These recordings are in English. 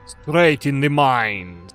Straight in the mind.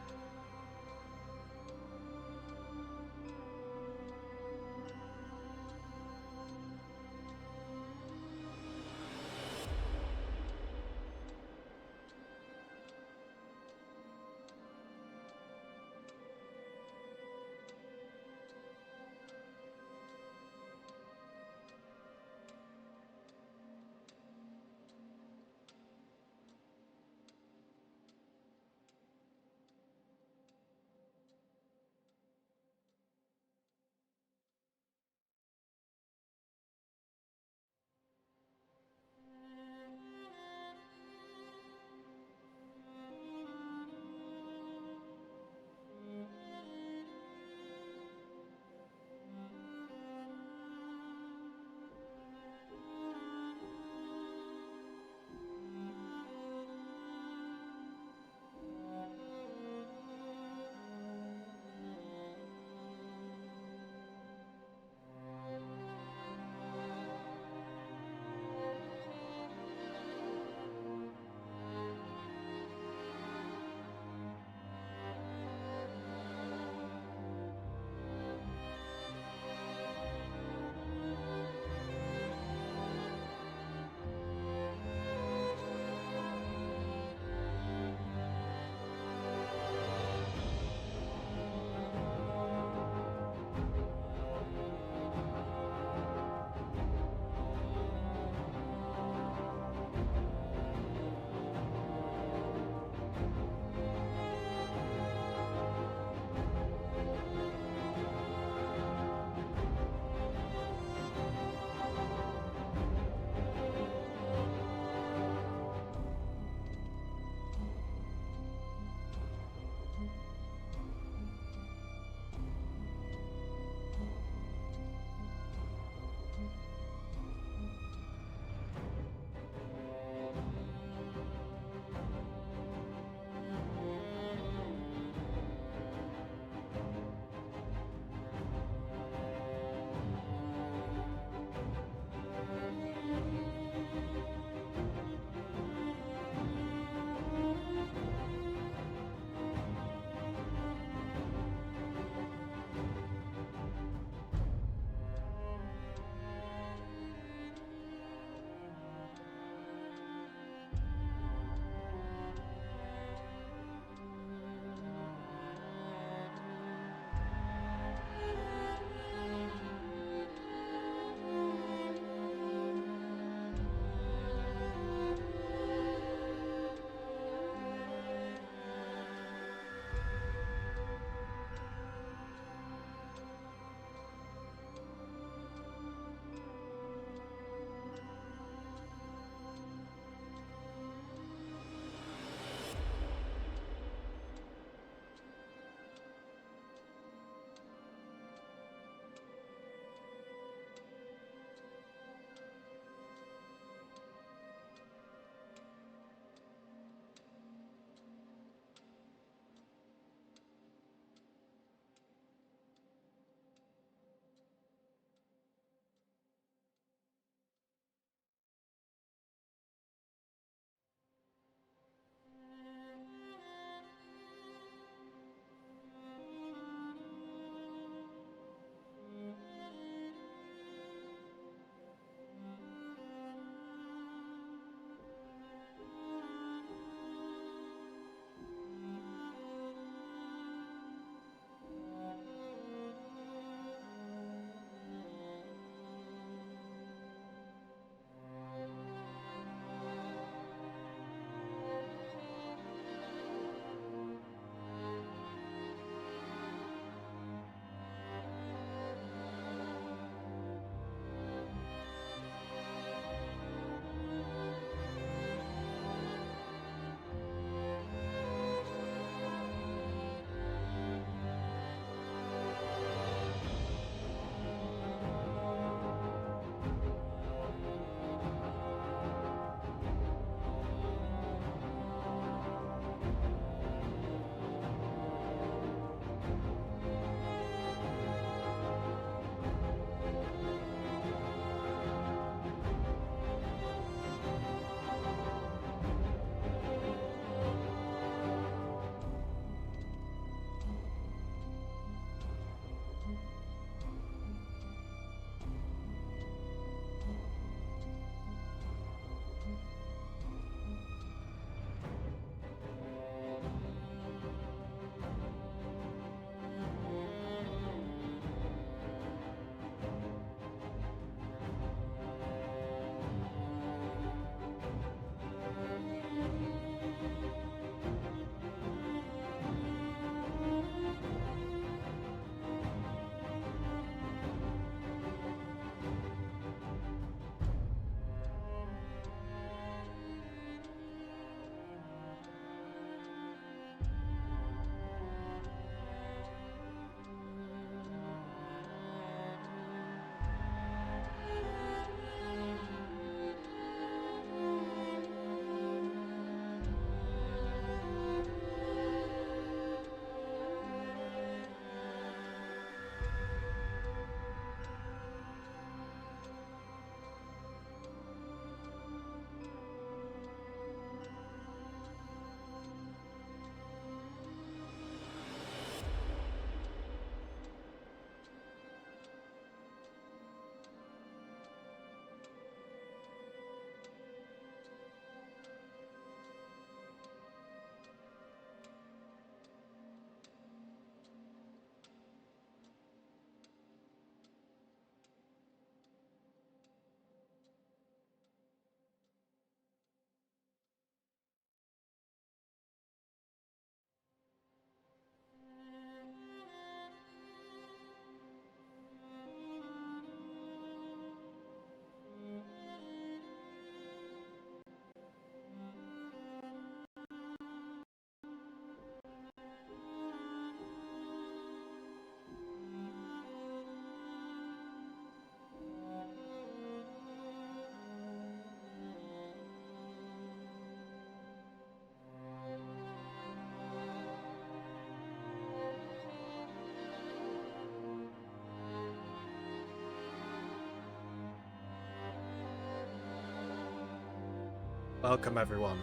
Welcome everyone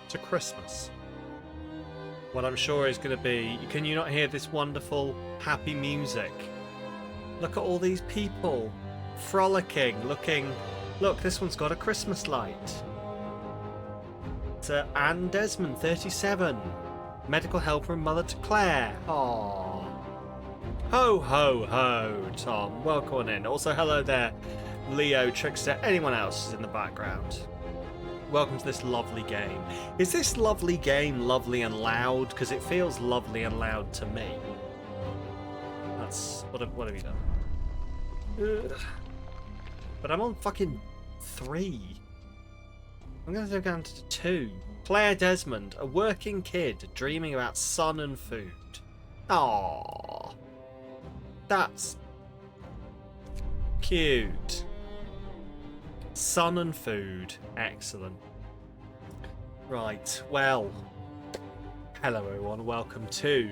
to Christmas. What I'm sure is going to be... Can you not hear this wonderful, happy music? Look at all these people frolicking, looking... Look, this one's got a Christmas light. It's Anne Desmond, 37. Medical helper and mother to Claire. Aww. Ho, ho, ho, Tom. Welcome on in. Also, hello there, Leo, Trickster, anyone else is in the background. Welcome to this lovely game. Is this lovely game lovely and loud? Because it feels lovely and loud to me. That's... What have you done? Ugh. But I'm on fucking 3. I'm going to go down to 2. Claire Desmond, a working kid dreaming about sun and food. Aww. That's cute. Sun and food. Excellent. Right, well. Hello everyone, welcome to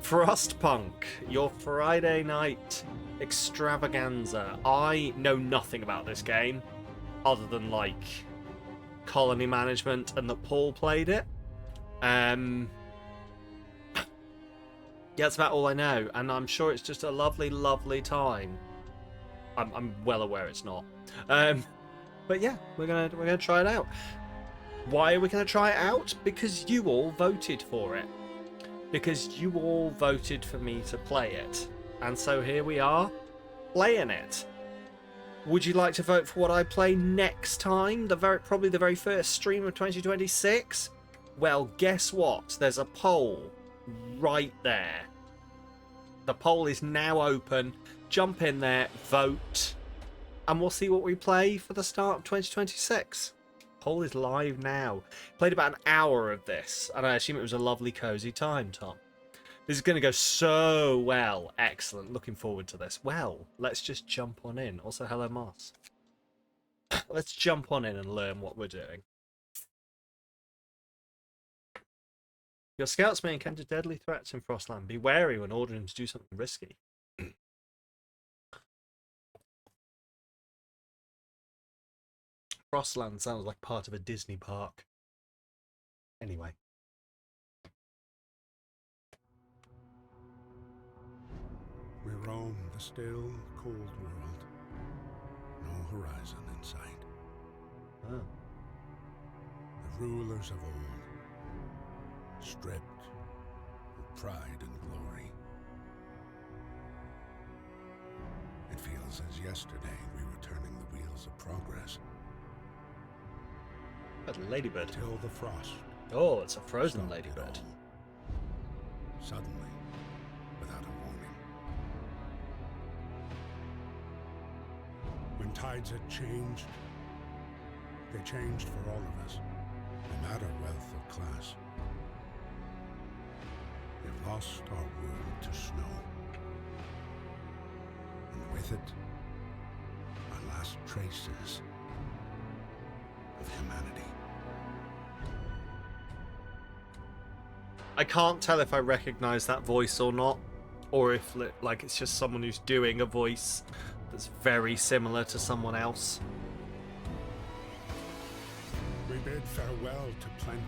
Frostpunk, your Friday night extravaganza. I know nothing about this game, other than, like, colony management and that Paul played it. Yeah, that's about all I know, and I'm sure it's just a lovely, lovely time. I'm well aware it's not. But yeah, we're gonna try it out. Why are we gonna try it out? Because you all voted for it. Because you all voted for me to play it. And so here we are, playing it. Would you like to vote for what I play next time? Probably the very first stream of 2026? Well, guess what? There's a poll right there. The poll is now open. Jump in there, vote. And we'll see what we play for the start of 2026. Poll is live now. Played about an hour of this, and I assume it was a lovely, cozy time, Tom. This is going to go so well. Excellent. Looking forward to this. Well, let's just jump on in. Also, hello, Moss. Let's jump on in and learn what we're doing. Your scouts may encounter deadly threats in Frostland. Be wary when ordering to do something risky. Frostland sounds like part of a Disney park. Anyway. We roam the still, cold world. No horizon in sight. Oh. The rulers of old, stripped of pride and glory. It feels as yesterday we were turning the wheels of progress. But ladybird. Till the frost. Oh, it's a frozen stopped it ladybird. all. Suddenly, without a warning. When tides had changed, they changed for all of us, no matter wealth or class. We've lost our world to snow. And with it, our last traces of humanity. I can't tell if I recognise that voice or not, or if like it's just someone who's doing a voice that's very similar to someone else. We bid farewell to plenty,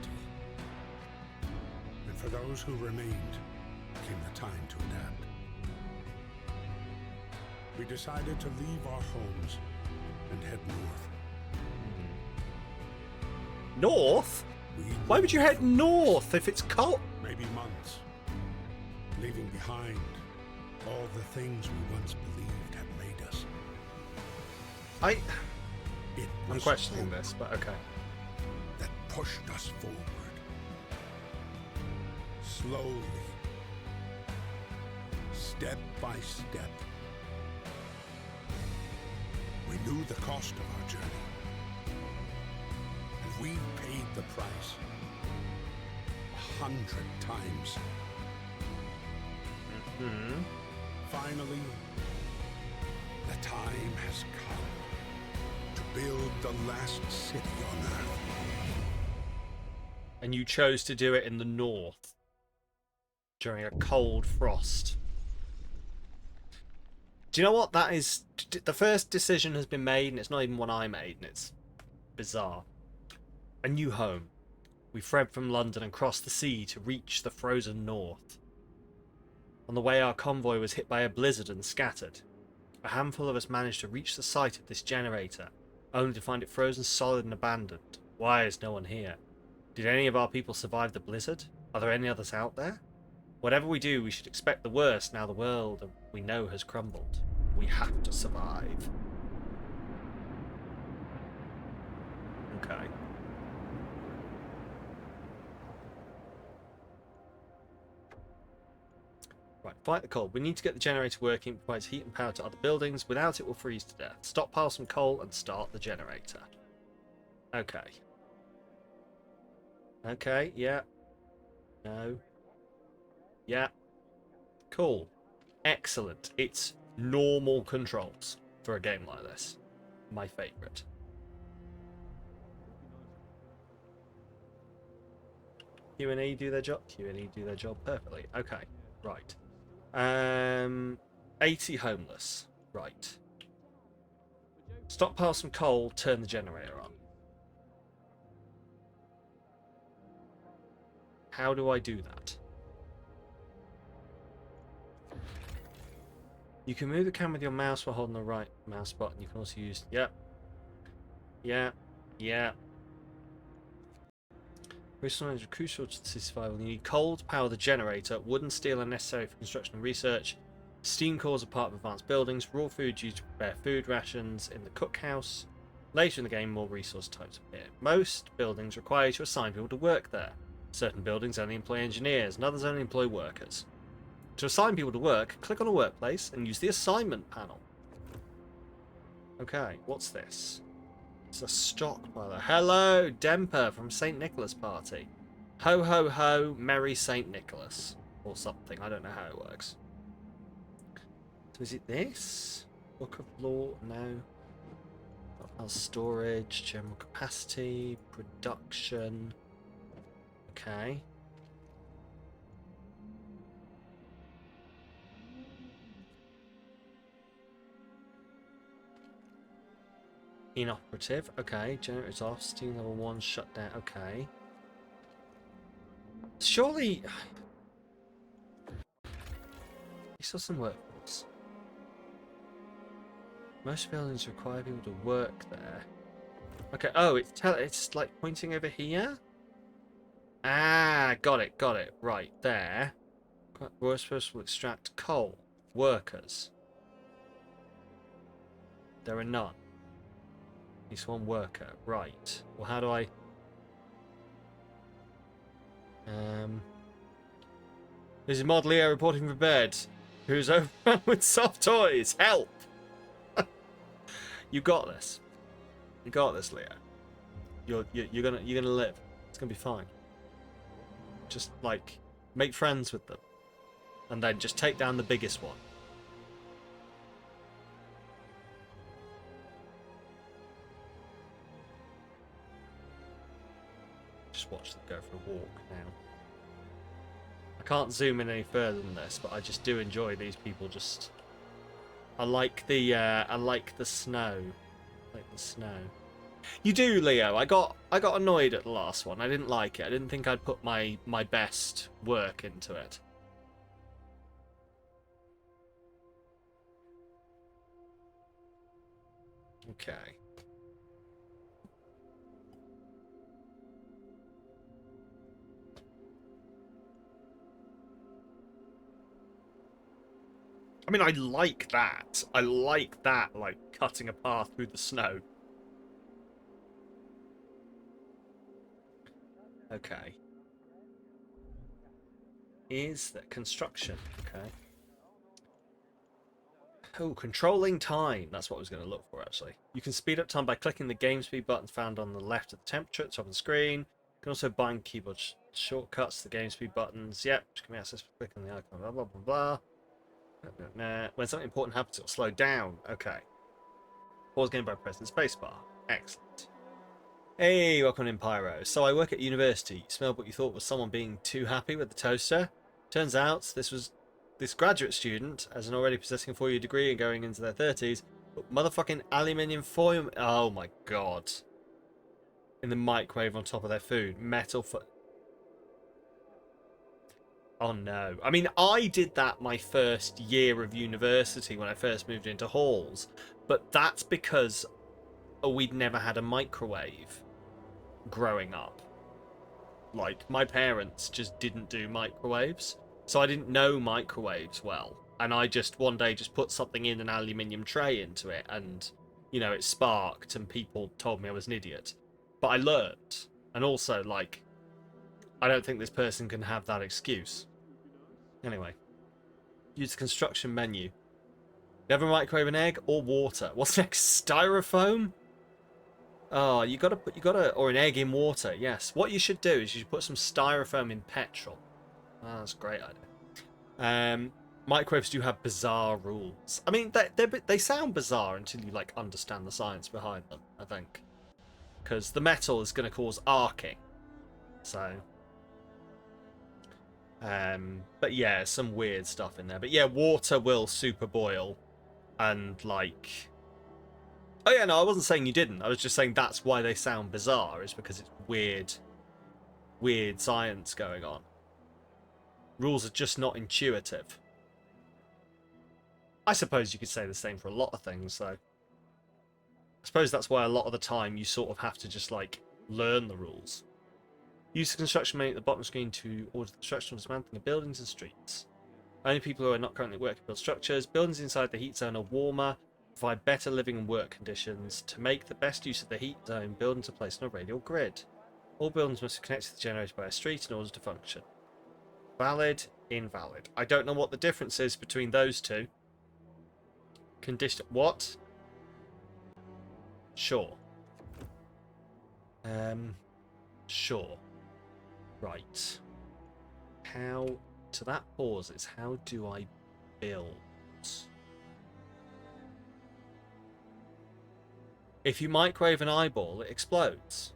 and for those who remained came the time to adapt. We decided to leave our homes and head north. North? Why would you head north if it's cold? Maybe months, leaving behind all the things we once believed had made us. I'm questioning this, but okay. That pushed us forward. Slowly, step by step. We knew the cost of our journey. And we paid the price 100 times. Mm-hmm. Finally, the time has come to build the last city on Earth. And you chose to do it in the north during a cold frost. Do you know what that is? The first decision has been made, and it's not even one I made, and it's bizarre. A new home. We fled from London and crossed the sea to reach the frozen north. On the way, our convoy was hit by a blizzard and scattered. A handful of us managed to reach the site of this generator, only to find it frozen solid and abandoned. Why is no one here? Did any of our people survive the blizzard? Are there any others out there? Whatever we do, we should expect the worst now the world we know has crumbled. We have to survive. Okay. Right, fight the cold. We need to get the generator working. It provides heat and power to other buildings. Without it, we'll freeze to death. Stockpile some coal and start the generator. Okay. Okay, yeah. No. Yeah. Cool. Excellent. It's normal controls for a game like this. My favourite. Q&E do their job. Q&E do their job perfectly. Okay. Right. 80 homeless. Right. Stockpile some coal, turn the generator on. How do I do that? You can move the camera with your mouse while holding the right mouse button. You can also use... Yep. Yeah. Yeah. Resources are crucial to the survival. You need coal to power the generator. Wood and steel are necessary for construction and research. Steam cores are part of advanced buildings. Raw food used to prepare food rations in the cookhouse. Later in the game, more resource types appear. Most buildings require you to assign people to work there. Certain buildings only employ engineers, and others only employ workers. To assign people to work, click on a workplace and use the assignment panel. Okay, what's this? It's a stockpiler. Hello, Demper from St. Nicholas Party. Ho ho ho, Merry St. Nicholas. Or something, I don't know how it works. So is it this? Book of Law? No. Stockpile storage, general capacity, production. Okay. Inoperative. Okay. Generators off. Steam level 1 shut down. Okay. Surely... You saw some workforce. Most buildings require people to work there. Okay. Oh, it's like pointing over here? Ah, got it. Got it. Right. There. We're supposed to extract coal. Workers. There are none. He's one worker. Right. Well, how do I... This is Mod Leo reporting for bed. Who's overrun with soft toys. Help! You got this. You got this, Leo. You're gonna live. It's gonna be fine. Just like make friends with them, and then just take down the biggest one. Just watch them go for a walk now. I can't zoom in any further than this, but I just do enjoy these people. Just I like the snow. I like the snow. You do, Leo. I got annoyed at the last one. I didn't like it. I didn't think I'd put my best work into it. Okay. I mean, I like that. I like that, like, cutting a path through the snow. Okay. Is that construction? Okay. Oh, controlling time. That's what I was going to look for, actually. You can speed up time by clicking the game speed button found on the left of the temperature at the top of the screen. You can also bind keyboard shortcuts to the game speed buttons. Yep, just give me access for clicking the icon. Blah, blah, blah, blah. When something important happens, it'll slow down. Okay. Pause game by pressing spacebar. Excellent. Hey, welcome in, Pyro. So I work at university. You smelled what you thought was someone being too happy with the toaster. Turns out this graduate student as an already possessing a 4-year degree and going into their 30s, but motherfucking aluminium foil. Oh my god. in the microwave on top of their food. Metal for... Oh no. I mean, I did that my first year of university when I first moved into halls, but that's because we'd never had a microwave growing up. Like, my parents just didn't do microwaves, so I didn't know microwaves well. And I just one day just put something in an aluminium tray into it, and, you know, it sparked, and people told me I was an idiot. But I learned. And also, like, I don't think this person can have that excuse. Anyway. Use the construction menu. Never microwave an egg or water. What's next? Styrofoam? Oh, you gotta, or an egg in water, yes. What you should do is you should put some styrofoam in petrol. Oh, that's a great idea. Microwaves do have bizarre rules. I mean, they sound bizarre until you, like, understand the science behind them, I think. Because the metal is going to cause arcing. So... but yeah, some weird stuff in there. But yeah, water will super boil. And, like... Oh yeah, no, I wasn't saying you didn't. I was just saying that's why they sound bizarre, is because it's weird science going on. Rules are just not intuitive. I suppose you could say the same for a lot of things, though. I suppose that's why a lot of the time you sort of have to just, like, learn the rules. Use the construction menu at the bottom screen to order the construction or dismantling of buildings and streets. Only people who are not currently working build structures. Buildings inside the heat zone are warmer, provide better living and work conditions. To make the best use of the heat zone, buildings are placed on a radial grid. All buildings must be connected to the generator by a street in order to function. Valid, invalid. I don't know what the difference is between those two. Condition... What? Sure. Sure. Right. How... To that pause, it's how do I build? If you microwave an eyeball, it explodes.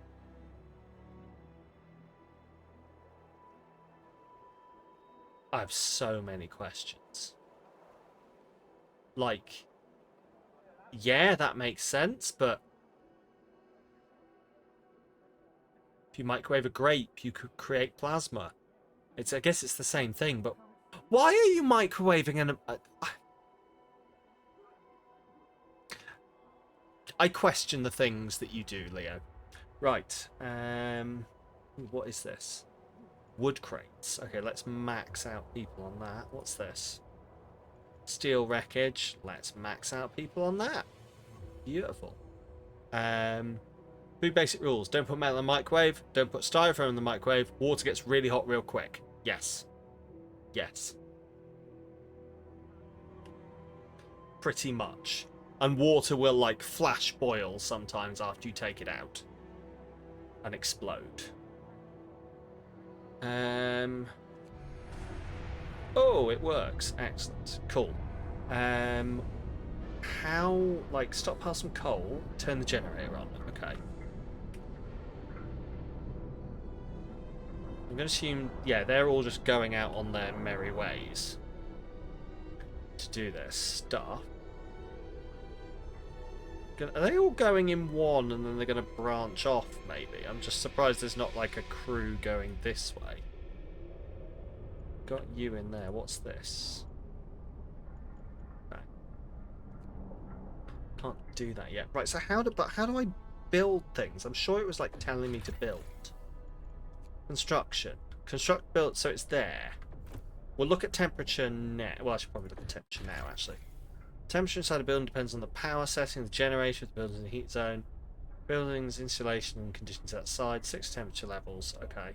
I have so many questions. Like, yeah, that makes sense, but if you microwave a grape, you could create plasma. I guess it's the same thing, but why are you microwaving an... I question the things that you do, Leo. Right. What is this? Wood crates. Okay, let's max out people on that. What's this? Steel wreckage. Let's max out people on that. Beautiful. Food basic rules. Don't put metal in the microwave. Don't put styrofoam in the microwave. Water gets really hot real quick. Yes. Yes. Pretty much. And water will, like, flash boil sometimes after you take it out. And explode. Oh, it works. Excellent. Cool. How, like, stockpile some coal, turn the generator on. Okay. I'm going to assume, yeah, they're all just going out on their merry ways to do their stuff. Are they all going in one and then they're going to branch off, maybe? I'm just surprised there's not, like, a crew going this way. Got you in there. What's this? Okay. Can't do that yet. Right, so how do I build things? I'm sure it was, like, telling me to build. Construction. Construct, build, so it's there. We'll look at temperature now. Well, I should probably look at temperature now, actually. Temperature inside a building depends on the power setting, the generator, the building's in the heat zone, buildings, insulation, and conditions outside. 6 temperature levels. Okay.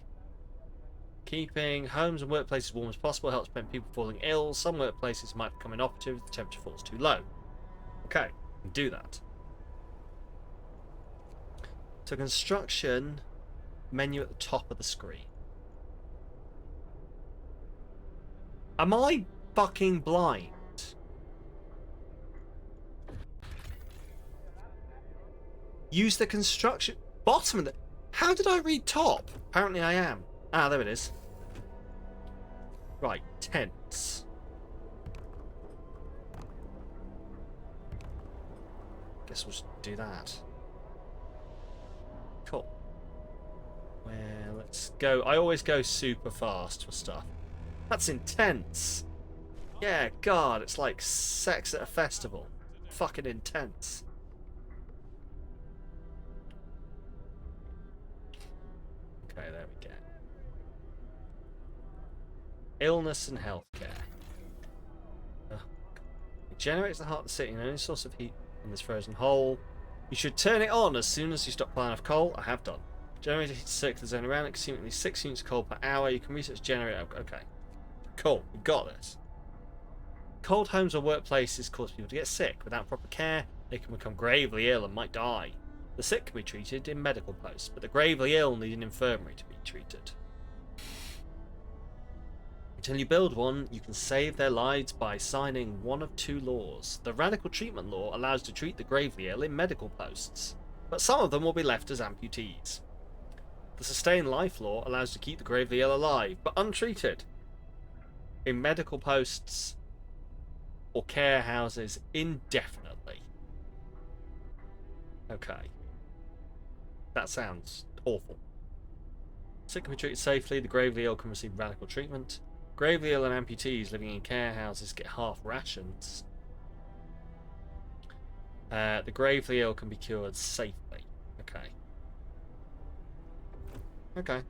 Keeping homes and workplaces warm as possible helps prevent people falling ill. Some workplaces might become inoperative if the temperature falls too low. Okay, we can do that. So construction menu at the top of the screen. Am I fucking blind? Use the construction... Bottom of the... How did I read top? Apparently I am. Ah, there it is. Right, tents. Guess we'll just do that. Cool. Well, let's go. I always go super fast for stuff. That's intense. Yeah, God, it's like sex at a festival. Fucking intense. Okay, there we go. Illness and healthcare. It generates the heart of the city and only source of heat in this frozen hole. You should turn it on as soon as you stop buying enough coal. I have done. Generate a heat circular zone around it, consuming at least 6 units of coal per hour. You can research generator. Okay. Cool. We got this. Cold homes or workplaces cause people to get sick. Without proper care, they can become gravely ill and might die. The sick can be treated in medical posts, but the gravely ill need an infirmary to be treated. Until you build one, you can save their lives by signing one of 2 laws. The radical treatment law allows to treat the gravely ill in medical posts, but some of them will be left as amputees. The sustain life law allows to keep the gravely ill alive, but untreated, in medical posts or care houses indefinitely. Okay. That sounds awful. Sick can be treated safely. The gravely ill can receive radical treatment. Gravely ill and amputees living in care houses get half rations. The gravely ill can be cured safely. Okay. Okay.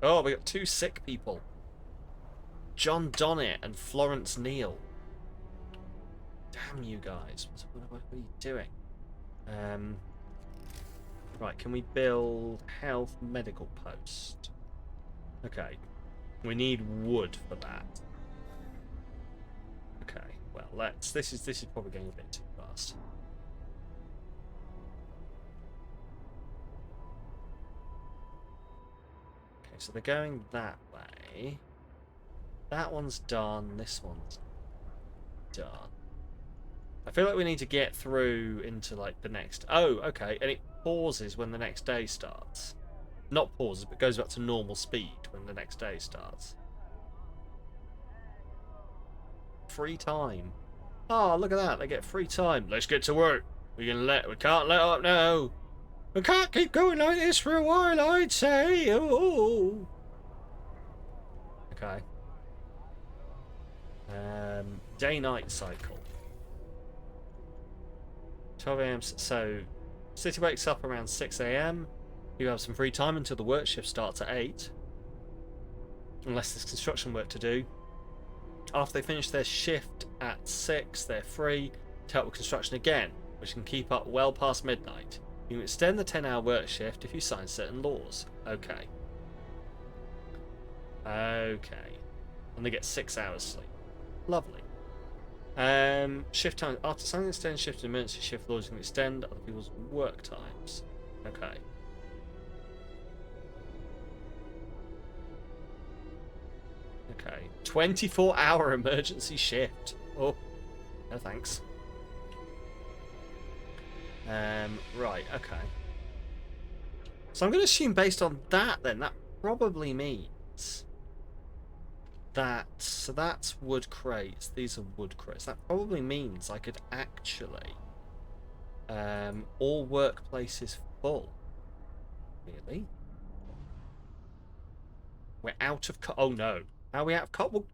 Oh, we got 2 sick people. John Donnet and Florence Neal. Damn you guys. What are you doing? Right, can we build health medical post? Okay. We need wood for that. Okay, well this is probably going a bit too fast. Okay, so they're going that way. That one's done, this one's done. I feel like we need to get through into like the next. Oh, okay, and it pauses when the next day starts. Not pauses, but goes back to normal speed when the next day starts. Free time. Oh, look at that! They get free time. Let's get to work. We can't let up now. We can't keep going like this for a while, I'd say. Oh. Okay. Day-night cycle. 12 a.m. So, city wakes up around 6 a.m. You have some free time until the work shift starts at 8. Unless there's construction work to do. After they finish their shift at 6, they're free to help with construction again, which can keep up well past midnight. You can extend the 10-hour work shift if you sign certain laws. Okay. Okay. And they get 6 hours sleep. Lovely. Shift time. After signing extend shift and emergency shift laws, you can extend other people's work times. Okay. Okay. 24-hour emergency shift. Oh. No thanks. Right, okay. So I'm going to assume based on that then, that probably means that, so that's wood crates, these are wood crates. That probably means I could actually, all workplaces full. Really? We're out of oh no. How are we out of well,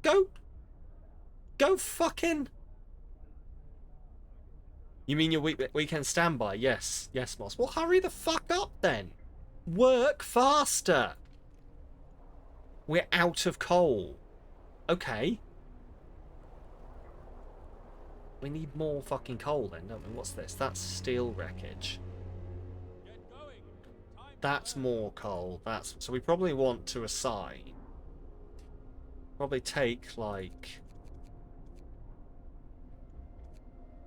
go fucking. You mean your weekend standby? Yes, yes, Moss. Well, hurry the fuck up then. Work faster. We're out of coal. Okay. We need more fucking coal then, don't we? What's this? That's steel wreckage. That's more coal. That's so we probably want to assign. Probably take like.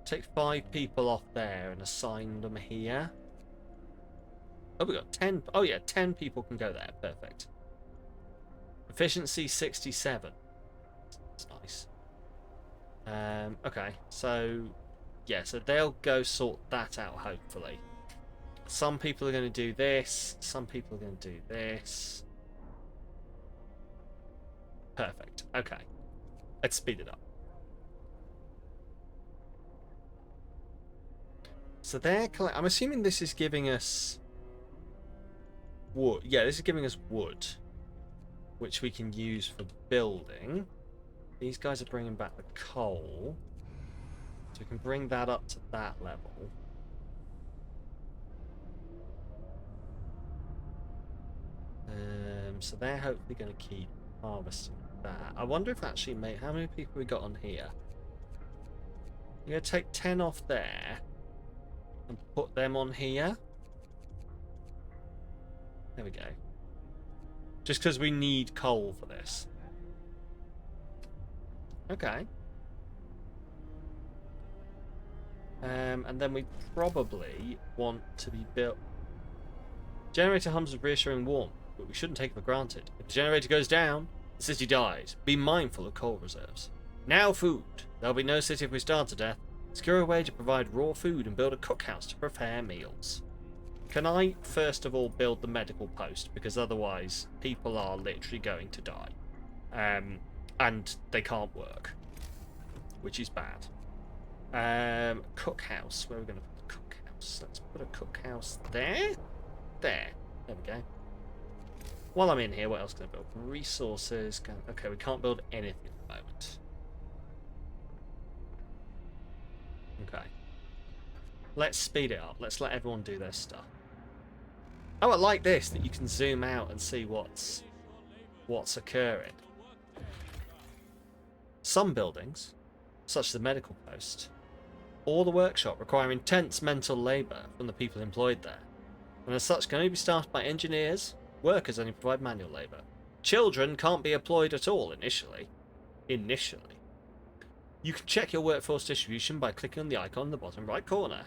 Take 5 people off there and assign them here. Oh, we got 10. Oh, yeah, 10 people can go there. Perfect. Efficiency 67. That's nice. Okay, so yeah, so they'll go sort that out. Hopefully, some people are going to do this. Some people are going to do this. Perfect. Okay, let's speed it up. So they're I'm assuming this is giving us wood. Yeah, this is giving us wood, which we can use for building. These guys are bringing back the coal, so we can bring that up to that level. So they're hopefully going to keep harvesting that. I wonder if actually, mate, how many people we got on here? You're going to take 10 off there and put them on here. There we go. Just because we need coal for this. Okay. And then we probably want to be built. Generator hums with reassuring warmth, but we shouldn't take it for granted. If the generator goes down, the city dies. Be mindful of coal reserves. Now food. There'll be no city if we starve to death. Secure a way to provide raw food and build a cookhouse to prepare meals. Can I first of all build the medical post? Because otherwise people are literally going to die. And they can't work. Which is bad. Cookhouse. Where are we going to put the cookhouse? Let's put a cookhouse there. There we go. While I'm in here, what else can I build? Resources. Okay, we can't build anything at the moment. Okay. Let's speed it up. Let's let everyone do their stuff. Oh, I like this, that you can zoom out and see what's occurring. Some buildings, such as the medical post, or the workshop, require intense mental labour from the people employed there, and as such can only be staffed by engineers. Workers only provide manual labour. Children can't be employed at all initially. You can check your workforce distribution by clicking on the icon in the bottom right corner.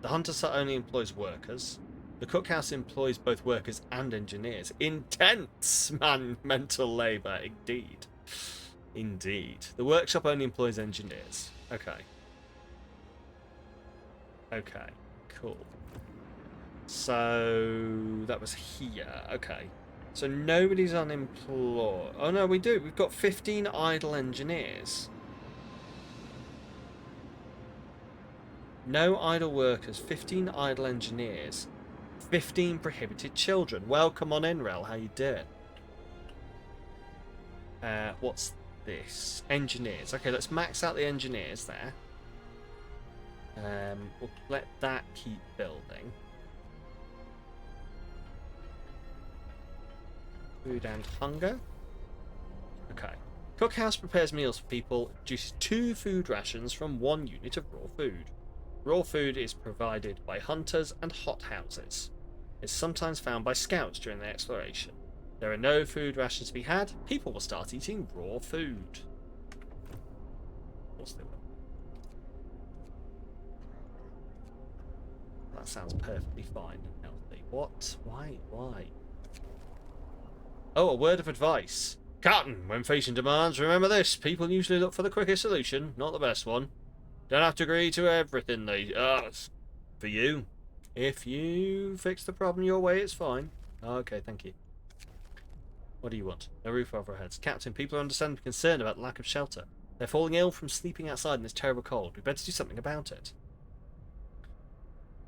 The hunter site only employs workers. The cookhouse employs both workers and engineers. Intense mental labour, indeed. Indeed. The workshop only employs engineers. Okay. Okay, cool. So that was here. Okay. So nobody's unemployed. Oh no, we do. We've got 15 idle engineers. No idle workers, 15 idle engineers, 15 prohibited children. Welcome on in, Rel. How you doing? What's this? Engineers. Okay, let's max out the engineers there. We'll let that keep building. Food and hunger. Okay. Cookhouse prepares meals for people, produces 2 food rations from 1 unit of raw food. Raw food is provided by hunters and hothouses. It's sometimes found by scouts during their exploration. There are no food rations to be had. People will start eating raw food. Of course they will. That sounds perfectly fine and healthy. What? Why? Oh, a word of advice. Captain, when facing demands, remember this. People usually look for the quickest solution, not the best one. Don't have to agree to everything they ask. For you. If you fix the problem your way, it's fine. Okay, thank you. What do you want? No roof over our heads. Captain, people are understandably concerned about the lack of shelter. They're falling ill from sleeping outside in this terrible cold. We better do something about it.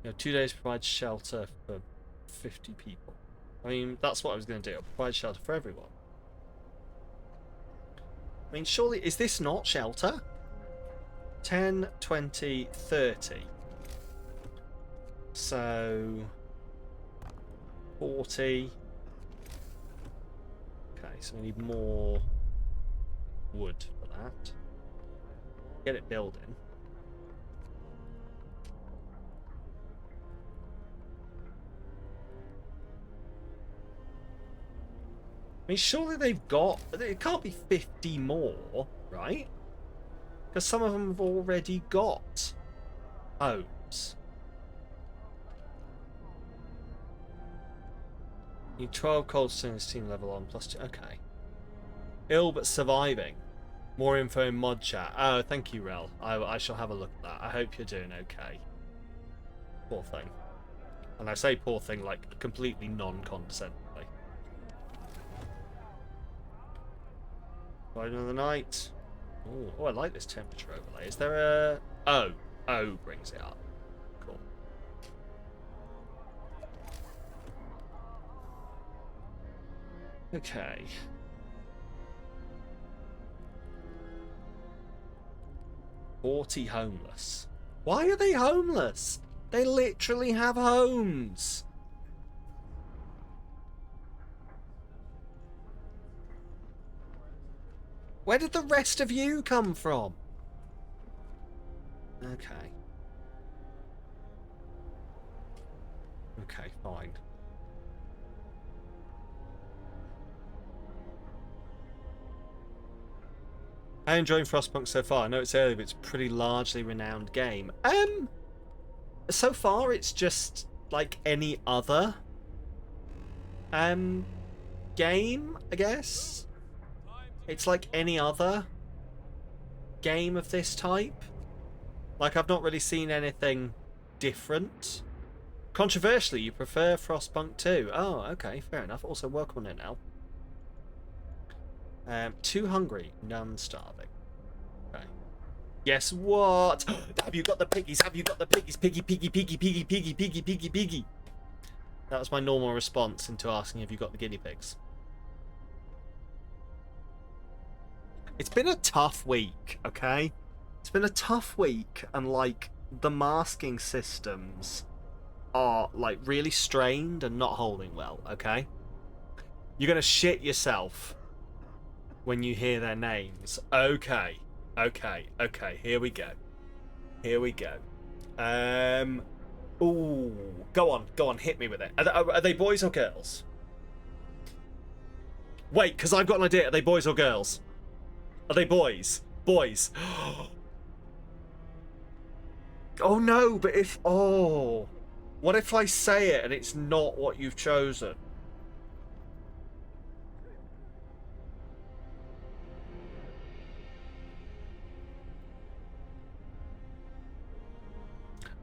You know, 2 days provides shelter for 50 people. I mean, that's what I was going to do. I'll provide shelter for everyone. I mean, surely, is this not shelter? 10, 20, 30. So 40. Okay, so we need more wood for that. Get it building. I mean, surely they've got... It can't be 50 more, right? Because some of them have already got homes. Need 12 cold stones team level on plus 2. Okay. Ill but surviving. More info in mod chat. Oh, thank you, Rel. I shall have a look at that. I hope you're doing okay. Poor thing. And I say poor thing like completely non-condescendingly. Right, another night. Oh, I like this temperature overlay. Is there a... Oh, brings it up. Cool. Okay. "40 homeless." Why are they homeless? They literally have homes. Where did the rest of you come from? Okay. Okay, fine. I'm enjoying Frostpunk so far. I know it's early, but it's a pretty largely renowned game. So far it's just like any other game, I guess. It's like any other game of this type. Like, I've not really seen anything different. Controversially, you prefer Frostpunk 2. Oh, okay, fair enough. Also, work on it now. Too hungry, none starving. Okay. Guess what? Have you got the piggies? Have you got the piggies? Piggy, piggy, piggy, piggy, piggy, piggy, piggy, piggy. That was my normal response into asking if you got the guinea pigs. It's been a tough week, okay? It's been a tough week, and like the masking systems are like really strained and not holding well, okay? You're gonna shit yourself when you hear their names. Okay, here we go. Ooh, go on, hit me with it. Are they boys or girls? Wait, because I've got an idea. Are they boys or girls? Are they boys? Boys. Oh no, but if... Oh. What if I say it and it's not what you've chosen?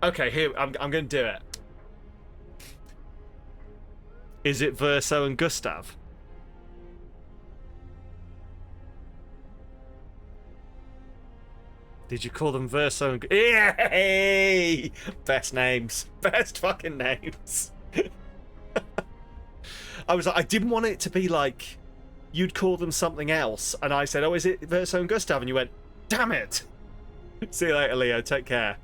Okay, here, I'm going to do it. Is it Verso and Gustav? Did you call them Verso and... Yay! Best names. Best fucking names. I was like, I didn't want it to be like you'd call them something else, and I said, oh, is it Verso and Gustav? And you went, damn it! See you later, Leo. Take care.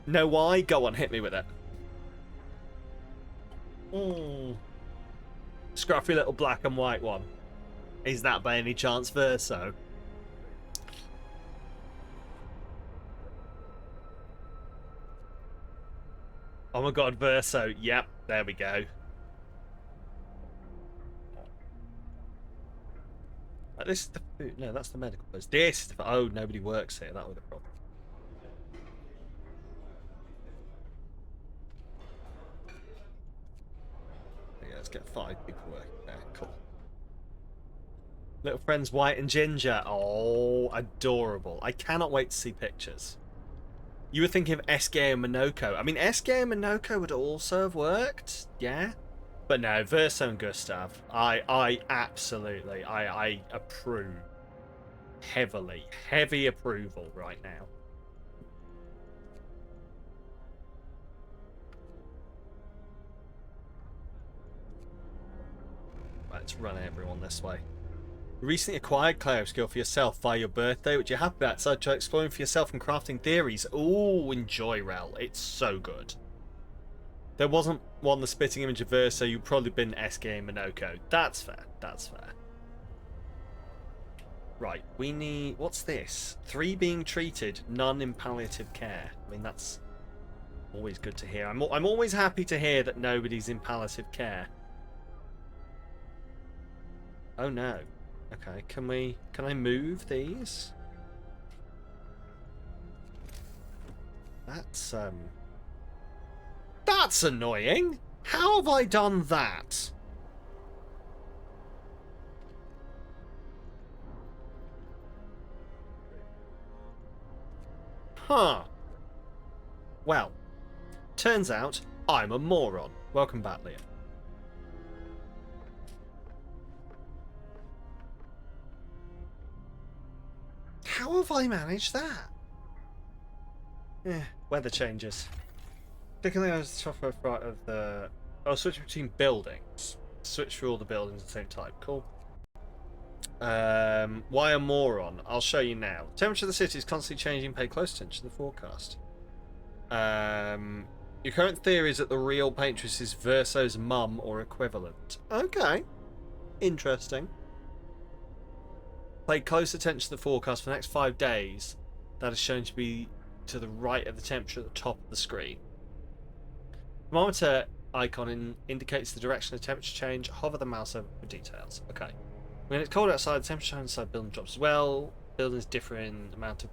Know why? Go on, hit me with it. Scruffy little black and white one. Is that by any chance Verso? Oh my god, Verso. Yep, there we go. This is the food. No, that's the medical place. This is the... Oh, nobody works here. That was a problem. Yeah, let's get 5 people working there. Cool. Little friends, White and Ginger. Oh, adorable. I cannot wait to see pictures. You were thinking of SK and Minoko. I mean, SK and Minoko would also have worked, yeah? But no, Verso and Gustav, I absolutely, I approve. Heavy approval right now. Let's run everyone this way. You recently acquired Claro skill for yourself via your birthday, which you're happy about, so try exploring for yourself and crafting theories. Ooh, enjoy Rel. It's so good. There wasn't one the spitting image of Verso, you've probably been SK and Minoko. That's fair, that's fair. Right, we need... What's this? 3 being treated, none in palliative care. I mean, that's always good to hear. I'm always happy to hear that nobody's in palliative care. Oh no. Okay, can I move these? That's annoying. How have I done that? Huh. Well, turns out I'm a moron. Welcome back, Liam. How have I managed that? Weather changes. Particularly on the top right of the I'll switch between buildings. Switch through all the buildings at the same time. Cool. Why a moron? I'll show you now. Temperature of the city is constantly changing. Pay close attention to the forecast. Your current theory is that the real paintress is Verso's mum or equivalent. Okay. Interesting. Pay close attention to the forecast for the next 5 days. That is shown to be to the right of the temperature at the top of the screen. Thermometer icon indicates the direction of temperature change. Hover the mouse over for details. Okay. When it's cold outside, the temperature inside the building drops as well. Buildings differ in the amount of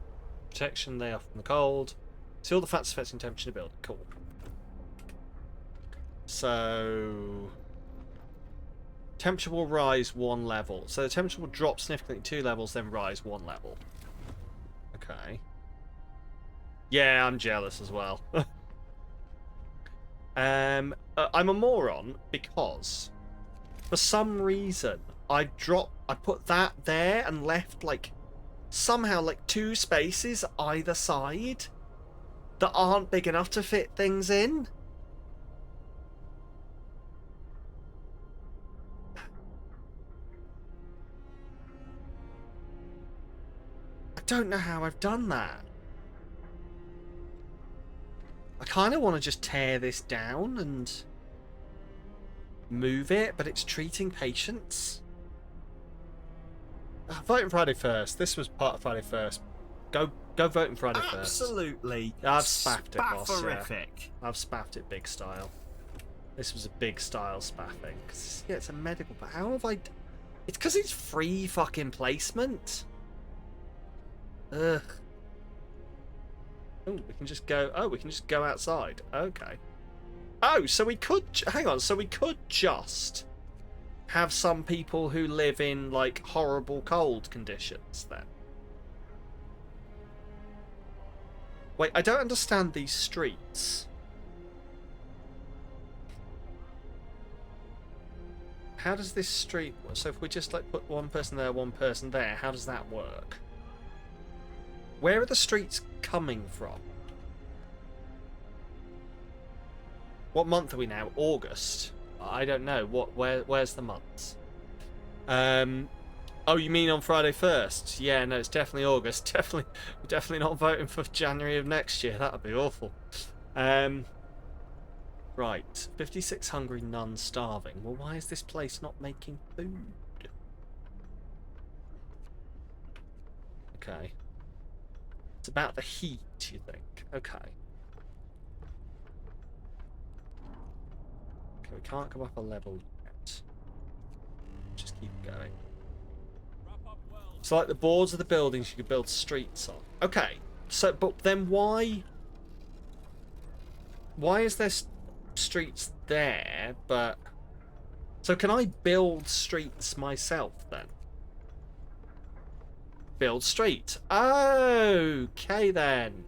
protection they offer from the cold. See all the factors affecting temperature in the building. Cool. So temperature will rise 1 level. So the temperature will drop significantly 2 levels, then rise 1 level. Okay. Yeah, I'm jealous as well. I'm a moron because for some reason I put that there and left like somehow like 2 spaces either side that aren't big enough to fit things in. I don't know how I've done that. I kind of want to just tear this down and move it, but it's treating patients. Voting Friday first. This was part of Friday first. Go voting Friday first. Absolutely. I've spaffed it, boss. Spafferific. Yeah. I've spaffed it big style. This was a big style spaffing. Yeah, it's a medical, but how have I... It's because it's free fucking placement. Ugh. Oh, we can just go... Oh, we can just go outside. Okay. Oh, so we could... Hang on. So we could just have some people who live in, like, horrible cold conditions, then. Wait, I don't understand these streets. How does this street work? So if we just, like, put one person there, one person there, how does that work? Where are the streets coming from? What month are we now? August? I don't know. Where's the months? Oh, you mean on Friday 1st? Yeah, no, it's definitely August. Definitely not voting for January of next year. That would be awful. Right. 56 hungry nuns starving. Well, why is this place not making food? Okay. It's about the heat, you think? Okay. Okay, we can't go up a level yet. Just keep going. So, like, the boards of the buildings you could build streets on. Okay. So, but then why... Why is there streets there, but... So, can I build streets myself, then? Build street. Okay, then.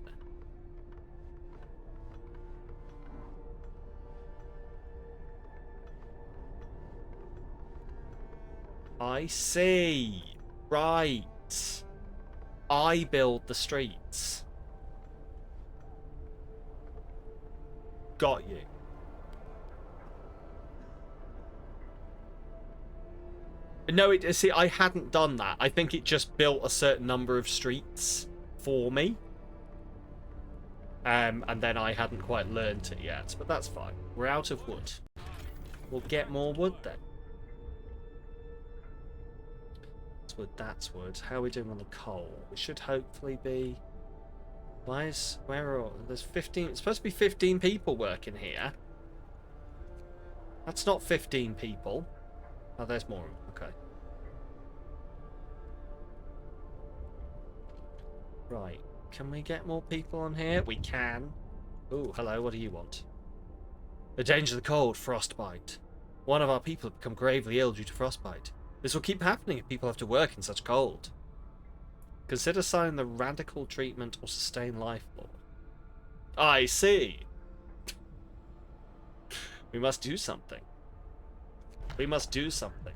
I see. Right. I build the streets. Got you. No, see, I hadn't done that. I think it just built a certain number of streets for me. And then I hadn't quite learned it yet, but that's fine. We're out of wood. We'll get more wood then. That's wood, that's wood. How are we doing on the coal? We should hopefully be... There's 15... It's supposed to be 15 people working here. That's not 15 people. Oh, there's more. Okay. Right. Can we get more people on here? We can. Ooh, hello. What do you want? The danger of the cold, frostbite. One of our people have become gravely ill due to frostbite. This will keep happening if people have to work in such cold. Consider signing the radical treatment or sustain life law. I see. We must do something. We must do something.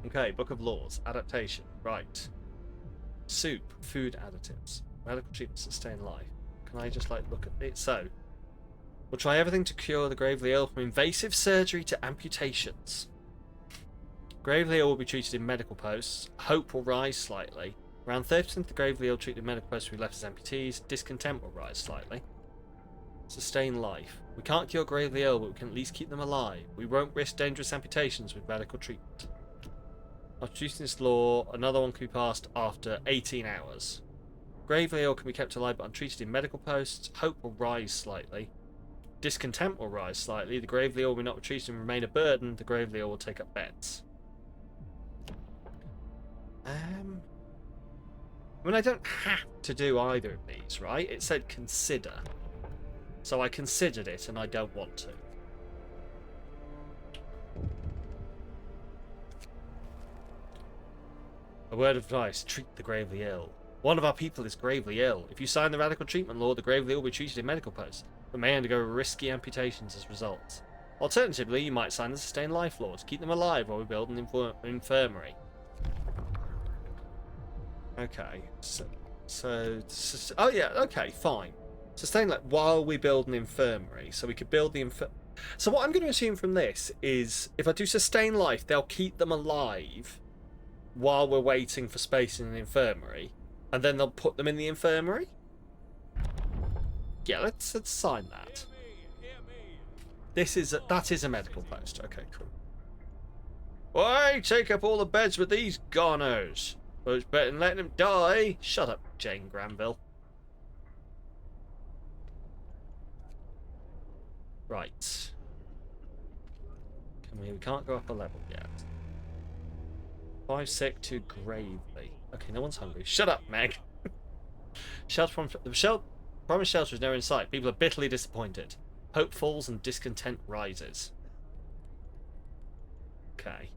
Okay, Book of Laws. Adaptation. Right. Soup. Food additives. Radical treatment. Sustain life. Can I just, like, look at it? So, We'll try everything to cure the gravely ill, from invasive surgery to amputations. Gravely ill will be treated in medical posts. Hope will rise slightly. Around 30% of the gravely ill treated in medical posts will be left as amputees. Discontent will rise slightly. Sustain life. We can't cure gravely ill, but we can at least keep them alive. We won't risk dangerous amputations with medical treatment. After introducing this law, another one can be passed after 18 hours. Gravely ill can be kept alive but untreated in medical posts. Hope will rise slightly. Discontent will rise slightly. The gravely ill will not be treated and remain a burden. The gravely ill will take up beds. I mean, I don't have to do either of these, right? It said consider. So I considered it and I don't want to. A word of advice, treat the gravely ill. One of our people is gravely ill. If you sign the radical treatment law, the gravely ill will be treated in medical posts, but may undergo risky amputations as results. Alternatively, you might sign the sustain life law to keep them alive while we build an infirmary. Okay, oh yeah, okay, fine. Sustain life while we build an infirmary, so we could build the So what I'm going to assume from this is, if I do sustain life, they'll keep them alive while we're waiting for space in an infirmary, and then they'll put them in the infirmary? Yeah, let's sign that. That is a medical post. Okay, cool. Why take up all the beds with these goners? Well, it's better than letting them die. Shut up, Jane Granville. Right. We can't go up a level yet. 5 sick to gravely. Okay, no one's hungry. Shut up, Meg. Promised shelter is never in sight. People are bitterly disappointed. Hope falls and discontent rises. Okay.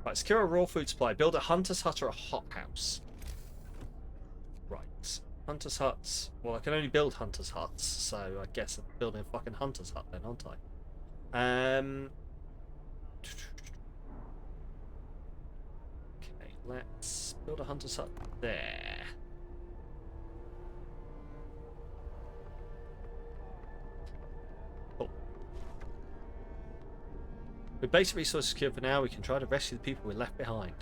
Right, secure a raw food supply. Build a hunter's hut or a hothouse. Right. Hunter's huts. Well, I can only build hunter's huts, so I guess I'm building a fucking hunter's hut then, aren't I? Okay, let's build a hunter's hut there. Cool. With basic resources secured for now, we can try to rescue the people we left behind.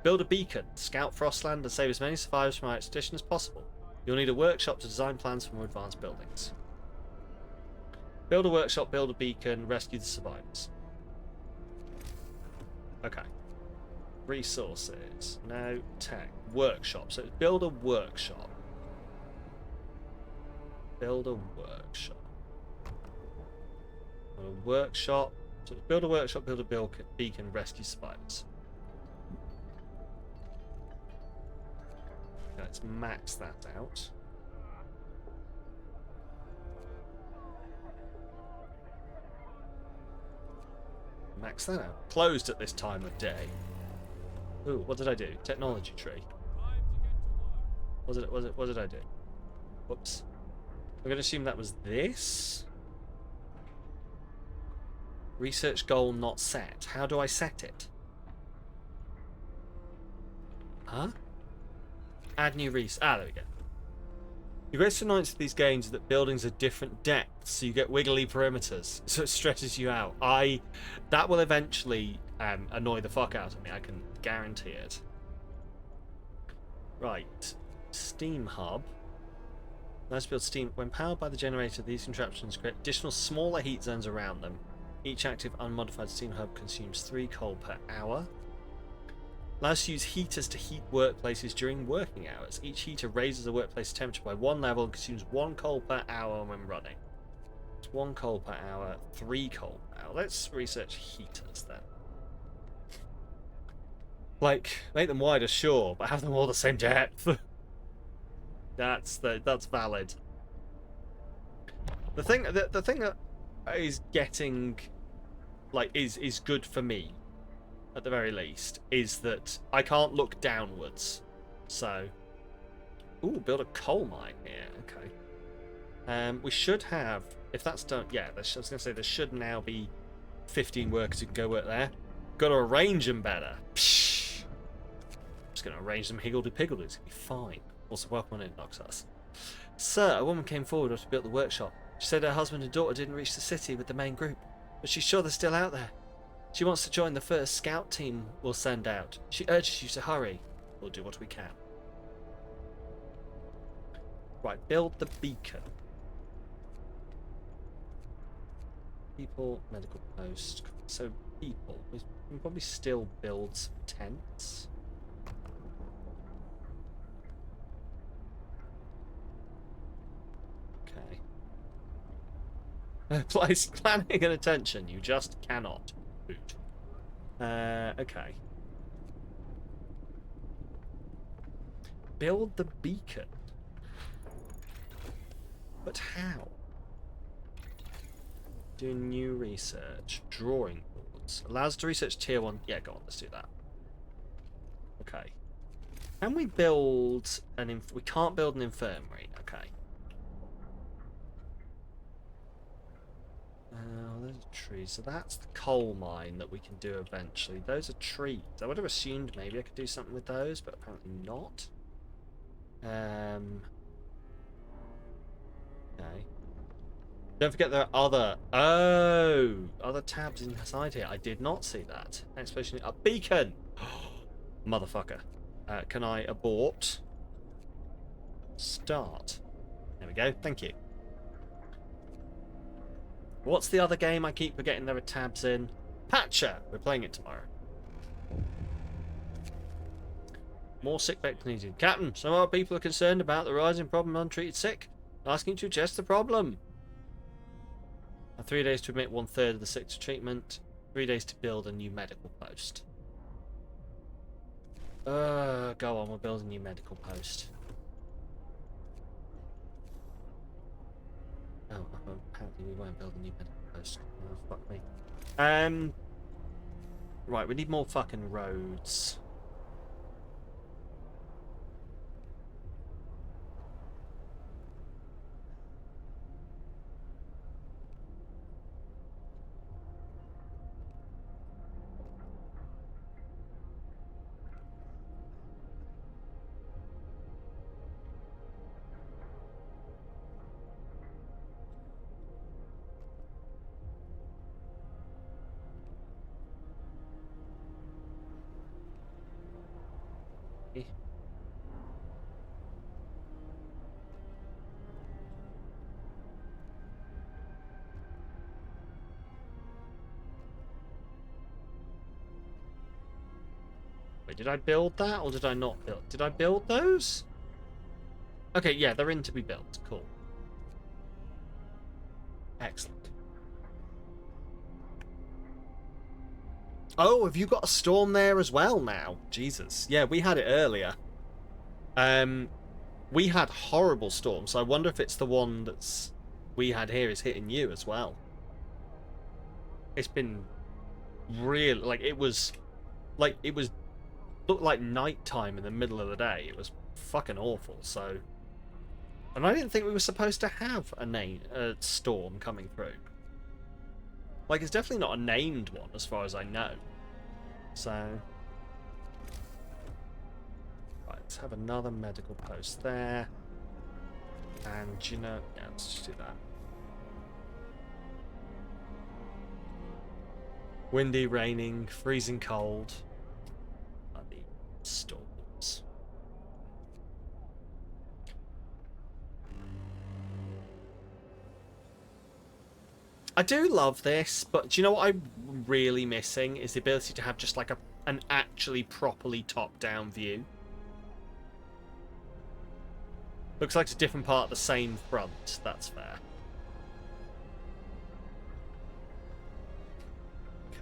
Build a beacon, scout Frostland, and save as many survivors from our expedition as possible. You'll need a workshop to design plans for more advanced buildings. Build a workshop, build a beacon, rescue the survivors. Okay. Resources. No tech. Workshop. So build a workshop. Build a workshop. Build a workshop. So build a workshop, build a beacon, rescue survivors. Let's max that out. Max that out. Closed at this time of day. Ooh, what did I do? Technology tree. What did I do? Whoops. I'm going to assume that was this. Research goal not set. How do I set it? Huh? Add new research. Ah, there we go. The greatest annoyance of these games is that buildings are different depths, so you get wiggly perimeters, so it stresses you out. That will eventually annoy the fuck out of me, I can guarantee it. Right. Steam hub. Let's build steam. When powered by the generator, these contraptions create additional smaller heat zones around them. Each active unmodified steam hub consumes 3 coal per hour. Allows to use heaters to heat workplaces during working hours. Each heater raises the workplace temperature by 1 level and consumes 1 coal per hour when running. It's 1 coal per hour, 3 coal per hour. Let's research heaters then. Like, make them wider, sure, but have them all the same depth. That's valid. The thing that is getting, like, is good for me, at the very least, is that I can't look downwards. So, ooh, build a coal mine here. Okay. We should have, if that's done, yeah. I was gonna say there should now be 15 workers who can go work there. Got to arrange them better. Psh. I'm just gonna arrange them higgledy-piggledy. It's gonna be fine. Also, welcome on in, Noxus. Sir, a woman came forward to build the workshop. She said her husband and daughter didn't reach the city with the main group, but she's sure they're still out there. She wants to join the first scout team we'll send out. She urges you to hurry. We'll do what we can. Right, build the beacon. People, medical post. So people, we can probably still build some tents. Okay. Place planning and attention. You just cannot. Boot. Okay. Build the beacon. But how? Do new research. Drawing boards. Allows us to research tier 1. Yeah, go on, let's do that. Okay. Can we build an we can't build an infirmary. Okay. There's a tree. So that's the coal mine that we can do eventually. Those are trees. I would have assumed maybe I could do something with those, but apparently not. Okay. Don't forget there are other tabs inside here. I did not see that. Explosion. A beacon. Motherfucker. Can I abort? Start. There we go. Thank you. What's the other game I keep forgetting there are tabs in? Patcher. We're playing it tomorrow. More sick bed needed. Captain, some of our people are concerned about the rising problem of untreated sick. Asking you to address the problem. 3 days to admit 1/3 of the sick to treatment. 3 days to build a new medical post. Go on, we'll build a new medical post. Oh, apparently we won't build a new medical post. Oh, fuck me. Right, we need more fucking roads. Wait, did I build that or did I not build? Did I build those? Okay, yeah, they're in to be built. Cool. Excellent. Oh, have you got a storm there as well now? Jesus. Yeah, we had it earlier. We had horrible storms, so I wonder if it's the one that's we had here is hitting you as well. It's been real, like it was looked like nighttime in the middle of the day. It was fucking awful. So, and I didn't think we were supposed to have a storm coming through. Like, it's definitely not a named one as far as I know. So, right, let's have another medical post there. And you know, yeah, let's just do that. Windy, raining, freezing cold. Bloody storms. I do love this, but do you know what I'm really missing is the ability to have just like an actually properly top-down view. Looks like it's a different part of the same front. That's fair. Okay.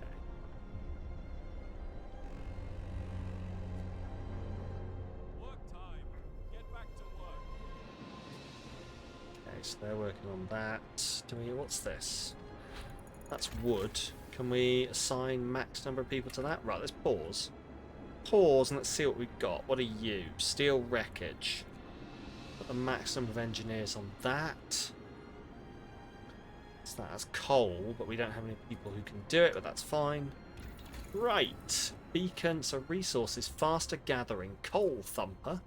Work time. Get back to work. Okay, so they're working on that. What's this? That's wood. Can we assign max number of people to that? Right, let's pause. Pause and let's see what we've got. What are you? Steel wreckage. Put the max number of engineers on that. So that's coal, but we don't have any people who can do it, but that's fine. Right. Beacon, so resources, faster gathering, coal thumper.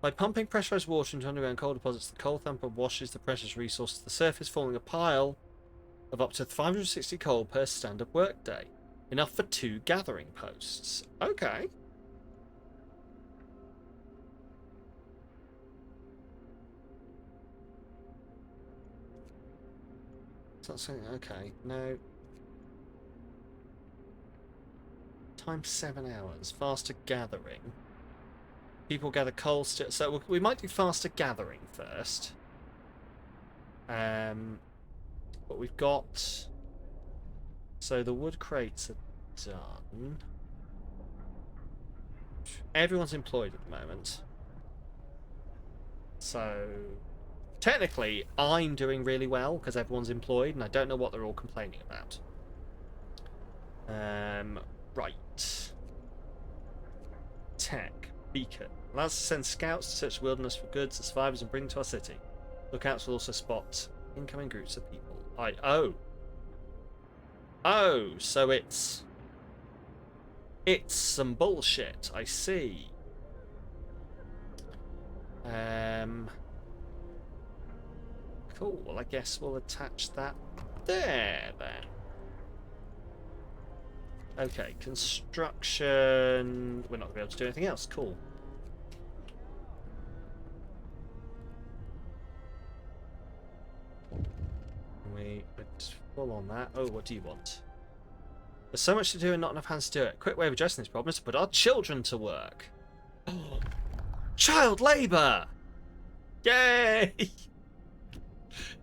By pumping pressurized water into underground coal deposits, the coal thumper washes the precious resource to the surface, forming a pile of up to 560 coal per standard workday. Enough for 2 gathering posts. Okay. Is that something? Okay, no. Time 7 hours. Faster gathering. People gather coal still. So we might do faster gathering first. But we've got. So the wood crates are done. Everyone's employed at the moment. So technically, I'm doing really well because everyone's employed, and I don't know what they're all complaining about. Right. Tech. Beacon. Allows us to send scouts to search the wilderness for goods and survivors and bring them to our city. Lookouts will also spot incoming groups of people. Oh, so it's some bullshit. I see. Cool. Well, I guess we'll attach that there then. Okay, construction. We're not going to be able to do anything else. Cool. We would full on that. Oh, what do you want? There's so much to do and not enough hands to do it. Quick way of addressing this problem is to put our children to work. Oh, child labour! Yay!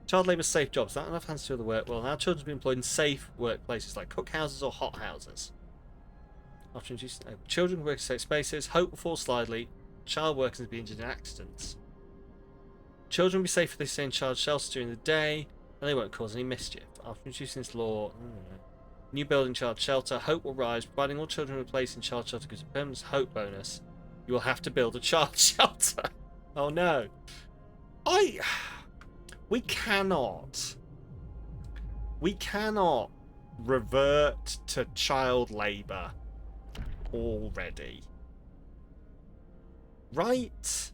Child labour safe jobs. Not enough hands to do the work. Well, now children will be employed in safe workplaces like cookhouses or hot houses. After introducing children work in safe spaces, hope will fall slightly. Child workers will be injured in accidents. Children will be safe if they stay in child shelters during the day, and they won't cause any mischief. After introducing this law, new building child shelter, hope will rise, providing all children who are placed in child shelter gives a permanent hope bonus. You will have to build a child shelter. Oh no. We cannot revert to child labour already. Right?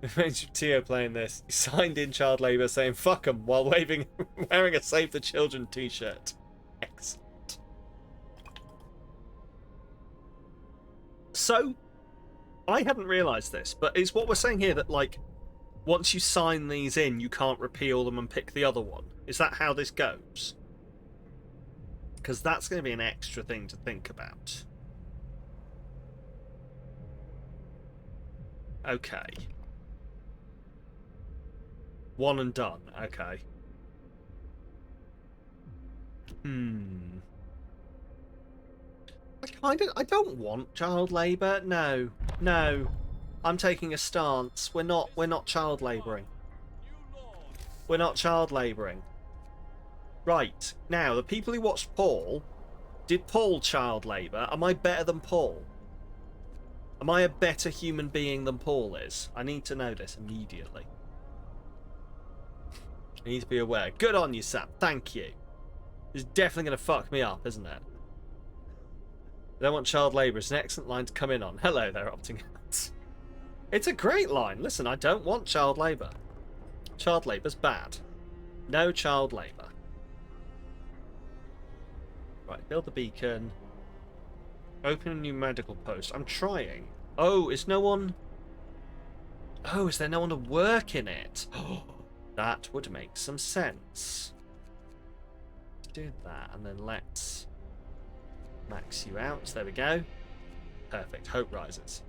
Imagine Tio playing this. He signed in child labour saying fuck 'em while wearing a Save the Children t-shirt. Excellent. So, I hadn't realised this, but is what we're saying here that, like, once you sign these in, you can't repeal them and pick the other one? Is that how this goes? Because that's going to be an extra thing to think about. Okay. One and done. Okay. I don't want child labour. No. I'm taking a stance. We're not child labouring. We're not child labouring. Right. Now, the people who watched Paul, did Paul child labour? Am I better than Paul? Am I a better human being than Paul is? I need to know this immediately. I need to be aware. Good on you, Sam. Thank you. It's definitely going to fuck me up, isn't it? I don't want child labour. It's an excellent line to come in on. Hello there, opting out. It's a great line. Listen, I don't want child labour. Child labour's bad. No child labour. Right, build the beacon. Open a new medical post. I'm trying. Oh, is no one... Oh, is there no one to work in it? Oh, that would make some sense. Do that, and then let's max you out. There we go. Perfect. Hope rises.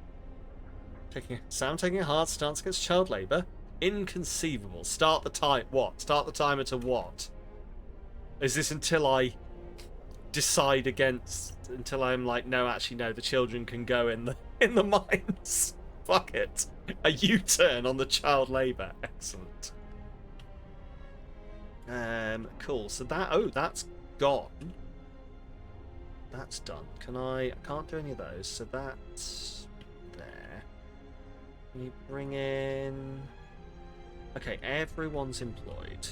Sam taking a hard stance against child labour. Inconceivable. Start the time. What? Start the timer to what? Is this until I decide against? Until I'm like, no, actually, no. The children can go in the mines. Fuck it. A U-turn on the child labour. Excellent. Cool. So that. Oh, that's gone. That's done. I can't do any of those. So that's there. Can you bring in? Okay, everyone's employed.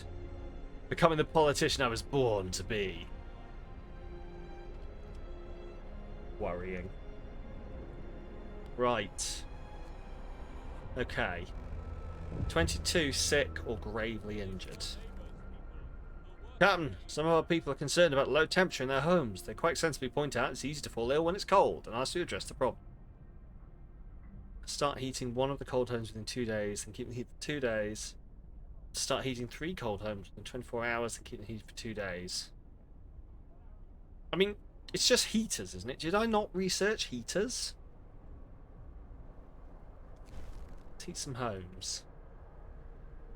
Becoming the politician I was born to be. Worrying. Right. Okay. 22 sick or gravely injured. Captain, some of our people are concerned about low temperature in their homes. They quite sensibly point out it's easy to fall ill when it's cold and ask you to address the problem. Start heating one of the cold homes within 2 days and keep the heat for 2 days. Start heating 3 cold homes within 24 hours and keep the heat for 2 days. I mean, it's just heaters, isn't it? Did I not research heaters? Let's heat some homes.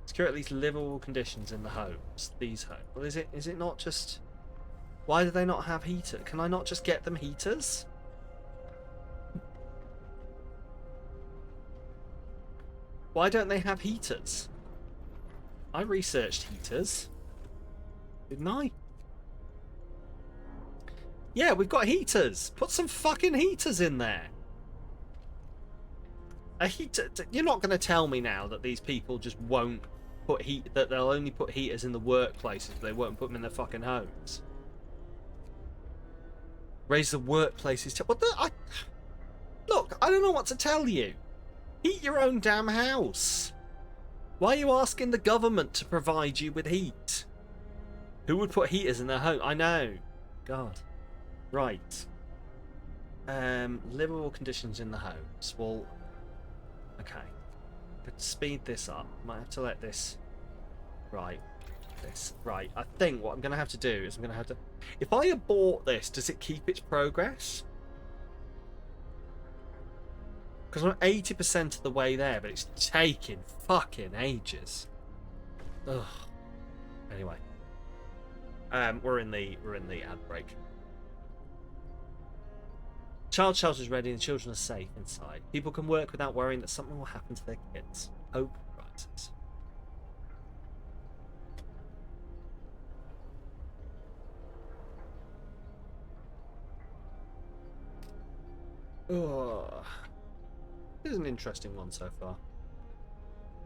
Secure at least livable conditions in the homes. These homes. Well, is it not just... Why do they not have heater? Can I not just get them heaters? Why don't they have heaters? I researched heaters. Didn't I? Yeah, we've got heaters. Put some fucking heaters in there. A heater. You're not going to tell me now that these people just won't put heat. That they'll only put heaters in the workplaces, but they won't put them in their fucking homes. Raise the workplaces. What the? Look, I don't know what to tell you. Heat your own damn house. Why are you asking the government to provide you with heat? Who would put heaters in their home? I know. God. Right. Livable conditions in the homes. Well, okay. Could speed this up. Might have to let this... Right. This. Right. I think what I'm going to have to do is I'm going to have to... If I abort this, does it keep its progress? Because I'm 80% of the way there, but it's taking fucking ages. Ugh. Anyway. We're in the ad break. Child shelter's ready and the children are safe inside. People can work without worrying that something will happen to their kids. Hope rises. Ugh. This is an interesting one so far.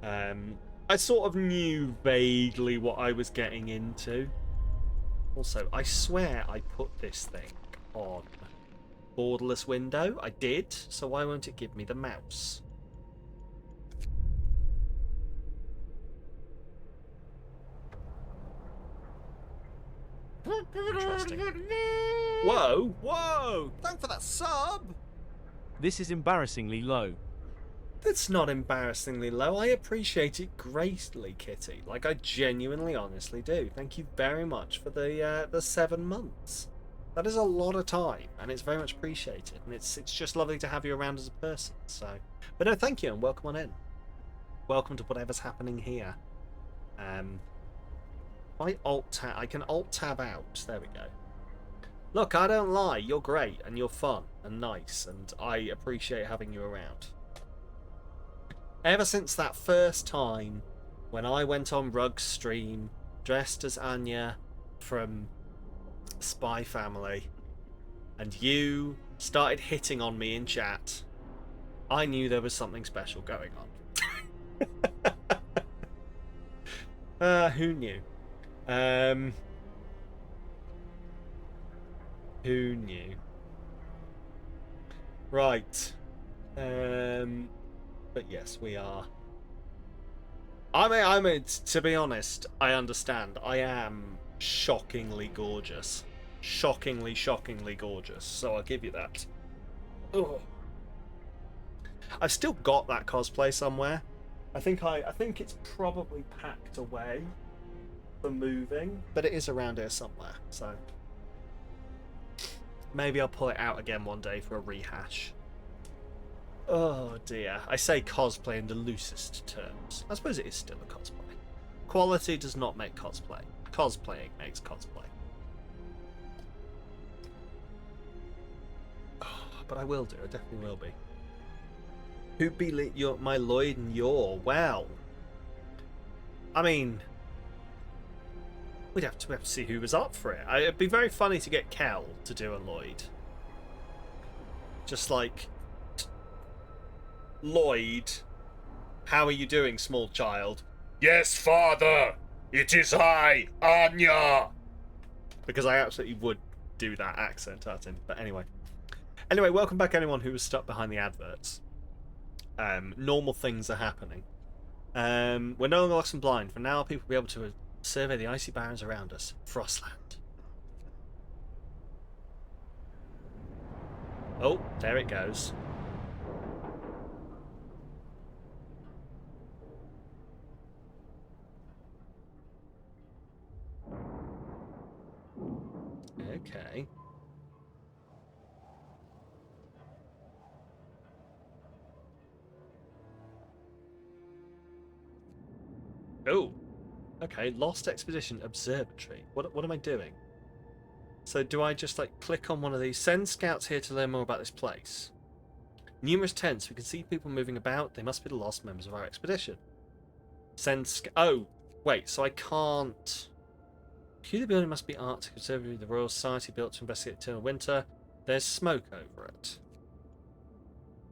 I sort of knew vaguely what I was getting into. Also, I swear I put this thing on borderless window. I did, so why won't it give me the mouse? Interesting. Whoa! Whoa! Thanks for that sub! This is embarrassingly low. That's not embarrassingly low. I appreciate it greatly, Kitty. Like, I genuinely, honestly do. Thank you very much for the 7 months. That is a lot of time, and it's very much appreciated. And it's just lovely to have you around as a person. So, but no, thank you, and welcome on in. Welcome to whatever's happening here. I can alt tab out. There we go. Look, I don't lie. You're great, and you're fun and nice, and I appreciate having you around. Ever since that first time when I went on Rug's stream dressed as Anya from Spy Family and you started hitting on me in chat, I knew there was something special going on. Who knew? Who knew? Right. But yes, we are. I mean, to be honest, I understand. I am shockingly gorgeous. Shockingly, shockingly gorgeous. So I'll give you that. Ugh. I've still got that cosplay somewhere. I think it's probably packed away for moving, but it is around here somewhere. So maybe I'll pull it out again one day for a rehash. Oh dear. I say cosplay in the loosest terms. I suppose it is still a cosplay. Quality does not make cosplay. Cosplaying makes cosplay. Oh, but I will do. I definitely will be. Who'd be my Lloyd and your? Well, I mean, we'd have to see who was up for it. It'd be very funny to get Kel to do a Lloyd. Just like, Lloyd, how are you doing, small child? Yes, father! It is I, Anya! Because I absolutely would do that accent at him. But anyway. Anyway, welcome back anyone who was stuck behind the adverts. Normal things are happening. We're no longer lost and blind. For now, people will be able to survey the icy barrens around us. Frostland. Oh, there it goes. Okay. Oh. Okay, Lost Expedition Observatory. What am I doing? So do I just like click on one of these? Send scouts here to learn more about this place. Numerous tents. We can see people moving about. They must be the lost members of our expedition. Oh, wait. So I can't. The building must be Arctic Observatory. The Royal Society built to investigate eternal winter. There's smoke over it.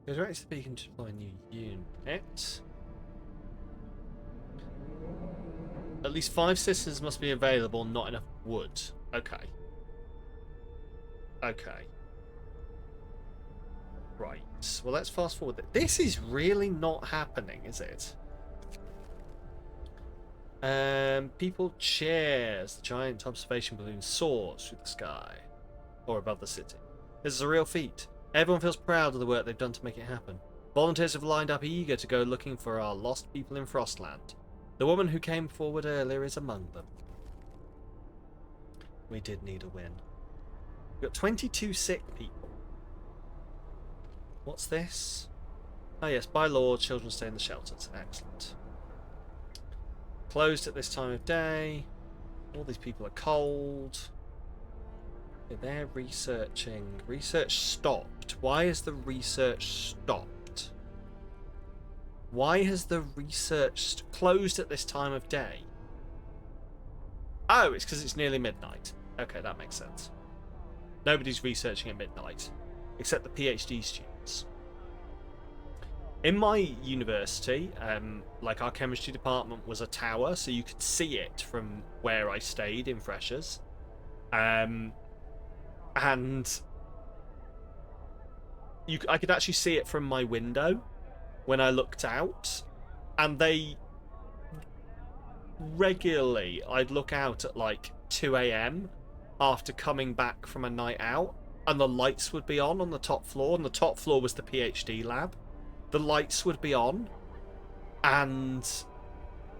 Go directly to the beacon to deploy a new unit. At least 5 citizens must be available. Not enough wood. Okay. Okay. Right. Well, let's fast forward. This is really not happening, is it? People cheers. The giant observation balloon soars through the sky. Or above the city. This is a real feat. Everyone feels proud of the work they've done to make it happen. Volunteers have lined up eager to go looking for our lost people in Frostland. The woman who came forward earlier is among them. We did need a win. We've got 22 sick people. What's this? Oh yes, by law, children stay in the shelters. Excellent. Closed at this time of day. All these people are cold. Okay, they're researching. Research stopped. Why is the research stopped? Why has the research closed at this time of day? Oh, it's because it's nearly midnight. Okay, that makes sense. Nobody's researching at midnight, except the PhD students. In my university, like our chemistry department was a tower, so you could see it from where I stayed in Freshers. And I could actually see it from my window when I looked out. And they regularly, I'd look out at like 2 a.m. after coming back from a night out, and the lights would be on the top floor, and the top floor was the PhD lab. The lights would be on, and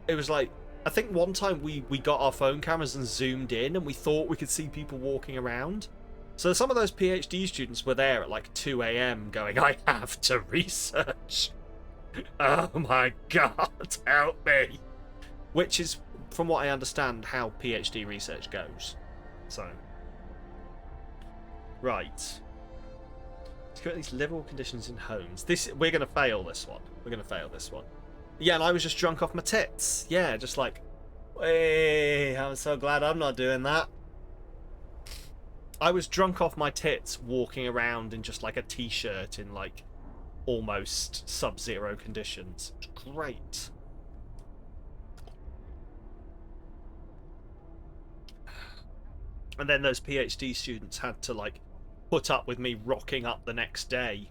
it was like, I think one time we got our phone cameras and zoomed in, and we thought we could see people walking around. So some of those PhD students were there at like 2 a.m. going, I have to research. Oh my god, help me. Which is, from what I understand, how PhD research goes. So, right. Let's get these livable conditions in homes. We're gonna fail this one. We're gonna fail this one. Yeah, and I was just drunk off my tits. Yeah, just like, hey, I'm so glad I'm not doing that. I was drunk off my tits, walking around in just like a t-shirt in like almost sub-zero conditions. Great. And then those PhD students had to like put up with me rocking up the next day,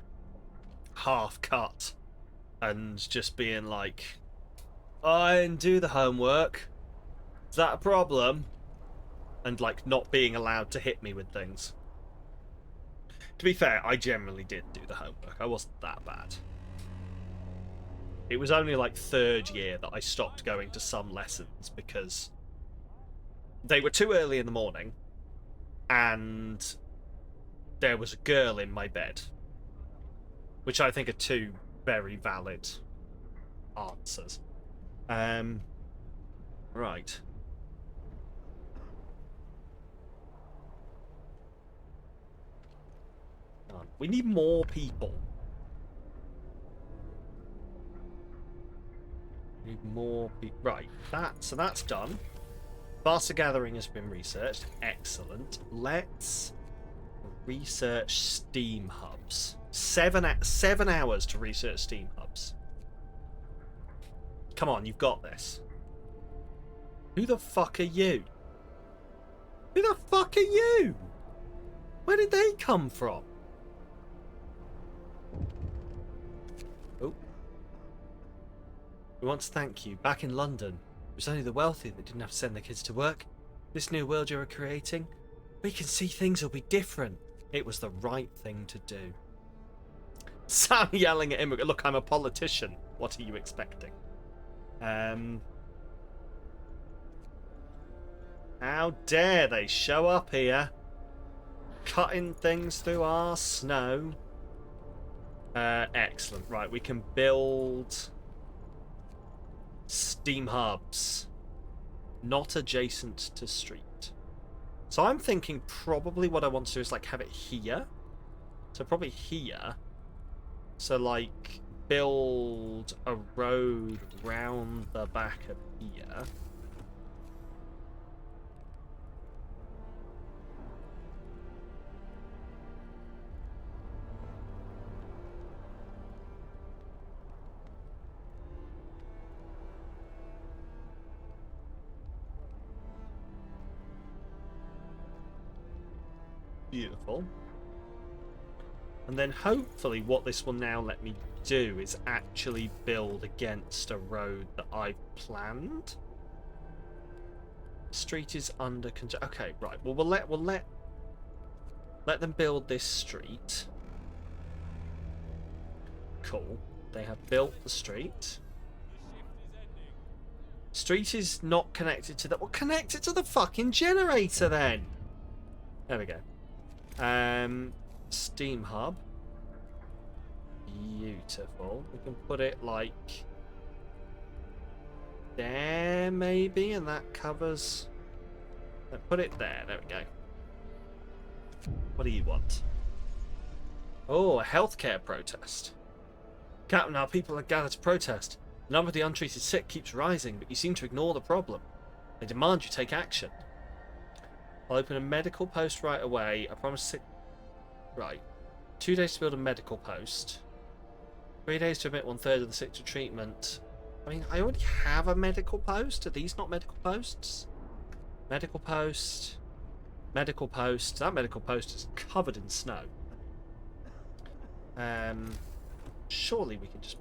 half cut, and just being like, I didn't do the homework. Is that a problem? And like not being allowed to hit me with things. To be fair, I generally did do the homework. I wasn't that bad. It was only like 3rd year that I stopped going to some lessons because they were too early in the morning, and there was a girl in my bed, which I think are 2 very valid answers. Right. We need more people. We need more people. Right. So that's done. Faster gathering has been researched. Excellent. Let's research steam hubs. 7 hours to research steam hubs. Come on, you've got this. Who the fuck are you? Who the fuck are you? Where did they come from? We want to thank you. Back in London, it was only the wealthy that didn't have to send their kids to work. This new world you're creating, we can see things will be different. It was the right thing to do. Sam yelling at him, look, I'm a politician. What are you expecting? How dare they show up here, cutting things through our snow. Excellent. Right, we can build steam hubs, not adjacent to street. So I'm thinking probably what I want to do is like have it here. So probably here. So like build a road round the back of here. Beautiful. And then hopefully what this will now let me do is actually build against a road that I've planned. Street is under control. Okay, right. Well, we'll let them build this street. Cool. They have built the street. Street is not connected to that. Well, connect it to the fucking generator then. There we go. Steam hub. Beautiful. We can put it like there maybe, and that covers. Put it there. There we go. What do you want? Oh, a healthcare protest. Captain, our people are gathered to protest. The number of the untreated sick keeps rising, but you seem to ignore the problem. They demand you take action. I'll open a medical post right away. I promise to... Right. 2 days to build a medical post. 3 days to admit 1/3 of the sick to treatment. I mean, I already have a medical post. Are these not medical posts? Medical post. Medical post. That medical post is covered in snow. Surely we can just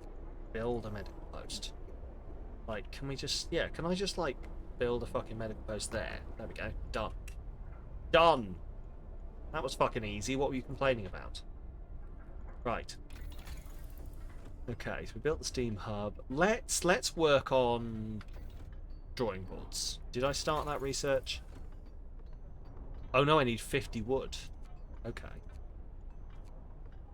build a medical post. Like, can we just... Yeah, can I just, like, build a fucking medical post there? There we go. Done. Done! That was fucking easy. What were you complaining about? Right. Okay, so we built the steam hub. Let's work on drawing boards. Did I start that research? Oh no, I need 50 wood. Okay.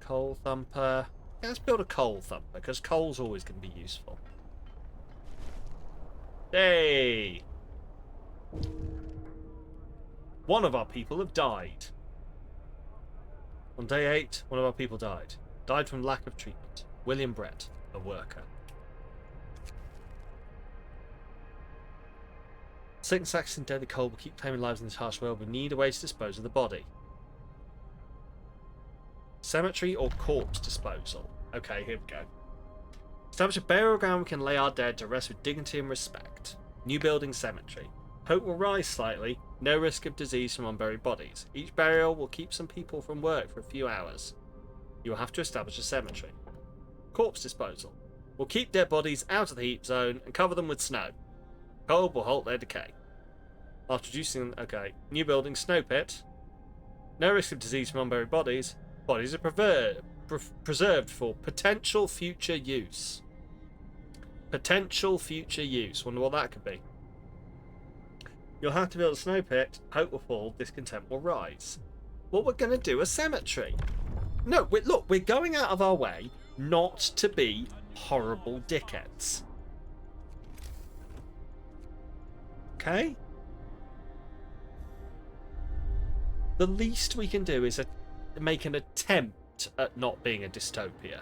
Coal thumper. Yeah, let's build a coal thumper, because coal's always going to be useful. Hey! One of our people have died. On day 8, one of our people died. Died from lack of treatment. William Brett, a worker. Sickness, accident, deadly cold will keep claiming lives in this harsh world. We need a way to dispose of the body. Cemetery or corpse disposal? Okay, here we go. Establish a burial ground we can lay our dead to rest with dignity and respect. New building cemetery. Hope will rise slightly. No risk of disease from unburied bodies. Each burial will keep some people from work for a few hours. You will have to establish a cemetery. Corpse disposal. We'll keep dead bodies out of the heat zone and cover them with snow. Cold will halt their decay. After reducing them... Okay. New building snow pit. No risk of disease from unburied bodies. Bodies are preserved for potential future use. Potential future use. Wonder what that could be. You'll have to build a snow pit. Hope will fall. Discontent will rise. Well, we're going to do a cemetery. No, look, we're going out of our way not to be horrible dickheads. Okay? The least we can do is make an attempt at not being a dystopia.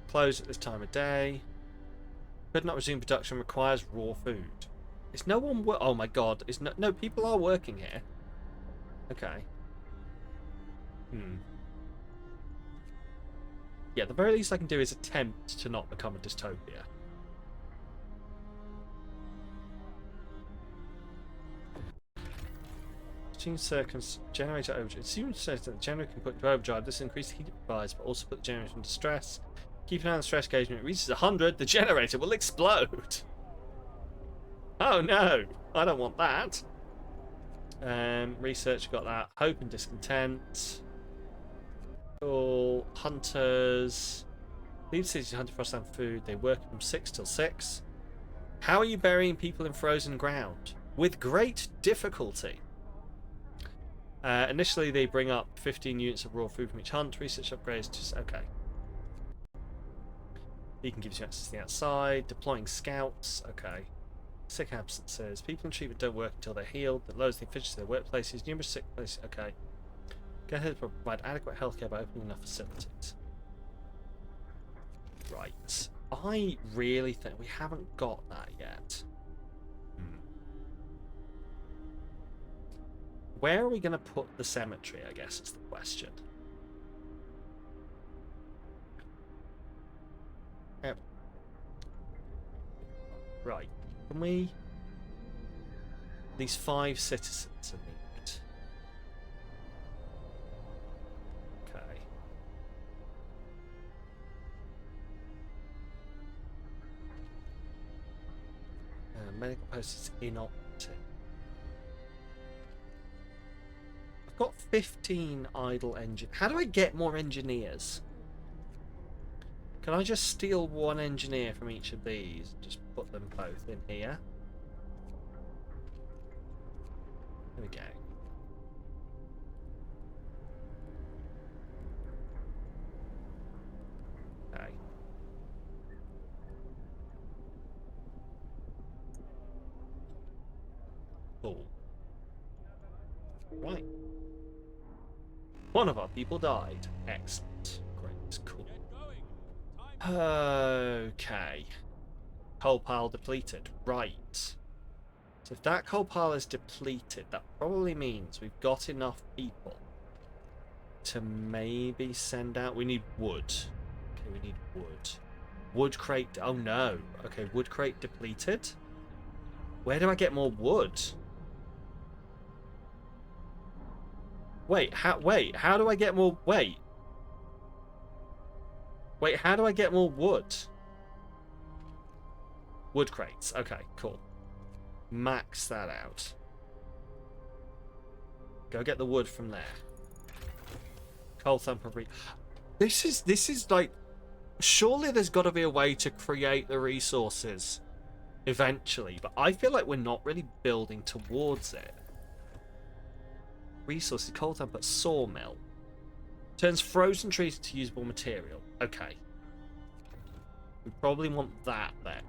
Close at this time of day. Could not resume production, requires raw food. Is no one oh my god, is no people are working here. Okay. Yeah, the very least I can do is attempt to not become a dystopia. Machine circums generator overdrive. It seems says that the generator can put into overdrive. This increases heat it provides, but also put the generator into stress. Keep an eye on the stress gauge. When it reaches 100, the generator will explode. Oh no! I don't want that. Research, got that. Hope and discontent. Cool. Hunters. Leave cities to hunt for frost and food. They work from 6 till 6. How are you burying people in frozen ground? With great difficulty. Initially, they bring up 15 units of raw food from each hunt. Research upgrades. Just okay. Beacon gives you access to the outside. Deploying scouts. Okay. Sick absences. People in treatment don't work until they're healed. That lowers the efficiency of their workplaces. Numerous sick places. Okay. Get ahead to provide adequate healthcare by opening enough facilities. Right. I really think we haven't got that yet. Where are we going to put the cemetery, I guess is the question. Yep. Right. Can we... These 5 citizens are needed. Okay. Medical post is inoperative. I've got 15 idle engineers. How do I get more engineers? Can I just steal 1 engineer from each of these? Just put them both in here. There we go. Okay. Cool. Right. One of our people died. Excellent. Great. Cool. Okay. Coal pile depleted. Right. So if that coal pile is depleted, that probably means we've got enough people to maybe send out... We need wood. Okay, we need wood. Wood crate... Oh no. Okay, wood crate depleted. Where do I get more wood? Wait, how do I get more... Wait, how do I get more wood? Wood crates. Okay, cool. Max that out. Go get the wood from there. Coal thumper. This is like... Surely there's got to be a way to create the resources eventually, but I feel like we're not really building towards it. Resources, coal thumper, sawmill. Turns frozen trees into usable material. Okay. We probably want that then.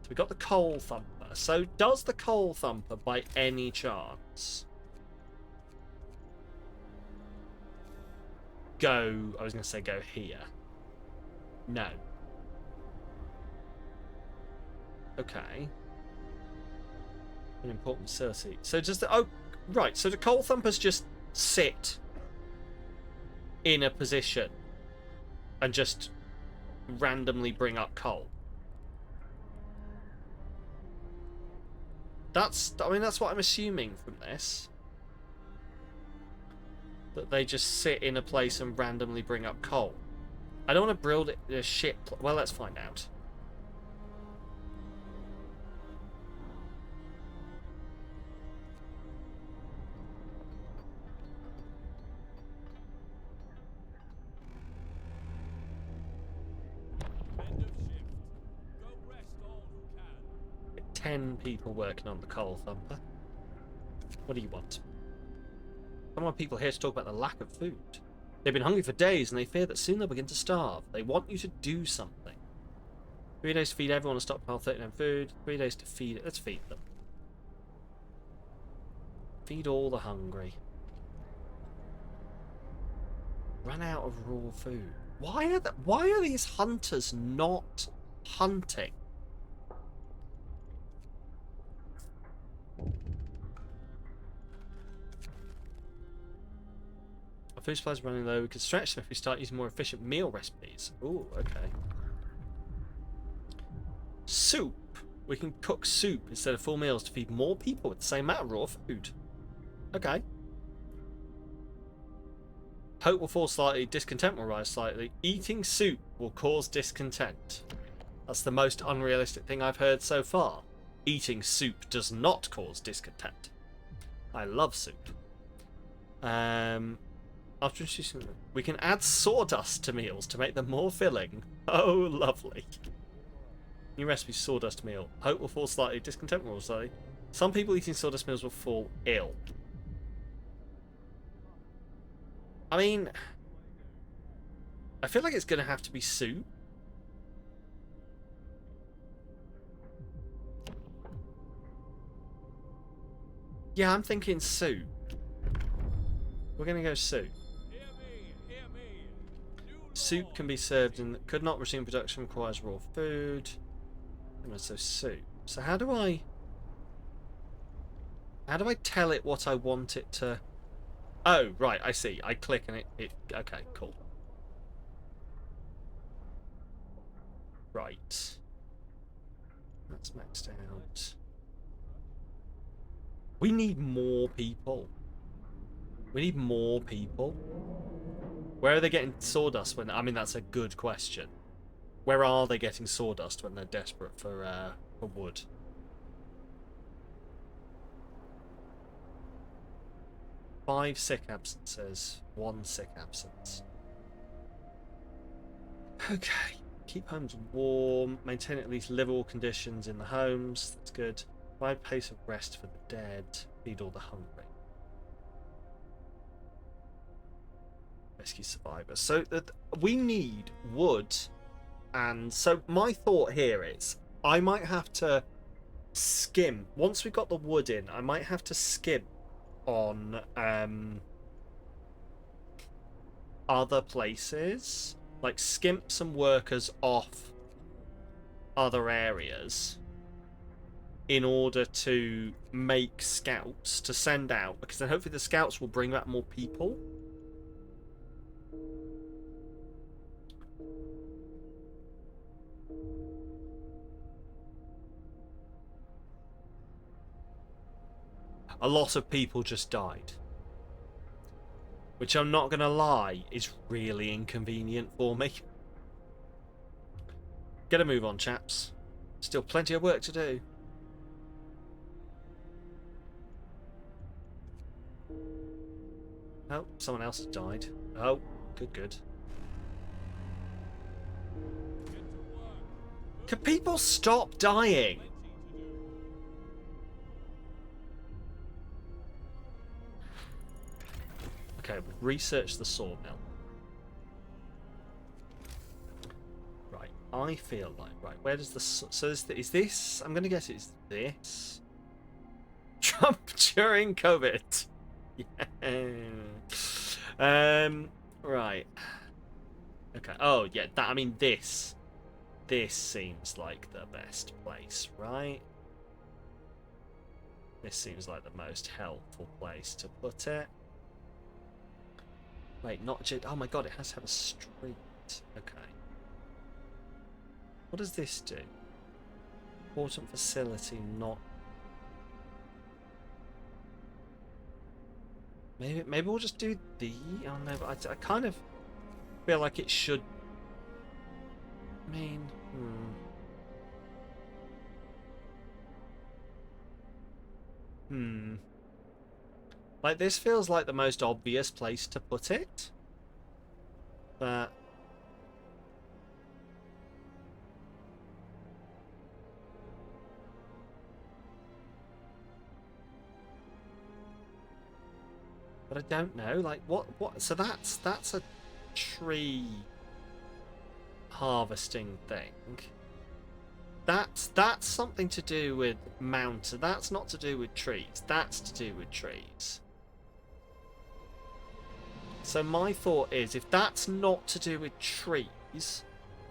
So we got the coal thumper. So does the coal thumper by any chance go... I was going to say go here. No. Okay. An important facility. So does the... Oh, right. So the coal thumpers just sit in a position and just randomly bring up coal. That's... I mean, that's what I'm assuming from this. That they just sit in a place and randomly bring up coal. I don't want to build it a ship... Well, let's find out. End of shift. Go rest all who can. 10 people working on the coal thumper. What do you want? Some of people here to talk about the lack of food. They've been hungry for days and they fear that soon they'll begin to starve. They want you to do something. 3 days to feed everyone and stockpile 39 food. 3 days to feed it. Let's feed them. Feed all the hungry. Run out of raw food. Why are these hunters not hunting? Our food supplies are running low. We could stretch them if we start using more efficient meal recipes. Ooh, okay. Soup. We can cook soup instead of full meals to feed more people with the same amount of raw food. Okay. Hope will fall slightly, discontent will rise slightly. Eating soup will cause discontent. That's the most unrealistic thing I've heard so far. Eating soup does not cause discontent. I love soup. After introducing, we can add sawdust to meals to make them more filling. Oh, lovely. New recipe, sawdust meal. Hope will fall slightly, discontent will slightly. Some people eating sawdust meals will fall ill. I mean, I feel like it's going to have to be soup. Yeah, I'm thinking soup. We're going to go soup. Soup can be served and could not resume production, requires raw food. And so soup. So how do I tell it what I want it to... Oh, right, I see. I click and it okay, cool. Right. That's maxed out. We need more people. We need more people. Where are they getting sawdust when... I mean, that's a good question. Where are they getting sawdust when they're desperate for wood? Five sick absences, 1 sick absence. Okay. Keep homes warm. Maintain at least livable conditions in the homes. That's good. Provide place of rest for the dead. Feed all the hungry. Rescue survivors. So we need wood. And so my thought here is I might have to skim. Once we've got the wood in, I might have to skim on other places, like skimp some workers off other areas in order to make scouts to send out, because then hopefully the scouts will bring back more people. A lot of people just died. Which I'm not going to lie, is really inconvenient for me. Get a move on, chaps. Still plenty of work to do. Oh, someone else has died. Oh, good. Can people stop dying? Okay, research the sawmill. Right, I feel like... Right, where does the... So is this... I'm going to guess it's this. Trump during COVID. Yeah. Right. Okay. Oh, yeah, that... I mean, this... This seems like the best place, right? This seems like the most helpful place to put it. Wait, not just... Oh my god, it has to have a street. Okay. What does this do? Important facility, not... Maybe we'll just do the... Oh no, but I kind of feel like it should... I mean... Like, this feels like the most obvious place to put it. But... But I don't know, like, what... So that's a tree harvesting thing. That's something to do with mountain. That's not to do with trees. That's to do with trees. So my thought is, if that's not to do with trees,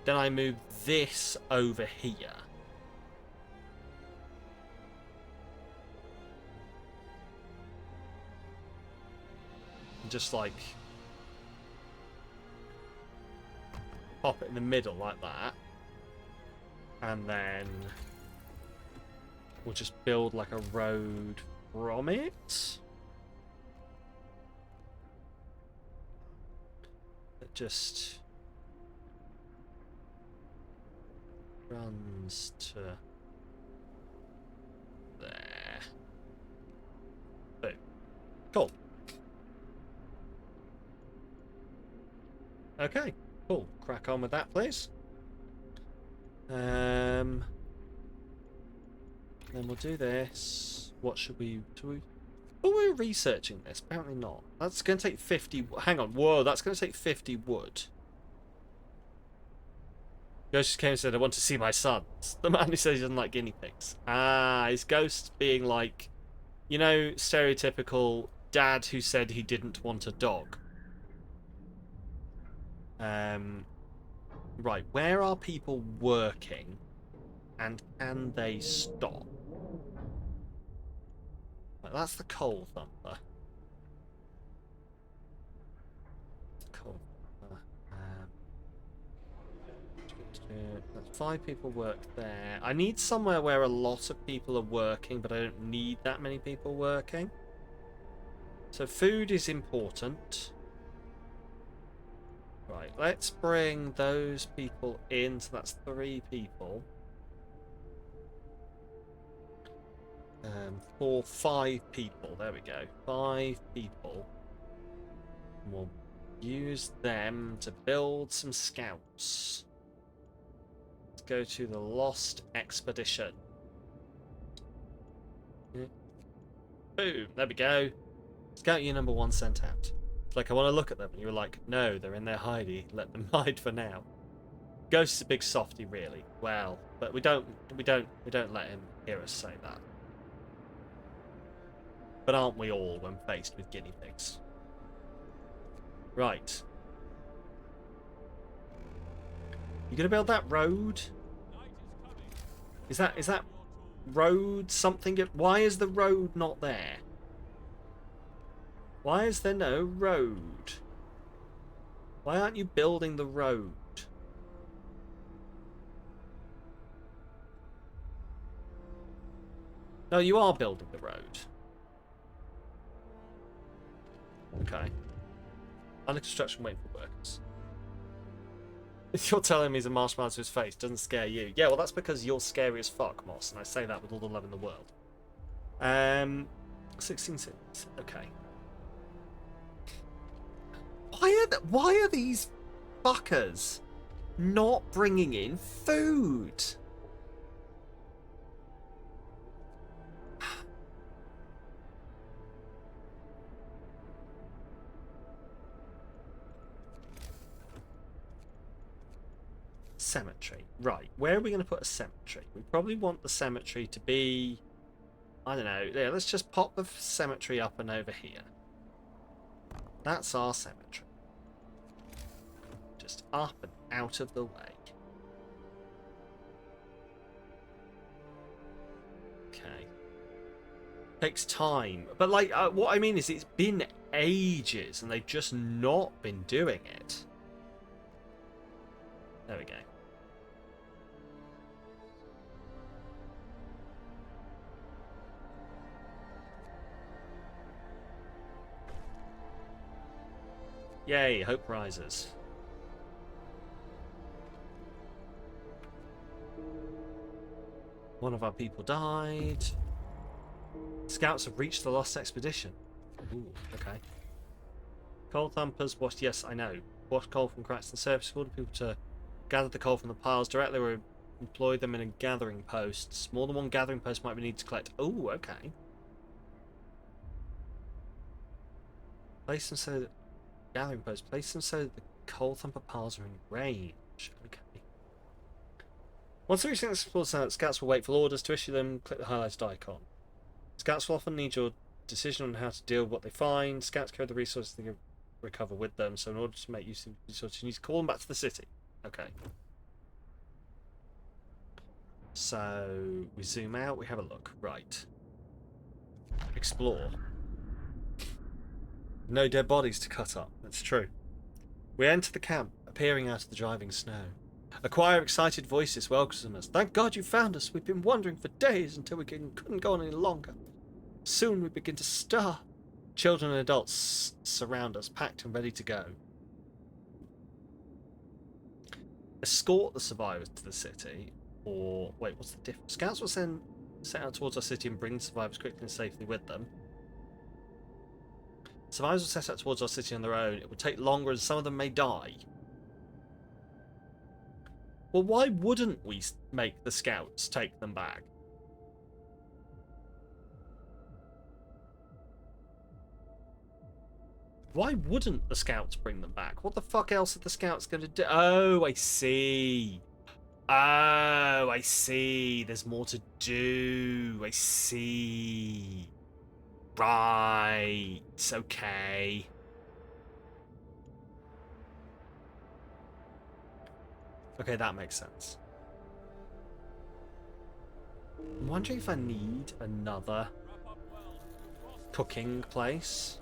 then I move this over here. Just like pop it in the middle like that. And then We'll just build like a road from it. That just runs to there. Boom. Cool. Okay, cool. Crack on with that, please. Then we'll do this. What should we do? Oh, we're researching this. Apparently not. That's going to take 50. Hang on. Whoa, that's going to take 50 wood. Ghost just came and said, I want to see my sons. The man who says he doesn't like guinea pigs. Ah, his ghost being like, you know, stereotypical dad who said he didn't want a dog. Right, where are people working? And can they stop? Right, that's the coal thumper. Coal thumper. That's 5 people work there. I need somewhere where a lot of people are working, but I don't need that many people working. So food is important. Right, let's bring those people in. So that's 3 people. 4, 5 people. There we go. 5 people. And we'll use them to build some scouts. Let's go to the Lost Expedition. Boom. There we go. Scout unit number 1 sent out. It's like, I want to look at them. And you were like, no, they're in their hidey. Let them hide for now. Ghost is a big softy, really. Well, but we don't let him hear us say that. But aren't we all when faced with guinea pigs? Right. You gonna build that road? Is that road something? Why is the road not there? Why is there no road? Why aren't you building the road? No, you are building the road. Okay. Under construction, waiting for workers. If you're telling me he's a marshmallow to his face, doesn't scare you. Yeah, well, that's because you're scary as fuck, Moss, and I say that with all the love in the world. 16 cities. Okay. Why are these fuckers not bringing in food? Cemetery. Right, where are we going to put a cemetery? We probably want the cemetery to be, I don't know, yeah, let's just pop the cemetery up and over here. That's our cemetery. Just up and out of the way. Okay. Takes time. But, like, what I mean is it's been ages and they've just not been doing it. There we go. Yay, hope rises. One of our people died. Scouts have reached the Lost Expedition. Ooh, okay. Coal thumpers, what? Yes, I know. Wash coal from cracks in the surface. Order people to gather the coal from the piles directly or employ them in a gathering posts. More than one gathering post might be needed to collect. Ooh, okay. Place them so that gathering posts. Place them so that the coal thumper piles are in range. Okay. Once everything is explored out, scouts will wait for orders to issue them. Click the highlighted icon. Scouts will often need your decision on how to deal with what they find. Scouts carry the resources they can recover with them, so in order to make use of the resources, you need to call them back to the city. Okay. So we zoom out, we have a look. Right. Explore. No dead bodies to cut up. That's true. We enter the camp, appearing out of the driving snow. A choir of excited voices welcomes us. Thank God you found us. We've been wandering for days until we couldn't go on any longer. Soon we begin to starve. Children and adults surround us, packed and ready to go. Escort the survivors to the city, or wait, what's the difference? Scouts will send set out towards our city and bring the survivors quickly and safely with them. Survivors will set out towards our city on their own. It will take longer and some of them may die. Well, why wouldn't we make the scouts take them back? Why wouldn't the scouts bring them back? What the fuck else are the scouts going to do? Oh, I see. Oh, I see. There's more to do. I see. Right. Okay. Okay, that makes sense. I'm wondering if I need another cooking place.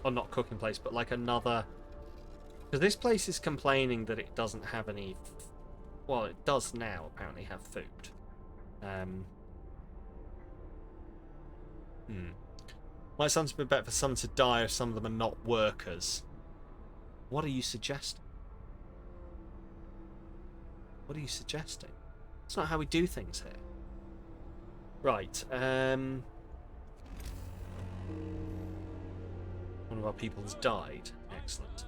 Or not cooking place, but like another... Because this place is complaining that it doesn't have any... Well, it does now apparently have food. Might sometimes be better for some to die if some of them are not workers. What are you suggesting? What are you suggesting? It's not how we do things here. Right, one of our people has died. Excellent.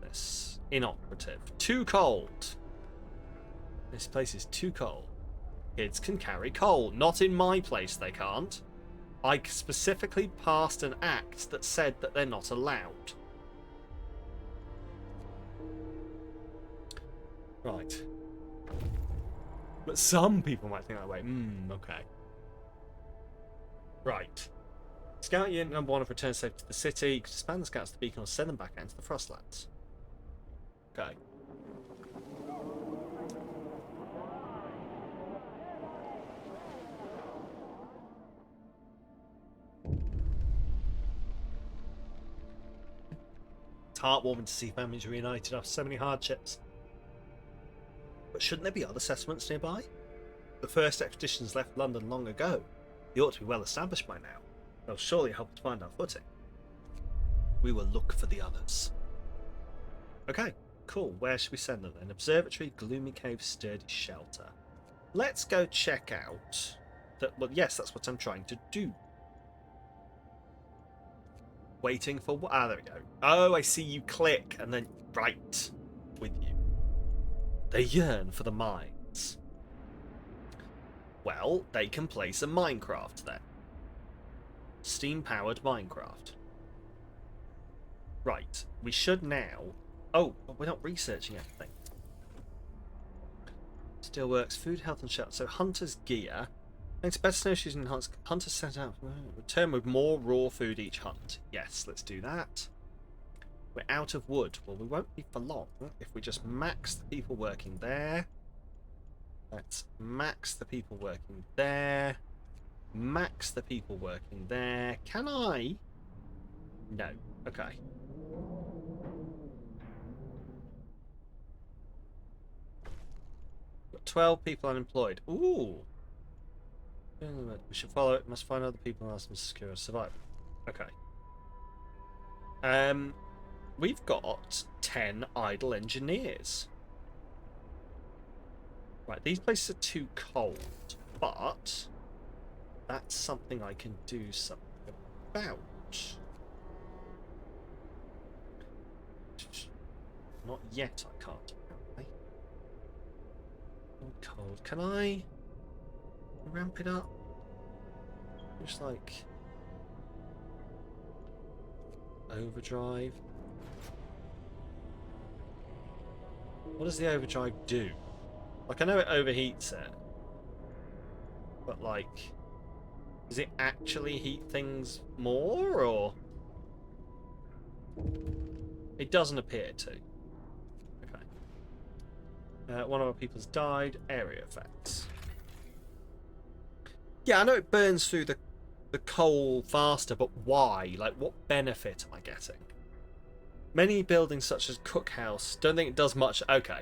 This inoperative. Too cold. This place is too cold. Kids can carry coal. Not in my place, they can't. I specifically passed an act that said that they're not allowed. Right. But some people might think that way. Okay. Right. Scout Unit number 1 have returned safe to the city. You can disband the scouts to the beacon or send them back out into the Frostlands. Okay. It's heartwarming to see families reunited after so many hardships. But shouldn't there be other settlements nearby? The first expeditions left London long ago. They ought to be well established by now. They'll surely help to find our footing. We will look for the others. Okay, cool. Where should we send them then? Observatory, Gloomy Cave, Sturdy Shelter. Let's go check out that. Well, yes, that's what I'm trying to do. Waiting for what? Ah, there we go. Oh, I see you click and then right with you. They yearn for the mines. Well, they can place a Minecraft then. Steam-powered Minecraft. Right, we should now... Oh, but we're not researching everything. Steelworks, food, health and shelter. So hunter's gear. Thanks to better snowshoes and hunters set out. Return with more raw food each hunt. Yes, let's do that. We're out of wood. Well, we won't be for long if we just max the people working there. Let's max the people working there. Max the people working there. Can I? No. Okay. Got 12 people unemployed. Ooh. We should follow it. Must find other people and ask them to secure a survival. Okay. We've got 10 idle engineers. Right, these places are too cold, but that's something I can do something about. Not yet, I can't, apparently. Cold. Can I ramp it up? Just like overdrive. What does the overdrive do? Like, I know it overheats it, but like, does it actually heat things more, or? It doesn't appear to. Okay. One of our people's died. Area effects. Yeah, I know it burns through the coal faster, but why? Like, what benefit am I getting? Many buildings such as cookhouse, don't think it does much. Okay.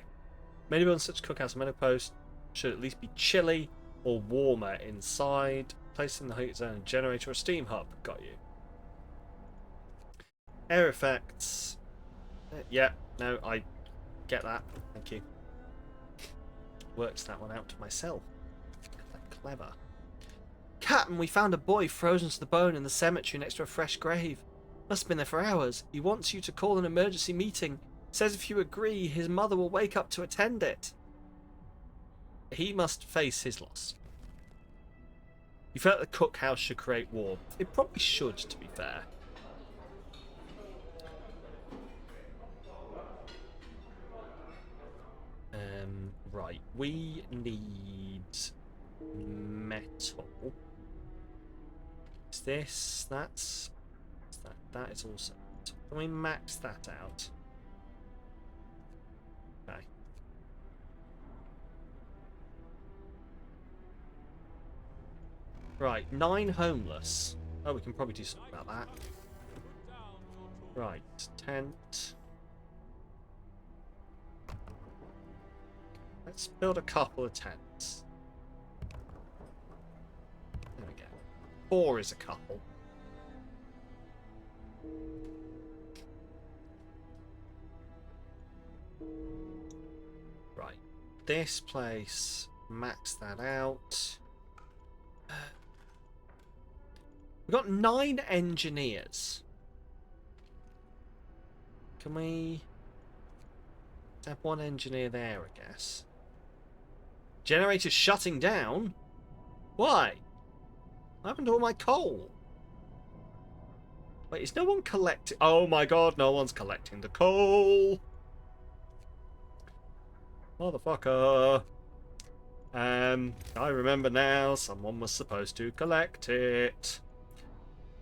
Many buildings such as cookhouse and meadow post should at least be chilly or warmer inside. Placed in the heat zone, generator or steam hub. Got you. Air effects. Yeah, no, I get that. Thank you. Worked that one out to myself. Clever. Captain, we found a boy frozen to the bone in the cemetery next to a fresh grave. Must have been there for hours. He wants you to call an emergency meeting. Says if you agree, his mother will wake up to attend it. He must face his loss. You felt the cookhouse should create warmth. It probably should, to be fair. Right, we need metal. Is this? That's that. That is also. Can we max that out? Okay. Right, 9 homeless. Oh, we can probably do something about that. Right, tent. Let's build a couple of tents. There we go. 4 is a couple. Right. This place, max that out. We've got 9 engineers. Can we have 1 engineer there, I guess? Generator's shutting down? Why? What happened to all my coal? Wait, is no one collecting? Oh my god, no one's collecting the coal! Motherfucker! I remember now, someone was supposed to collect it.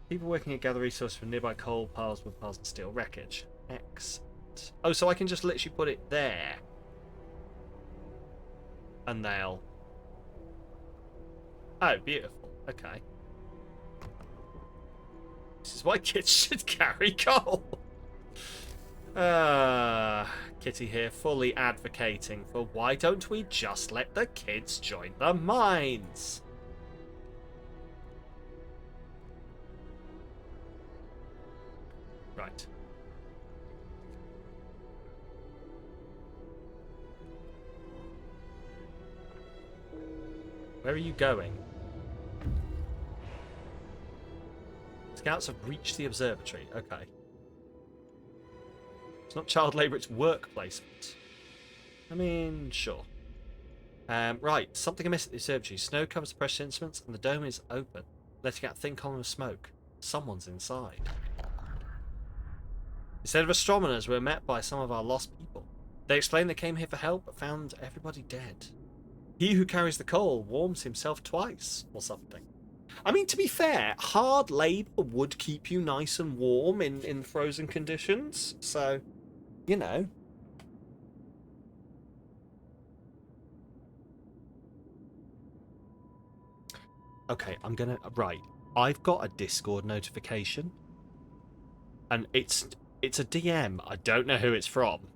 People working at gather resources from nearby coal piles, wood piles, and steel wreckage. Excellent. Oh, so I can just literally put it there. And they'll... Oh, beautiful. Okay. This is why kids should carry coal. Kitty here, fully advocating for why don't we just let the kids join the mines? Right. Where are you going? Scouts have reached the observatory. Okay. It's not child labour, it's work placement. I mean, sure. Right, something amiss at the observatory. Snow covers the precious instruments and the dome is open, letting out a thin column of smoke. Someone's inside. Instead of astronomers, we're met by some of our lost people. They explain they came here for help, but found everybody dead. He who carries the coal warms himself twice, or something. I mean, to be fair, hard labour would keep you nice and warm in frozen conditions, so, you know. Okay, I'm gonna... Right, I've got a Discord notification, and it's a DM. I don't know who it's from.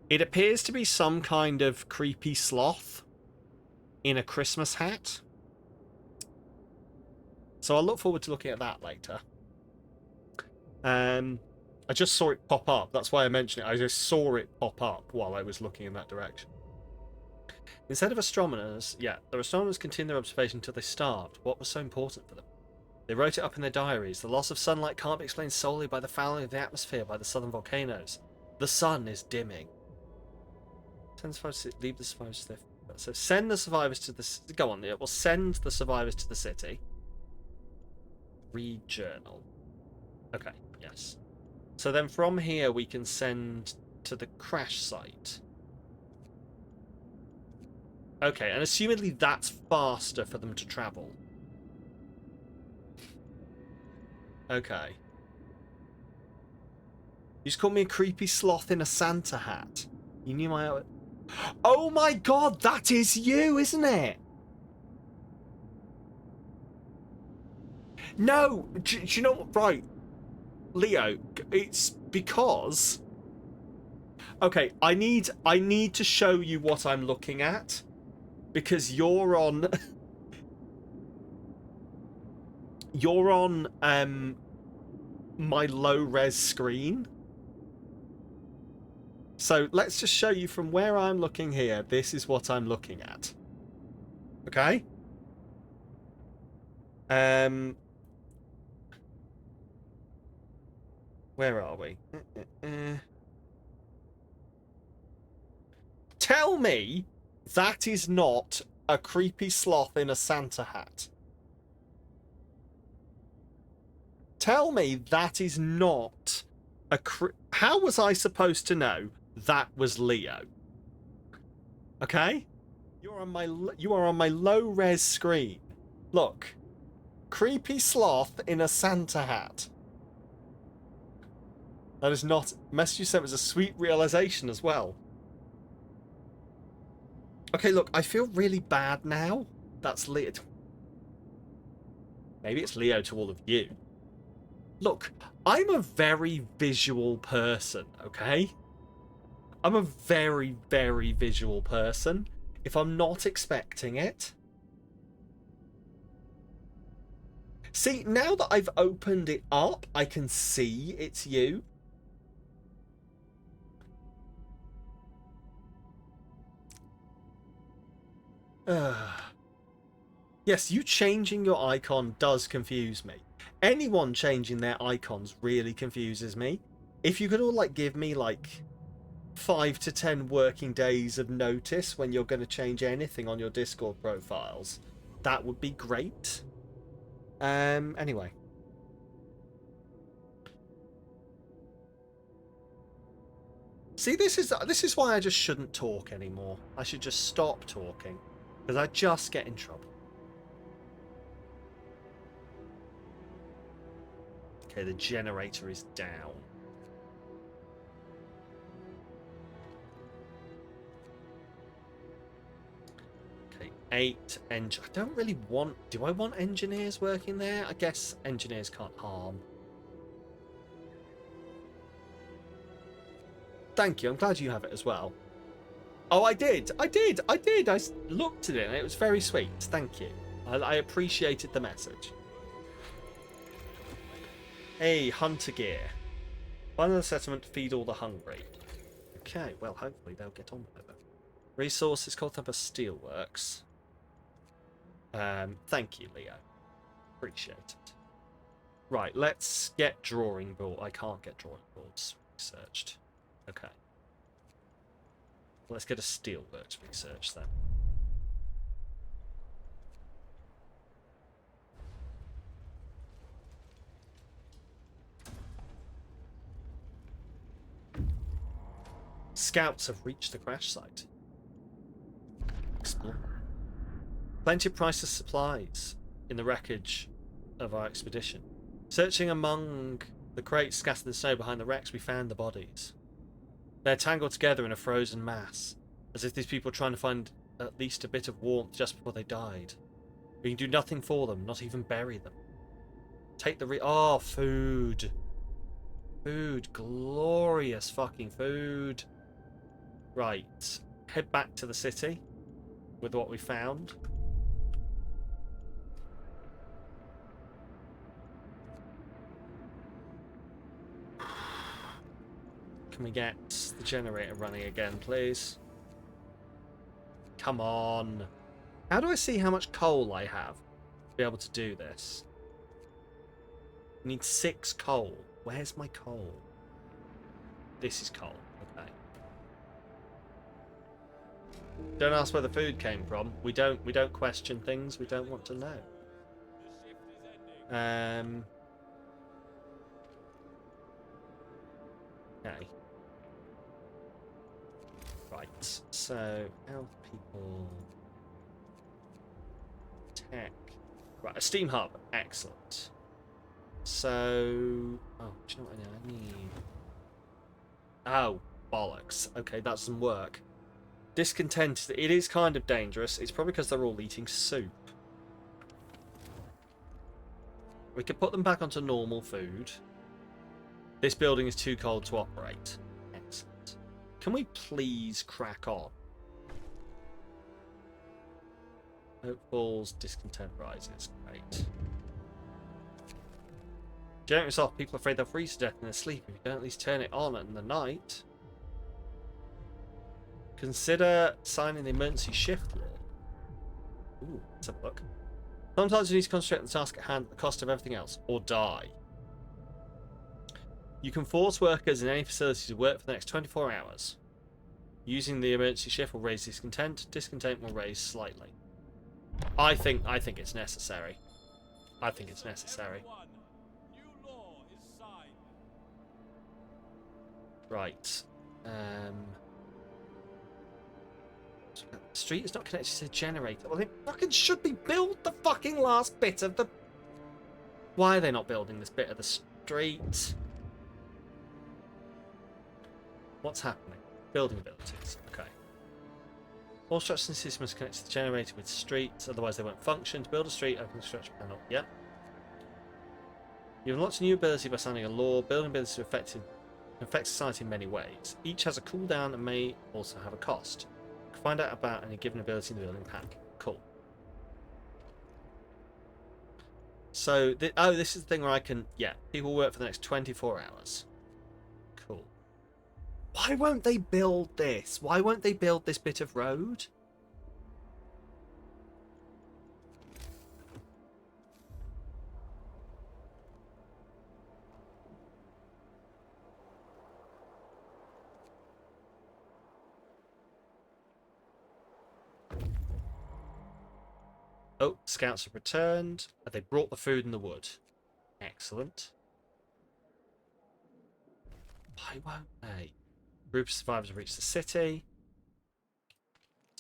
It appears to be some kind of creepy sloth in a Christmas hat. So I'll look forward to looking at that later. I just saw it pop up. That's why I mentioned it. I just saw it pop up while I was looking in that direction. Instead of astronomers, the astronomers continue their observation until they starved. What was so important for them? They wrote it up in their diaries. The loss of sunlight can't be explained solely by the fouling of the atmosphere by the southern volcanoes. The sun is dimming. Send the survivors to leave the survivors to their... So send the survivors to the... Go on, we'll send the survivors to the city. Read journal. Okay, yes. So then from here we can send to the crash site. Okay, and assumedly that's faster for them to travel. Okay. You just called me a creepy sloth in a Santa hat. You knew my... Oh my god, that is you, isn't it? No, do you know what? Right. Leo, it's because... Okay, I need to show you what I'm looking at. Because you're on... you're on, my low-res screen. So let's just show you from where I'm looking here. This is what I'm looking at. Okay? Where are we? Tell me that is not a creepy sloth in a Santa hat. Tell me that is not a how was I supposed to know that was Leo? Okay? You are on my low-res screen. Look. Creepy sloth in a Santa hat. That is not... Message you sent was a sweet realization as well. Okay, look, I feel really bad now. That's Leo. Maybe it's Leo to all of you. Look, I'm a very visual person, okay? I'm a very, very visual person. If I'm not expecting it... See, now that I've opened it up, I can see it's you. Yes, you changing your icon does confuse me. Anyone changing their icons really confuses me. If you could all, like, give me, like, 5 to 10 working days of notice when you're going to change anything on your Discord profiles, that would be great. Anyway. See, this is why I just shouldn't talk anymore. I should just stop talking. Because I just get in trouble. Okay, the generator is down. Okay, 8 I don't really want... Do I want engineers working there? I guess engineers can't harm. Thank you, I'm glad you have it as well. Oh, I did! I looked at it and it was very sweet. Thank you. I appreciated the message. Hey, hunter gear. Find the settlement to feed all the hungry. Okay, well, hopefully they'll get on with it. Resources, called up as steelworks. Thank you, Leo. Appreciate it. Right, let's get drawing board. I can't get drawing boards researched. Okay. Let's get a steelworks research then. Scouts have reached the crash site. Explore. Plenty of priceless supplies in the wreckage of our expedition. Searching among the crates scattered in the snow behind the wrecks, we found the bodies. They're tangled together in a frozen mass, as if these people were trying to find at least a bit of warmth just before they died. We can do nothing for them, not even bury them. Take the oh, food. Food. Glorious fucking food. Right. Head back to the city with what we found. Can we get the generator running again, please? Come on. How do I see how much coal I have to be able to do this? I need 6 coal. Where's my coal? This is coal. Okay. Don't ask where the food came from. We don't question things we don't want to know. Okay. Right, so health, people, tech. Right, a steam hub, excellent. So, oh, do you know what I need? Oh, bollocks. Okay, that doesn't work. Discontented, it is kind of dangerous. It's probably because they're all eating soup. We could put them back onto normal food. This building is too cold to operate. Excellent. Can we please crack on? Hope falls, discontent rises. Great. Generators off. People are afraid they'll freeze to death in their sleep if you don't at least turn it on in the night. Consider signing the emergency shift law. Ooh, let's have a look. Sometimes you need to concentrate on the task at hand at the cost of everything else, or die. You can force workers in any facility to work for the next 24 hours. Using the emergency shift will raise discontent. Discontent will raise slightly. I think it's necessary. I think it's necessary. Everyone, new law is signed. Right. The street is not connected to the generator. Well, they fucking should be built the fucking last bit of the... Why are they not building this bit of the street? What's happening? Building abilities. Okay. All structures systems connected to the generator with streets, otherwise they won't function. To build a street, open the structure panel. Yep. You've unlocked a new ability by signing a law. Building abilities affect society in many ways. Each has a cooldown and may also have a cost. You can find out about any given ability in the building pack. Cool. So, this is the thing where I can... Yeah, people work for the next 24 hours. Cool. Why won't they build this? Why won't they build this bit of road? Oh, scouts have returned. They brought the food and the wood. Excellent. Why won't they? Group of survivors have reached the city.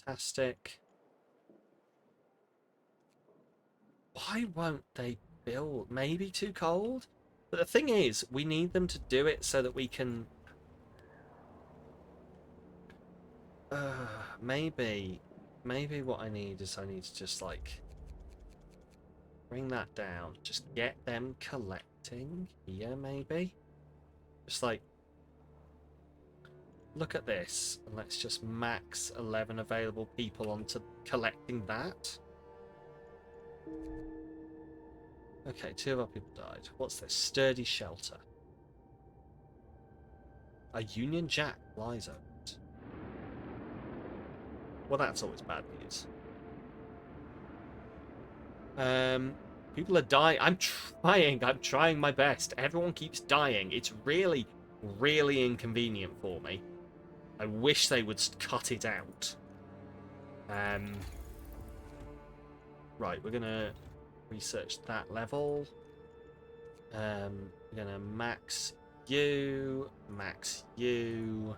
Fantastic. Why won't they build? Maybe too cold? But the thing is, we need them to do it so that we can... Maybe what I need is I need to just, like... Bring that down. Just get them collecting here, maybe? Just, like... Look at this, and let's just max 11 available people onto collecting that. Okay, 2 of our people died. What's this? Sturdy shelter. A Union Jack lies over it. Well, that's always bad news. People are dying. I'm trying my best. Everyone keeps dying. It's really, really inconvenient for me. I wish they would cut it out. Right, we're gonna research that level. We're gonna max you. Green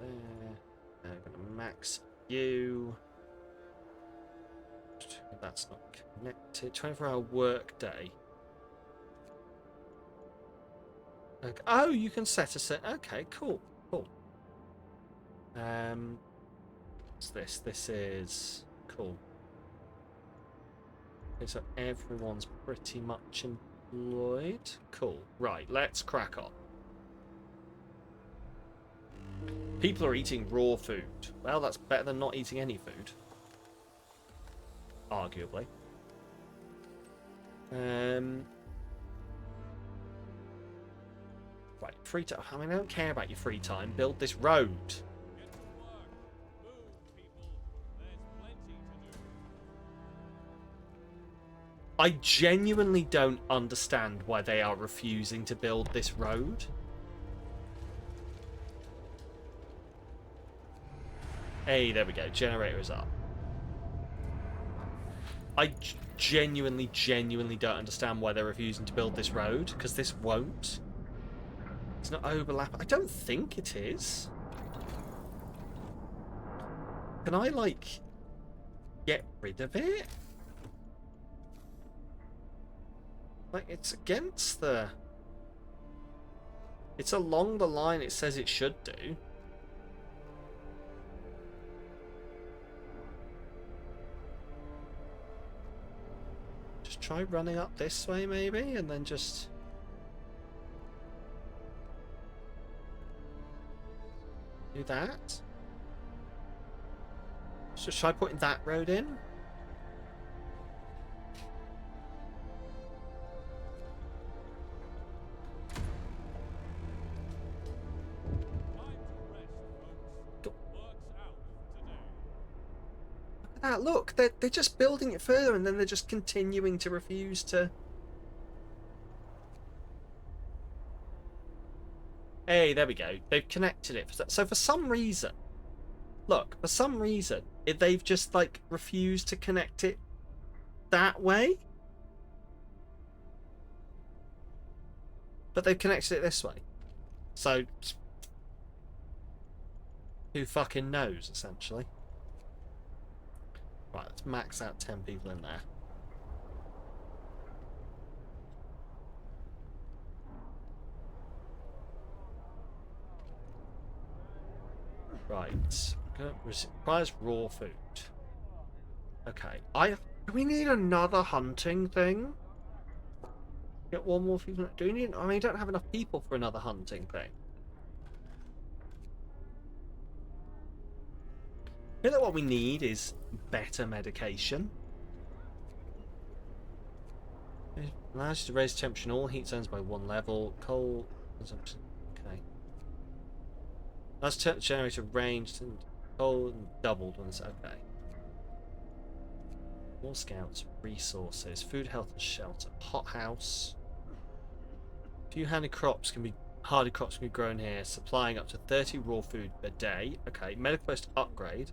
there. We're gonna max you. That's not connected. 24-hour work day. Okay. Oh, you can set a set. Okay, cool. What's this? This is cool. Okay, so everyone's pretty much employed. Cool. Right, let's crack on. People are eating raw food. Well, that's better than not eating any food. Arguably. Right, free time. I mean, I don't care about your free time. Build this road. Get to work. Move, people. There's plenty to do. I genuinely don't understand why they are refusing to build this road. Hey, there we go. Generator is up. I genuinely don't understand why they're refusing to build this road, because this won't. It's not overlap. I don't think it is. Can I, like, get rid of it? Like, it's against the... It's along the line it says it should do. Just try running up this way maybe, and then just... do that. So should I put that road in? Look, they're just building it further, and then they're just continuing to refuse to... Hey, there we go. They've connected it. So for some reason... Look, for some reason, they've just, like, refused to connect it that way. But they've connected it this way. So... who fucking knows, essentially? Right, let's max out 10 people in there. Right. Requires raw food. Okay. Do we need another hunting thing? Get one more people. Do we need... I mean, I don't have enough people for another hunting thing. I feel like what we need is better medication. It allows you to raise temperature in all heat zones by 1 level. Coal consumption. Okay. That's generator range and coal doubled when it's okay. More scouts, resources, food, health, and shelter. Hot house. Few hardy crops can be grown here, supplying up to 30 raw food per day. Okay. Medical post upgrade.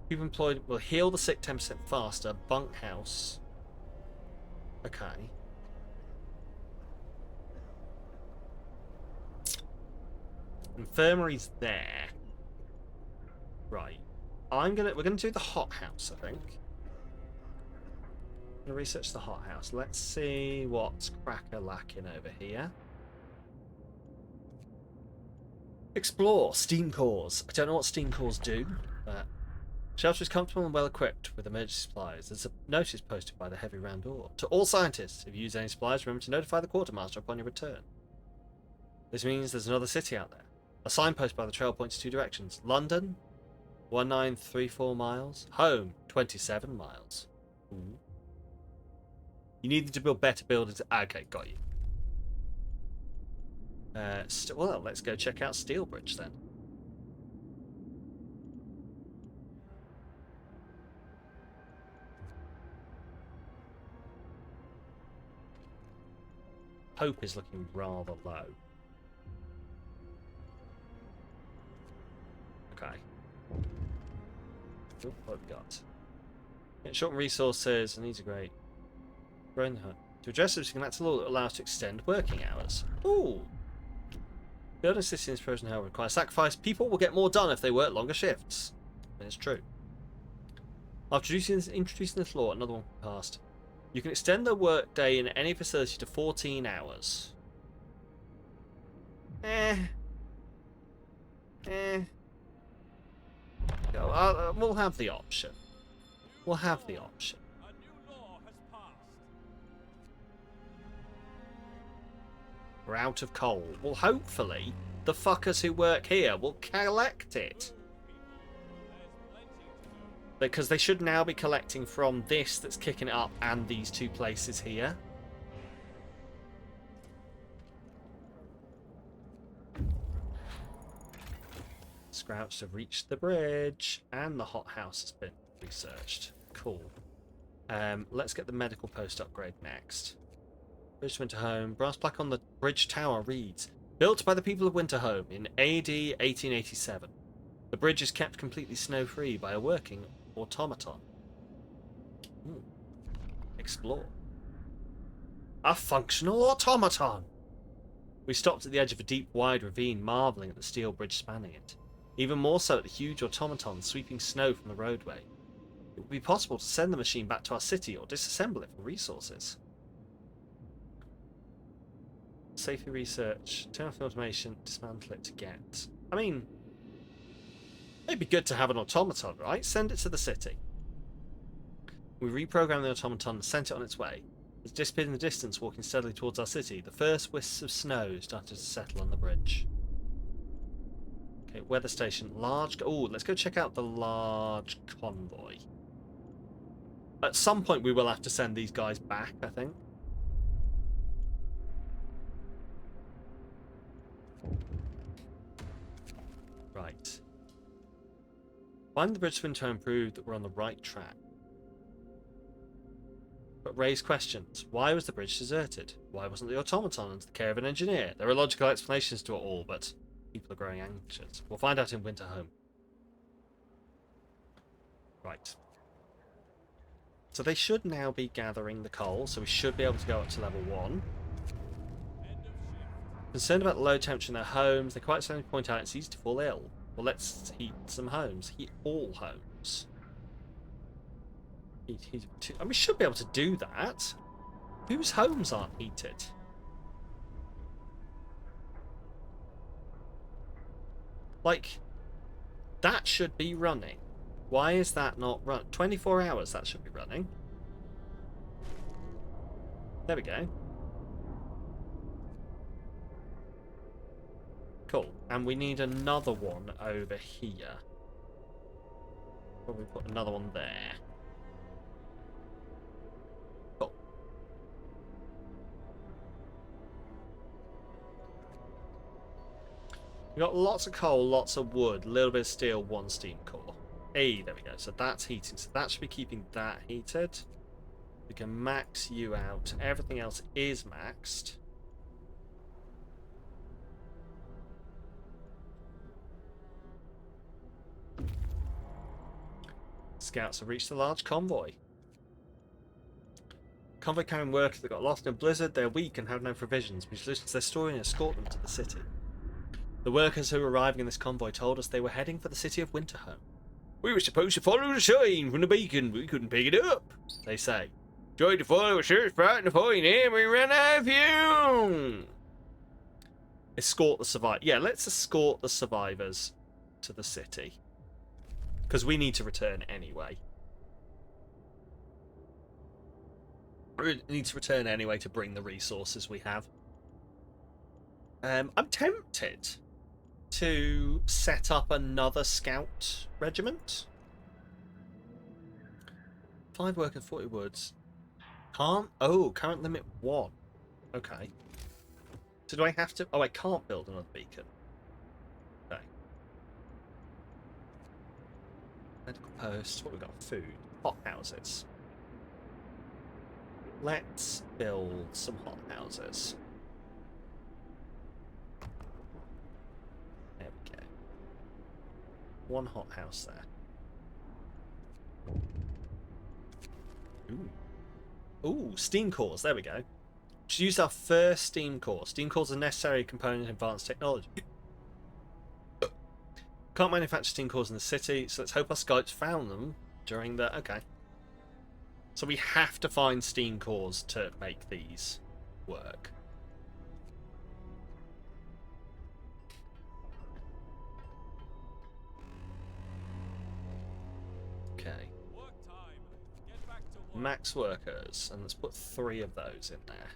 People employed will heal the sick 10% faster. Bunkhouse. Okay. Infirmary's there. Right. We're gonna do the hothouse, I think. I'm gonna research the hothouse. Let's see what's cracker lacking over here. Explore steam cores. I don't know what steam cores do, but shelter is comfortable and well equipped with emergency supplies. There's a notice posted by the heavy round door. To all scientists, if you use any supplies, remember to notify the quartermaster upon your return. This means there's another city out there. A signpost by the trail points 2 directions. London, 1934 miles. Home, 27 miles. Ooh. You needed to build better buildings. Okay, got you. Well, let's go check out Steelbridge then. Hope is looking rather low. Okay. What have we got? Get short on resources, and these are great. Growing the hut. To address this, we can act a law that allows us to extend working hours. Ooh! Building a city in this frozen hell requires sacrifice. People will get more done if they work longer shifts. And it's true. After introducing this law, another one passed. You can extend the work day in any facility to 14 hours. We'll have the option. We'll have the option. A new law has passed. We're out of coal. Well, hopefully, the fuckers who work here will collect it. Because they should now be collecting from this that's kicking it up and these 2 places here. Scrouts have reached the bridge, and the hothouse has been researched. Cool. Let's get the medical post upgrade next. Bridge to Winterhome. Brass plaque on the bridge tower reads, built by the people of Winterhome in AD 1887. The bridge is kept completely snow-free by a working automaton. Ooh. Explore. A functional automaton! We stopped at the edge of a deep, wide ravine, marvelling at the steel bridge spanning it. Even more so at the huge automaton sweeping snow from the roadway. It would be possible to send the machine back to our city or disassemble it for resources. Safety research, turn off the automation, dismantle it to get. I mean, it'd be good to have an automaton, right? Send it to the city. We reprogrammed the automaton and sent it on its way. It's disappeared in the distance, walking steadily towards our city. The first wisps of snow started to settle on the bridge. Okay, weather station. Large... Oh, let's go check out the large convoy. At some point we will have to send these guys back, I think. Right. Find the bridge to Winter and prove that we're on the right track. But raise questions. Why was the bridge deserted? Why wasn't the automaton under the care of an engineer? There are logical explanations to it all, but people are growing anxious. We'll find out in Winter Home. Right. So they should now be gathering the coal, so we should be able to go up to level 1. Concerned about the low temperature in their homes, they quite suddenly point out it's easy to fall ill. Well, let's heat some homes. Heat all homes. And we should be able to do that. Whose homes aren't heated? Like, that should be running. Why is that not run? 24 hours that should be running. There we go. Cool. And we need another one over here. Probably put another one there. Cool. We got lots of coal, lots of wood, a little bit of steel, 1 steam core. Hey, there we go. So that's heating. So that should be keeping that heated. We can max you out. Everything else is maxed. Scouts have reached the large convoy. Convoy carrying workers that got lost in a blizzard. They're weak and have no provisions. We should listen to their story and escort them to the city. The workers who were arriving in this convoy told us they were heading for the city of Winterhome. We were supposed to follow the sign from the beacon, but we couldn't pick it up, they say. Tried to follow a search bright and point and we ran out of fume. Escort the survivors. Yeah, let's escort the survivors to the city. Because we need to return anyway. We need to return anyway to bring the resources we have. I'm tempted to set up another scout regiment. 5 work and 40 woods. Can't. Oh, current limit 1. Okay. So do I have to? Oh, I can't build another beacon. Okay. Medical post. What have we got? Food. Hot houses. Let's build some hot houses. There we go. 1 hot house there. Ooh. Ooh, steam cores. There we go. Just use our first steam core. Steam cores are a necessary component in advanced technology. Can't manufacture steam cores in the city, so let's hope our scouts found them during the... Okay. So we have to find steam cores to make these work. Okay. Max workers, and let's put 3 of those in there.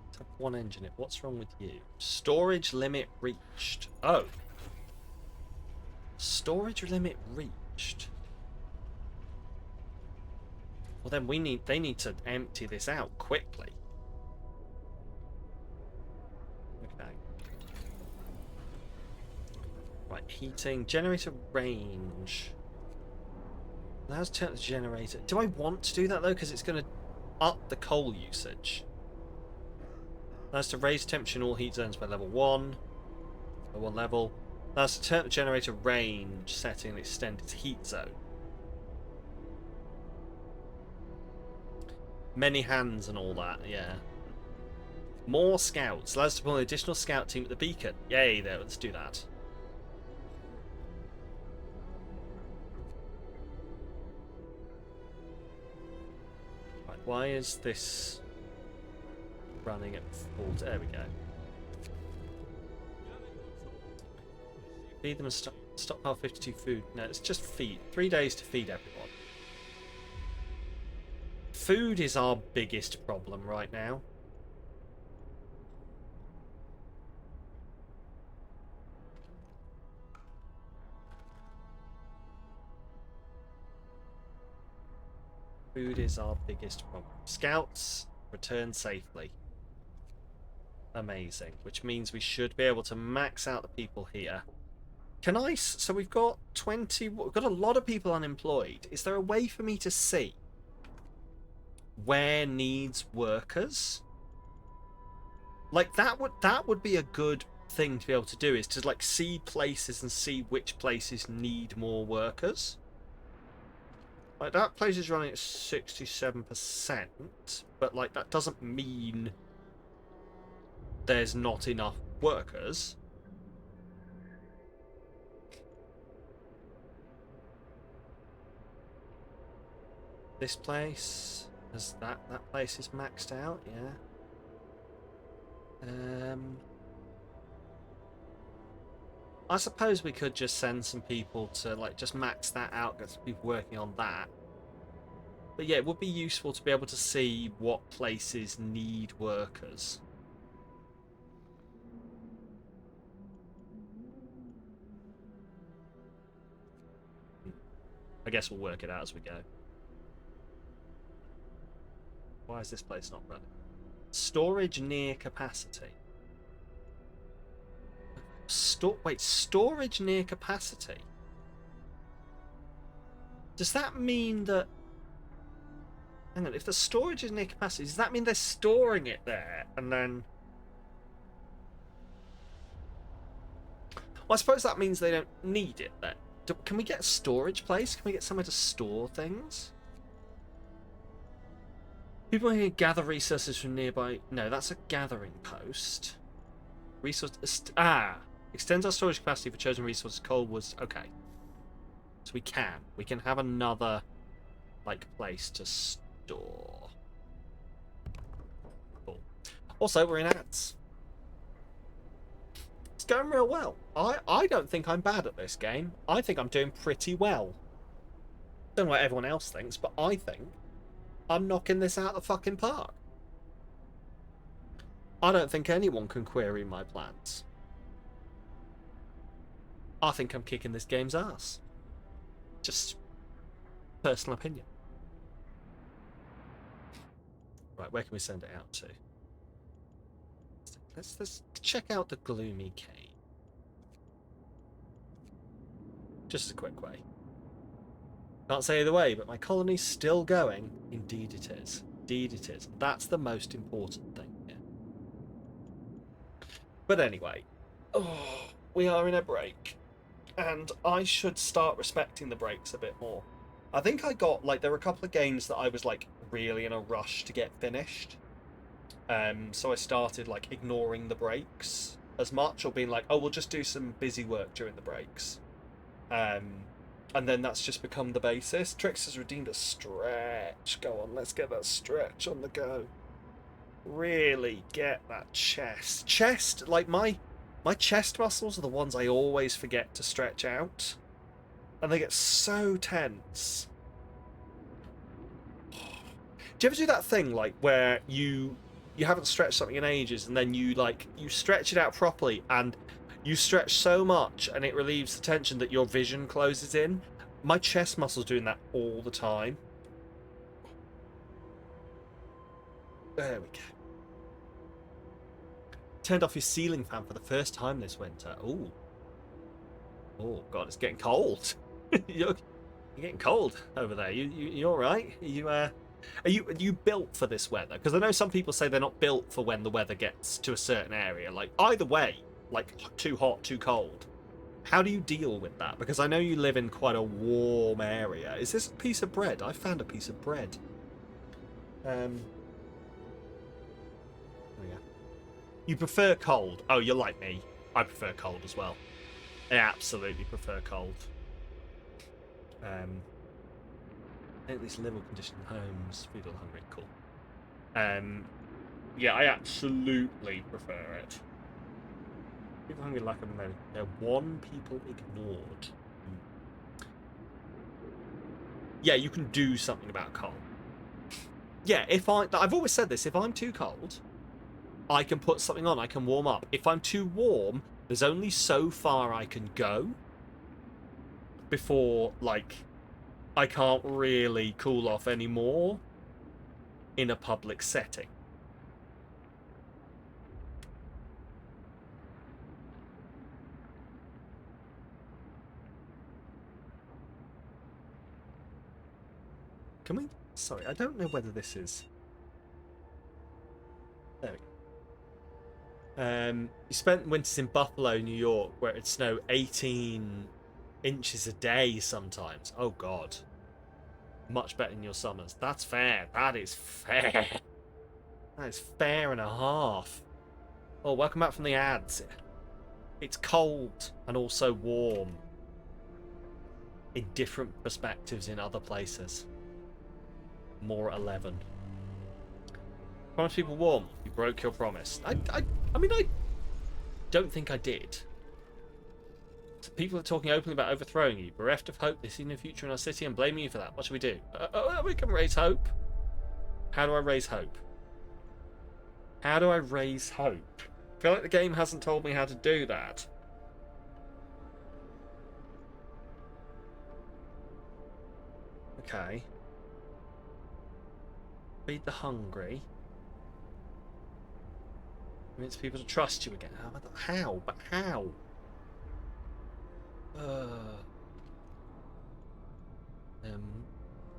Let's have 1 engine. What's wrong with you? Storage limit reached. Oh. Storage limit reached. Well then they need to empty this out quickly. Okay. Right, heating, generator range. Allows turn the generator. Do I want to do that though? Because it's going to up the coal usage. Allows to raise temperature in all heat zones by level 1. By 1 level. Allows to turn the generator range setting and extend its heat zone. Many hands and all that, yeah. More scouts. Allows to deploy an additional scout team at the beacon. Yay, there, let's do that. Right, why is this running at full... There we go. Feed them and stockpile 52 food. No, it's just feed. 3 days to feed everyone. Food is our biggest problem right now. Food is our biggest problem. Scouts, return safely. Amazing. Which means we should be able to max out the people here. Can I... So we've got 20... We've got a lot of people unemployed. Is there a way for me to see where needs workers? Like, that would be a good thing to be able to do, is to, like, see places and see which places need more workers. Like, that place is running at 67%, but, like, that doesn't mean there's not enough workers. This place, that place is maxed out, yeah. I suppose we could just send some people to, like, just max that out, get some people working on that. But yeah, it would be useful to be able to see what places need workers. I guess we'll work it out as we go. Why is this place not running? Storage near capacity. Wait, storage near capacity? Does that mean that... Hang on, if the storage is near capacity, does that mean they're storing it there and then... Well, I suppose that means they don't need it then. Can we get a storage place? Can we get somewhere to store things? People can gather resources from nearby... No, that's a gathering post. Extends our storage capacity for chosen resources. Coal was... Okay. So we can have another, like, place to store. Cool. Also, we're in ads. It's going real well. I don't think I'm bad at this game. I think I'm doing pretty well. Don't know what everyone else thinks, but I think I'm knocking this out of the fucking park. I don't think anyone can query my plans. I think I'm kicking this game's ass. Just personal opinion. Right, where can we send it out to? Let's check out the Gloomy Cave. Just a quick way. Can't say either way, but my colony's still going. Indeed it is. Indeed it is. That's the most important thing here. But anyway, we are in a break. And I should start respecting the breaks a bit more. I think I got, like, there were a couple of games that I was, like, really in a rush to get finished. So I started, like, ignoring the breaks as much, or being like, oh, we'll just do some busy work during the breaks. And then that's just become the basis. Trix has redeemed a stretch. Go on, let's get that stretch on the go. Really get that chest. Chest, like, my chest muscles are the ones I always forget to stretch out. And they get so tense. Do you ever do that thing, like, where you haven't stretched something in ages, and then you stretch it out properly, and you stretch so much and it relieves the tension that your vision closes in? My chest muscle's doing that all the time. There we go. Turned off your ceiling fan for the first time this winter. Ooh. Oh god, it's getting cold. You're getting cold over there. You all right? Are you built for this weather? Because I know some people say they're not built for when the weather gets to a certain area. Like, either way, like, too hot, too cold. How do you deal with that? Because I know you live in quite a warm area. Is this a piece of bread? I found a piece of bread. Oh yeah. You prefer cold? Oh, you're like me. I prefer cold as well. I absolutely prefer cold. At least live or conditioned homes, feed all hungry, cool. Yeah, I absolutely prefer it. People hungry lack of men. They're one people ignored. Yeah, you can do something about cold. Yeah, I've always said this, if I'm too cold, I can put something on, I can warm up. If I'm too warm, there's only so far I can go before, like, I can't really cool off anymore in a public setting. Can we... Sorry, I don't know whether this is... There we go. You spent winters in Buffalo, New York, where it'd snow 18 inches a day sometimes. Oh, God. Much better than your summers. That's fair. That is fair. That is fair and a half. Oh, welcome back from the ads. It's cold and also warm in different perspectives in other places. More 11. Promise people warm. You broke your promise. I mean, I don't think I did. So people are talking openly about overthrowing you, bereft of hope. They see no future in our city and blaming you for that. What should we do? We can raise hope. How do I raise hope? How do I raise hope? I feel like the game hasn't told me how to do that. Okay. Feed the hungry. Convince people to trust you again. How? But how?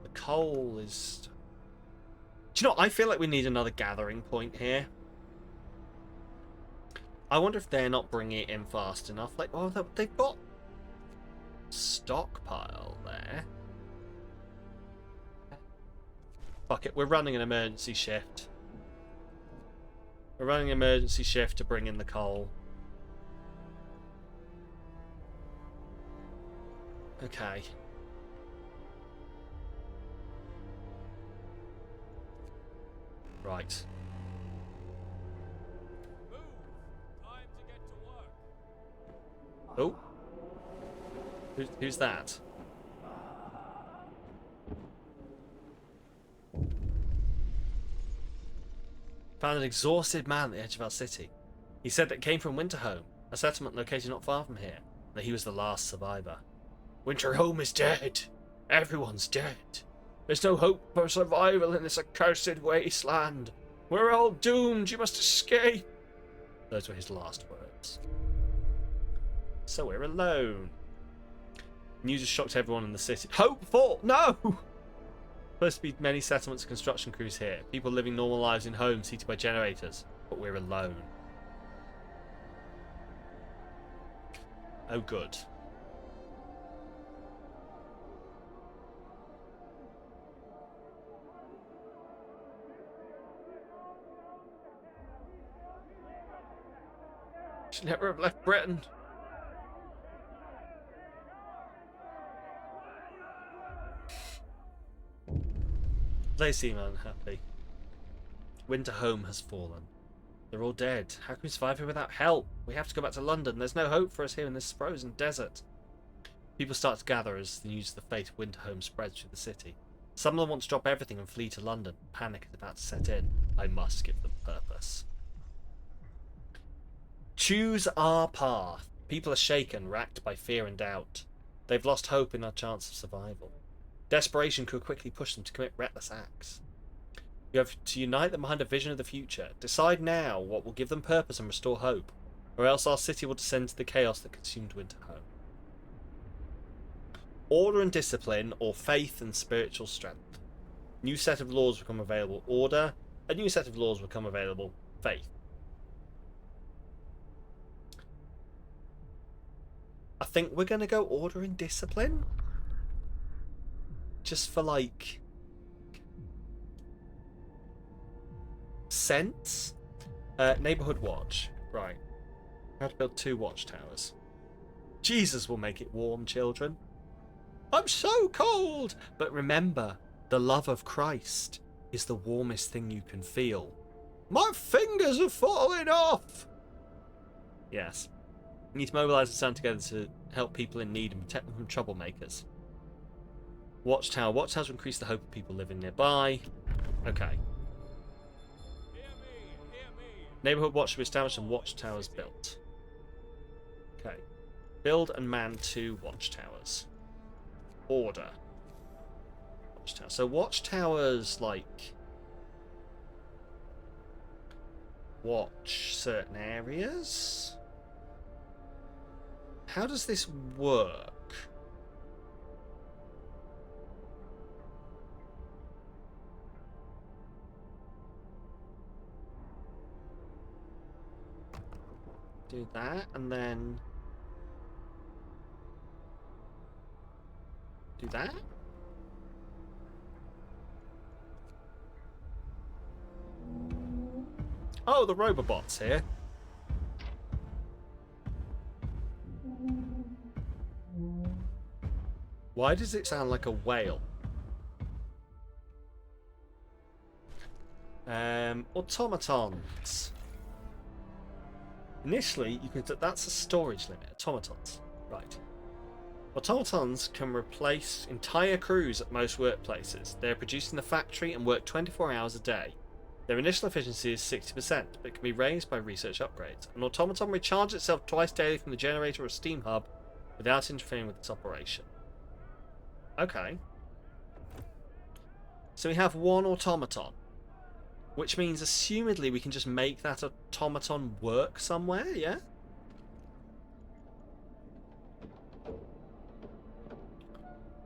The coal is... Do you know what? I feel like we need another gathering point here. I wonder if they're not bringing it in fast enough. Like, oh, they've got stockpile there. Fuck it, we're running an emergency shift. We're running an emergency shift to bring in the coal. Okay. Right. Move! Time to get to work. Oh. Who's that? Found an exhausted man at the edge of our city. He said that it came from Winterhome, a settlement located not far from here, and that he was the last survivor. Winterhome is dead. Everyone's dead. There's no hope for survival in this accursed wasteland. We're all doomed. You must escape. Those were his last words. So we're alone. News has shocked everyone in the city. Hopeful! No! Supposed to be many settlements and construction crews here. People living normal lives in homes heated by generators. But we're alone. Oh, good. Should never have left Britain. They seem unhappy. Winterhome has fallen. They're all dead. How can we survive here without help? We have to go back to London. There's no hope for us here in this frozen desert. People start to gather as the news of the fate of Winterhome spreads through the city. Some of them want to drop everything and flee to London. Panic is about to set in. I must give them purpose. Choose our path. People are shaken, racked by fear and doubt. They've lost hope in our chance of survival. Desperation could quickly push them to commit reckless acts. You have to unite them behind a vision of the future. Decide now what will give them purpose and restore hope, or else our city will descend to the chaos that consumed Winterhome. Order and discipline, or faith and spiritual strength. New set of laws become available. Order. A new set of laws become available. Faith. I think we're going to go order and discipline. Just for, like, sense. Neighborhood watch. Right. How to build 2 watchtowers. Jesus will make it warm, children. I'm so cold! But remember, the love of Christ is the warmest thing you can feel. My fingers are falling off! Yes. We need to mobilise and stand together to help people in need and protect them from troublemakers. Watchtower. Watchtowers will increase the hope of people living nearby. Okay. Hear me. Neighbourhood watch will be established and watchtowers built. Okay. Build and man 2 watchtowers. Order. Watchtower. So watchtowers, like, watch certain areas? How does this work? Do that, and then do that? Oh, the Robobot's here. Why does it sound like a whale? Automatons. Initially, you can. That's a storage limit. Automatons. Right. Automatons can replace entire crews at most workplaces. They are produced in the factory and work 24 hours a day. Their initial efficiency is 60%, but can be raised by research upgrades. An automaton recharges itself twice daily from the generator or steam hub without interfering with its operation. Okay. So we have one automaton, which means assumedly we can just make that automaton work somewhere, yeah?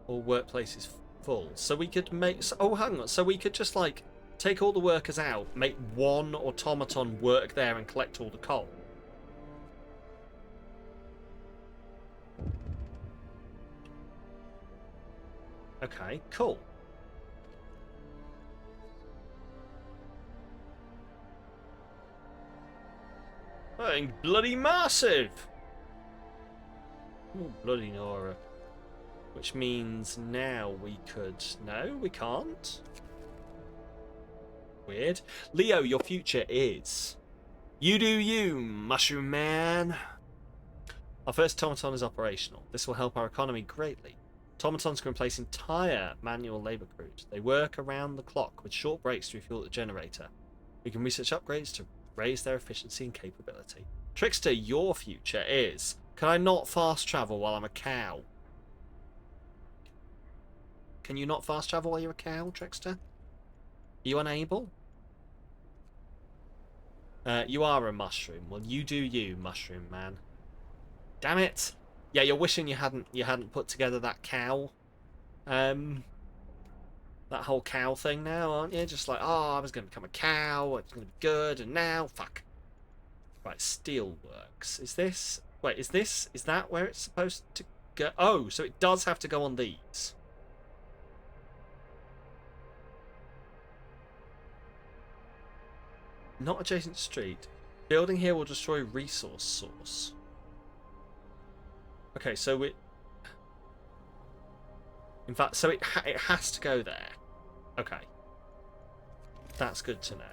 Or workplace is full. So we could make... Oh, hang on. So we could just, like, take all the workers out, make one automaton work there and collect all the coal. Okay, cool. Fucking bloody massive! Oh, bloody Nora. Which means now we could... No, we can't. Weird. Leo, your future is... You do you, Mushroom Man. Our first automaton is operational. This will help our economy greatly. Automatons can replace entire manual labour crews. They work around the clock with short breaks to refuel the generator. We can research upgrades to raise their efficiency and capability. Trickster, your future is... Can I not fast travel while I'm a cow? Can you not fast travel while you're a cow, Trickster? Are you unable? You are a mushroom. Well, you do you, Mushroom Man. Damn it! Yeah, you're wishing you hadn't put together that cow. That whole cow thing now, aren't you? Just like, oh, I was going to become a cow. It's going to be good, and now, fuck. Right, Steelworks. Is this... Wait, is that where it's supposed to go? Oh, so it does have to go on these. Not adjacent street. Building here will destroy resource source. Okay, so it... In fact, so it has to go there. Okay. That's good to know.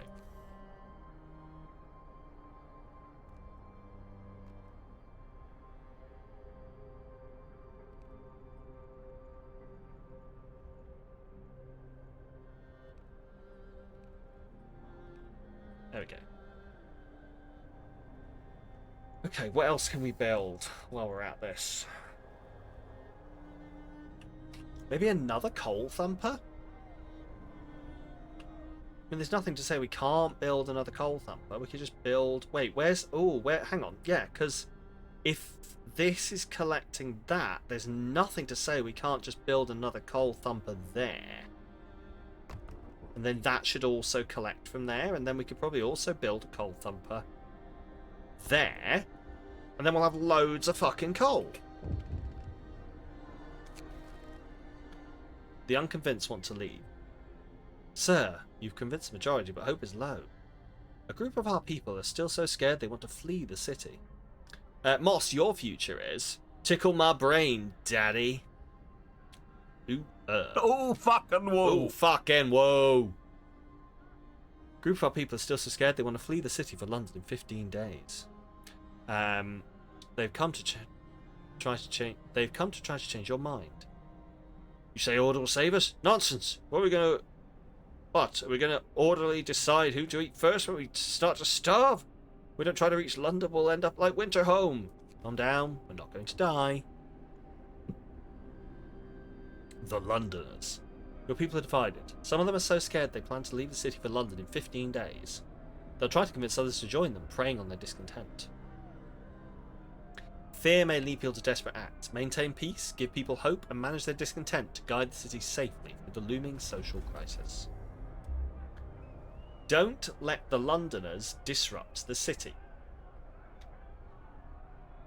There we go. Okay, what else can we build while we're at this? Maybe another coal thumper? I mean, there's nothing to say we can't build another coal thumper. We could just build... Wait, where's... Oh, where... Hang on. Yeah, because if this is collecting that, there's nothing to say we can't just build another coal thumper there. And then that should also collect from there. And then we could probably also build a coal thumper there. And then we'll have loads of fucking coal. The unconvinced want to leave. Sir, you've convinced the majority, but hope is low. A group of our people are still so scared they want to flee the city. Moss, your future is... Tickle my brain, daddy. Ooh, Oh, fucking whoa! Oh, fucking whoa! Group of our people are still so scared they want to flee the city for London in 15 days. The they've come to try to change. They've come to try to change your mind. You say order will save us? Nonsense! What are we gonna? What are we gonna orderly decide who to eat first when we start to starve? We don't try to reach London, we'll end up like Winterhome. Calm down. We're not going to die. The Londoners. Your people are divided. Some of them are so scared they plan to leave the city for London in 15 days. They'll try to convince others to join them, preying on their discontent. Fear may lead people to desperate acts. Maintain peace, give people hope, and manage their discontent to guide the city safely through the looming social crisis. Don't let the Londoners disrupt the city.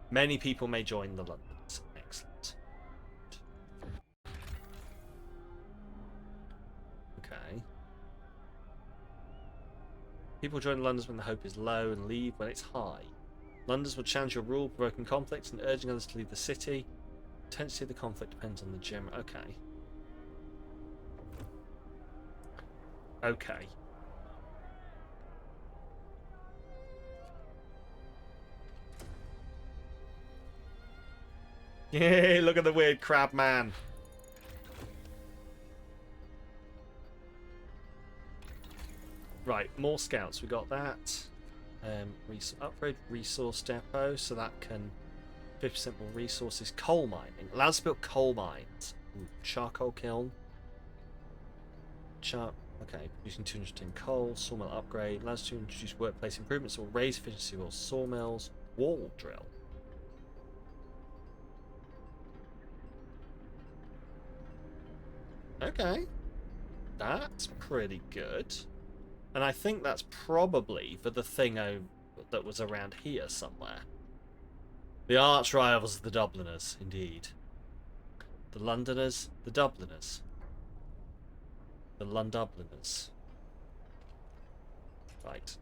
Many people may join the Londoners. Excellent. Okay. People join the Londoners when the hope is low and leave when it's high. Londoners will challenge your rule, provoking conflicts and urging others to leave the city. Intensity of the conflict depends on the general. Okay. Okay. Yay, look at the weird crab man. Right, more scouts. We got that. Upgrade resource depot, so that can 50% more resources. Coal mining. Allows us to build coal mines. Ooh, charcoal kiln. Okay, producing 210 coal. Sawmill upgrade. Allows us to introduce workplace improvements or raise efficiency of sawmills. Wall drill. Okay, that's pretty good. And I think that's probably for the thing that was around here somewhere. The arch rivals of the Dubliners, indeed. The Londoners, the Dubliners. The Londubliners. Right.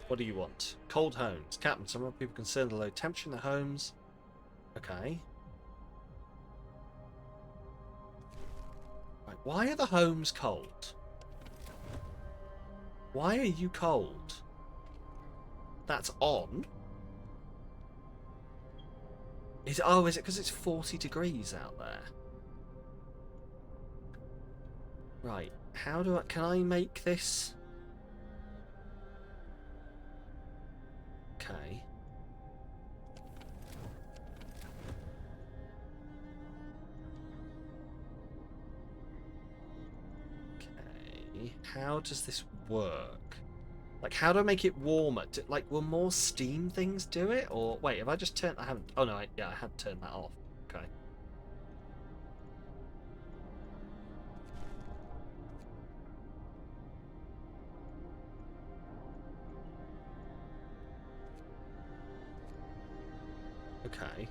What do you want? Cold homes. Captain, some other people concern the low temperature in the homes. Okay. Right, why are the homes cold? Why are you cold? That's on. Is it because it's 40 degrees out there? Right. Can I make this? Okay. Okay. How does this work? Like, how do I make it warmer? Will more steam things do it? Or wait, have I just turned? I haven't. Oh no, I had turned that off. Okay. Okay.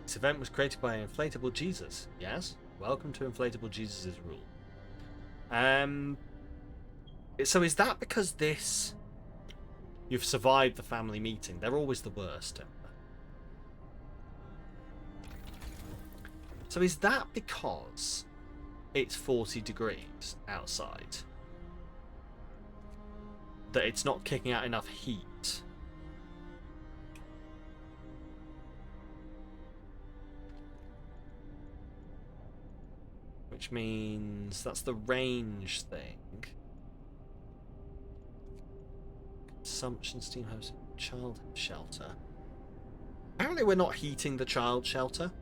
This event was created by Inflatable Jesus. Yes? Welcome to Inflatable Jesus' rule. So is that because you've survived the family meeting? They're always the worst, aren't they? So is that because it's 40 degrees outside? That it's not kicking out enough heat? Which means that's the range thing. Consumption, steam house, child shelter. Apparently we're not heating the child shelter.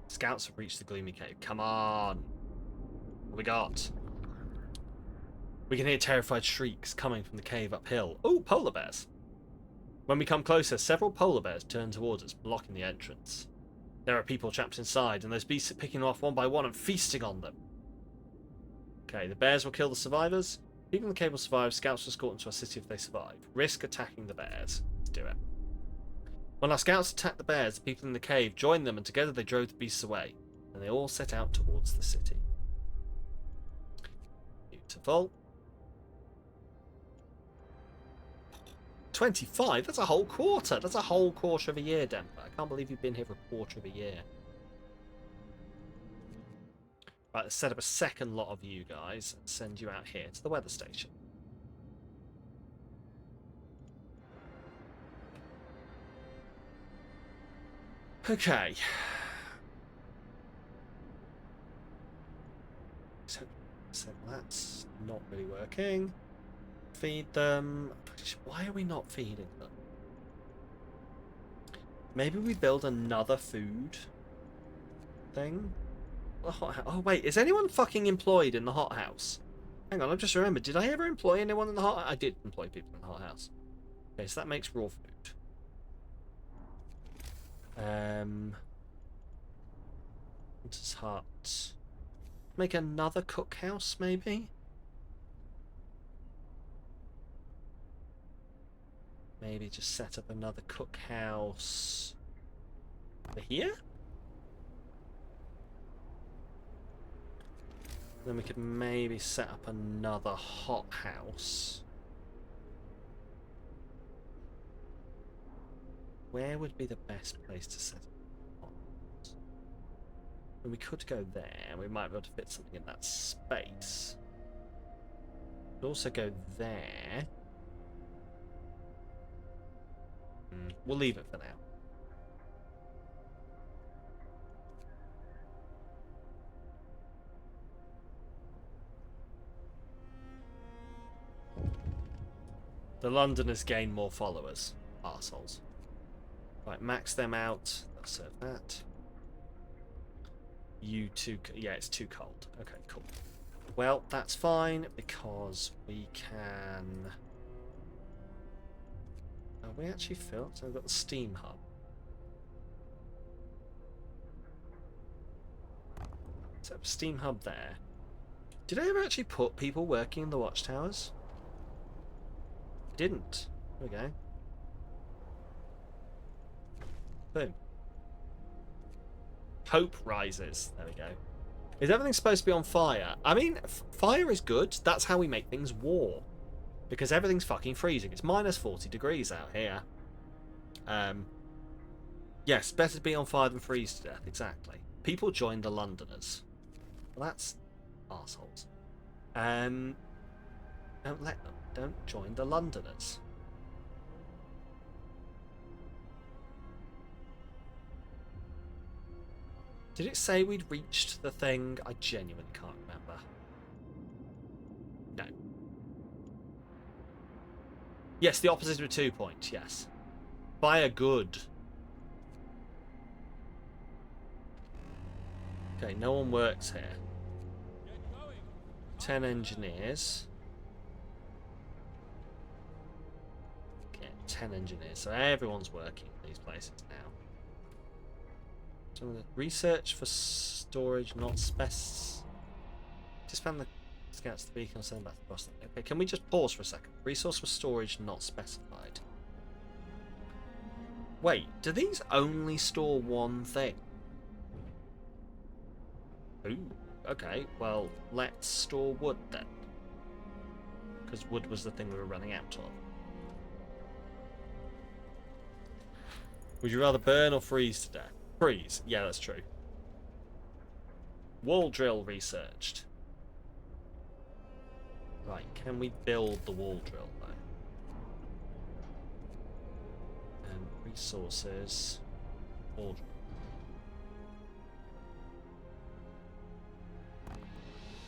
Scouts have reached the gloomy cave. Come on! What we got? We can hear terrified shrieks coming from the cave uphill. Oh, polar bears! When we come closer, several polar bears turn towards us, blocking the entrance. There are people trapped inside, and those beasts are picking them off one by one and feasting on them. Okay, the bears will kill the survivors. People in the cave will survive. Scouts will escort them to our city if they survive. Risk attacking the bears. Let's do it. When our scouts attacked the bears, the people in the cave joined them, and together they drove the beasts away. And they all set out towards the city. Beautiful. 25? That's a whole quarter. That's a whole quarter of a year, Denver. I can't believe you've been here for a quarter of a year. Right, let's set up a second lot of you guys and send you out here to the weather station. Okay. So that's not really working. Feed them. Why are we not feeding them? Maybe we build another food thing. Oh wait, is anyone fucking employed in the hothouse? Hang on, I've just remembered. Did I ever employ anyone in the hot? I did employ people in the hothouse. Okay, so that makes raw food. Hunter's hut. Make another cookhouse, maybe? Maybe just set up another cookhouse over here? Then we could maybe set up another hothouse. Where would be the best place to set up a hothouse? And we could go there. We might be able to fit something in that space. Could also go there. We'll leave it for now. The Londoners gain more followers. Arseholes. Right, max them out. I'll serve that. You two... Yeah, it's too cold. Okay, cool. Well, that's fine, because we can... Are we actually filled? So we've got the steam hub. So steam hub there. Did I ever actually put people working in the watchtowers? I didn't. There we go. Boom. Hope rises. There we go. Is everything supposed to be on fire? I mean, fire is good. That's how we make things warm. Because everything's fucking freezing. It's minus 40 degrees out here. Yes, better to be on fire than freeze to death. Exactly. People join the Londoners. Well, that's arseholes. Don't let them. Don't join the Londoners. Did it say we'd reached the thing? I genuinely can't remember. No. Yes, the opposite of a 2 point, yes. Fire good. Okay, no one works here. 10 engineers. Okay, 10 engineers. So everyone's working in these places now. So research for storage, not specs. Just found the scouts the beacon, send back across them. Okay, can we just pause for a second? Resource for storage not specified. Wait, do these only store one thing? Ooh, okay, well, let's store wood then. Because wood was the thing we were running out of. Would you rather burn or freeze to death? Freeze, yeah, that's true. Wall drill researched. Right, can we build the wall drill though? Resources. Wall drill.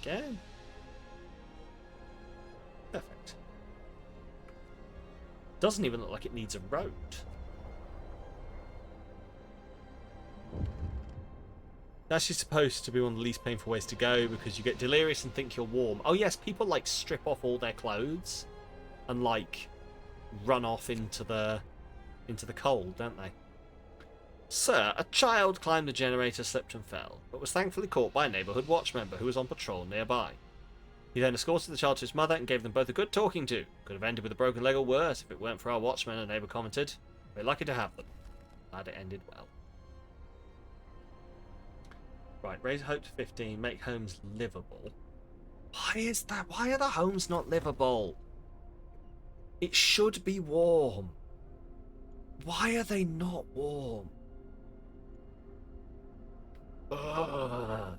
Again. Perfect. Doesn't even look like it needs a road. That's actually supposed to be one of the least painful ways to go because you get delirious and think you're warm. Oh yes, people like strip off all their clothes and like run off into the cold, don't they? Sir, a child climbed the generator, slipped and fell, but was thankfully caught by a neighbourhood watch member who was on patrol nearby. He then escorted the child to his mother and gave them both a good talking to. Could have ended with a broken leg or worse if it weren't for our watchmen, a neighbour commented. We're lucky to have them. Glad it ended well. Right, raise hope to 15, make homes livable. Why is that? Why are the homes not livable? It should be warm. Why are they not warm? Ugh.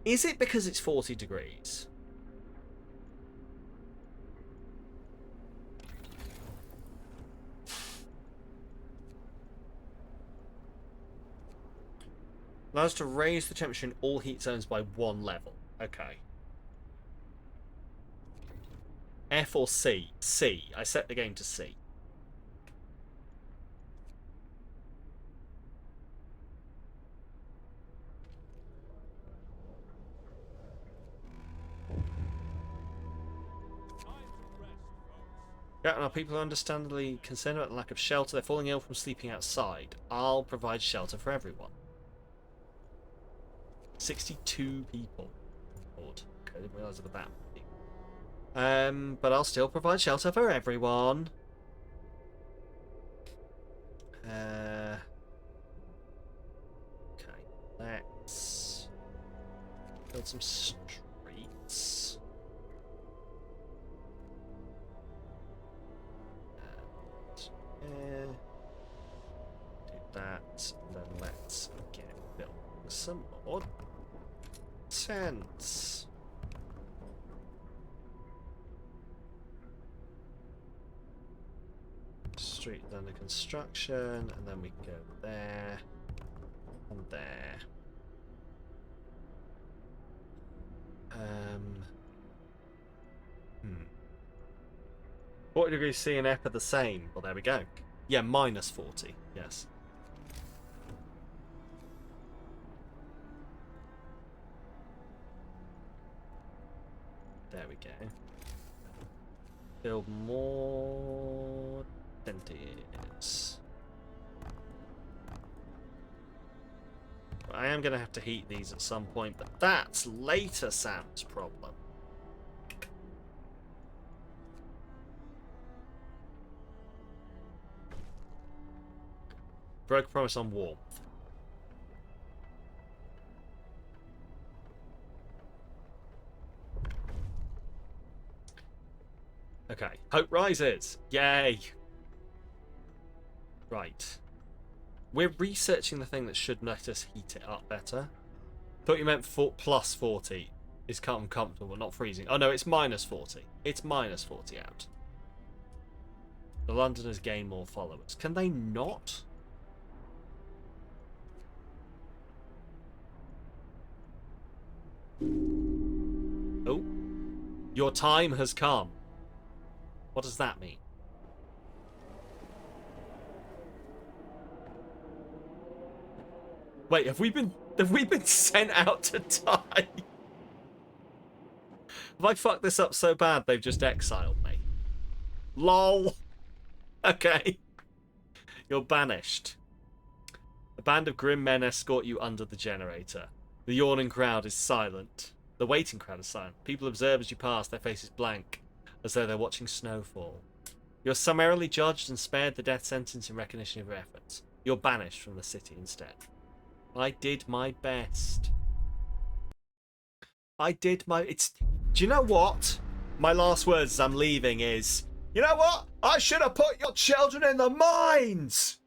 Is it because it's 40 degrees? Allows to raise the temperature in all heat zones by 1 level. Okay. F or C? C. I set the game to C. Yeah, now people are understandably concerned about the lack of shelter. They're falling ill from sleeping outside. I'll provide shelter for everyone. 62 people. Lord. Okay, I didn't realise it was that many. But I'll still provide shelter for everyone. Okay, let's build some streets. And, do that, and then let's get building some more tents. Street under construction, and then we go there and there. Hmm. 40 degrees C and F are the same. Well, there we go. Yeah, minus 40. Yes. There we go. Build more dentists. I am going to have to heat these at some point, but that's later Sam's problem. Broke promise on warmth. Okay, hope rises. Yay. Right. We're researching the thing that should let us heat it up better. Thought you meant plus 40 is uncomfortable, not freezing. Oh no, it's minus 40. It's minus 40 out. The Londoners gain more followers. Can they not? Oh. Your time has come. What does that mean? Wait, have we been sent out to die? Have I fucked this up so bad they've just exiled me? LOL. Okay. You're banished. A band of grim men escort you under the generator. The yawning crowd is silent. The waiting crowd is silent. People observe as you pass, their faces blank, as though they're watching snowfall. You're summarily judged and spared the death sentence in recognition of your efforts. You're banished from the city instead. I did my best. I did my... Do you know what? My last words as I'm leaving is, you know what? I should have put your children in the mines!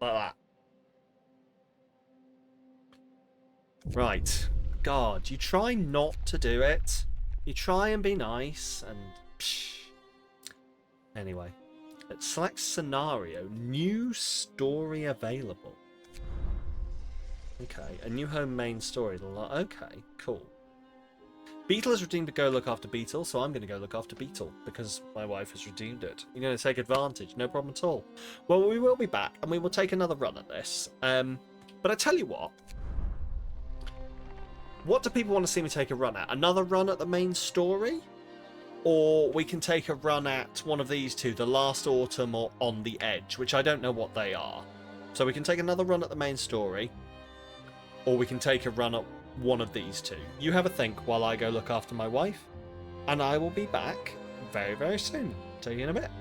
Like that. Right. God, you try not to do it. You try and be nice and... Psh. Anyway. Let's select scenario. New story available. Okay. A new home main story. Okay. Cool. Beetle has redeemed to go look after Beetle, so I'm going to go look after Beetle because my wife has redeemed it. You're going to take advantage. No problem at all. Well, we will be back and we will take another run at this. But I tell you what. What do people want to see me take a run at? Another run at the main story? Or we can take a run at one of these two, The Last Autumn or On the Edge, which I don't know what they are. So we can take another run at the main story, or we can take a run at one of these two. You have a think while I go look after my wife. And I will be back very, very soon. See you in a bit.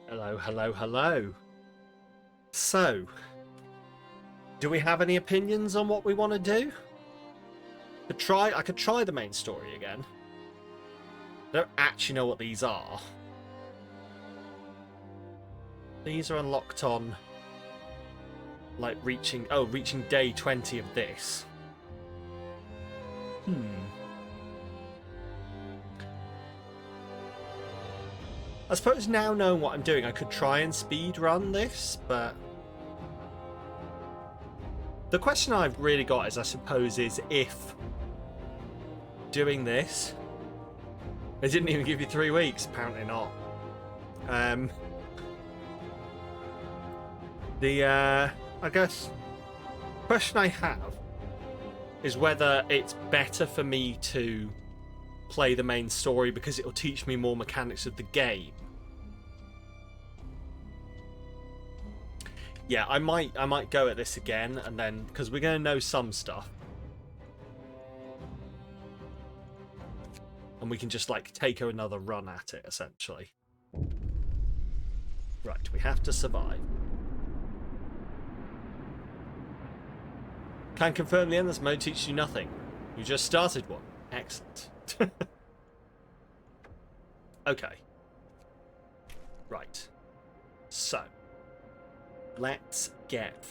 Hello, hello, hello. So, do we have any opinions on what we want to do? I could try the main story again. I don't actually know what these are. These are unlocked on, like, reaching day 20 of this. I suppose now knowing what I'm doing, I could try and speed run this, but the question I've really got is, I suppose, is if doing this, they didn't even give you 3 weeks, apparently not. I guess question I have is whether it's better for me to play the main story because it'll teach me more mechanics of the game. Yeah, I might go at this again, and then because we're going to know some stuff, and we can just like take another run at it essentially. Right, we have to survive. Can confirm the endless mode teaches you nothing. You just started one. Excellent. Okay. Right. So, let's get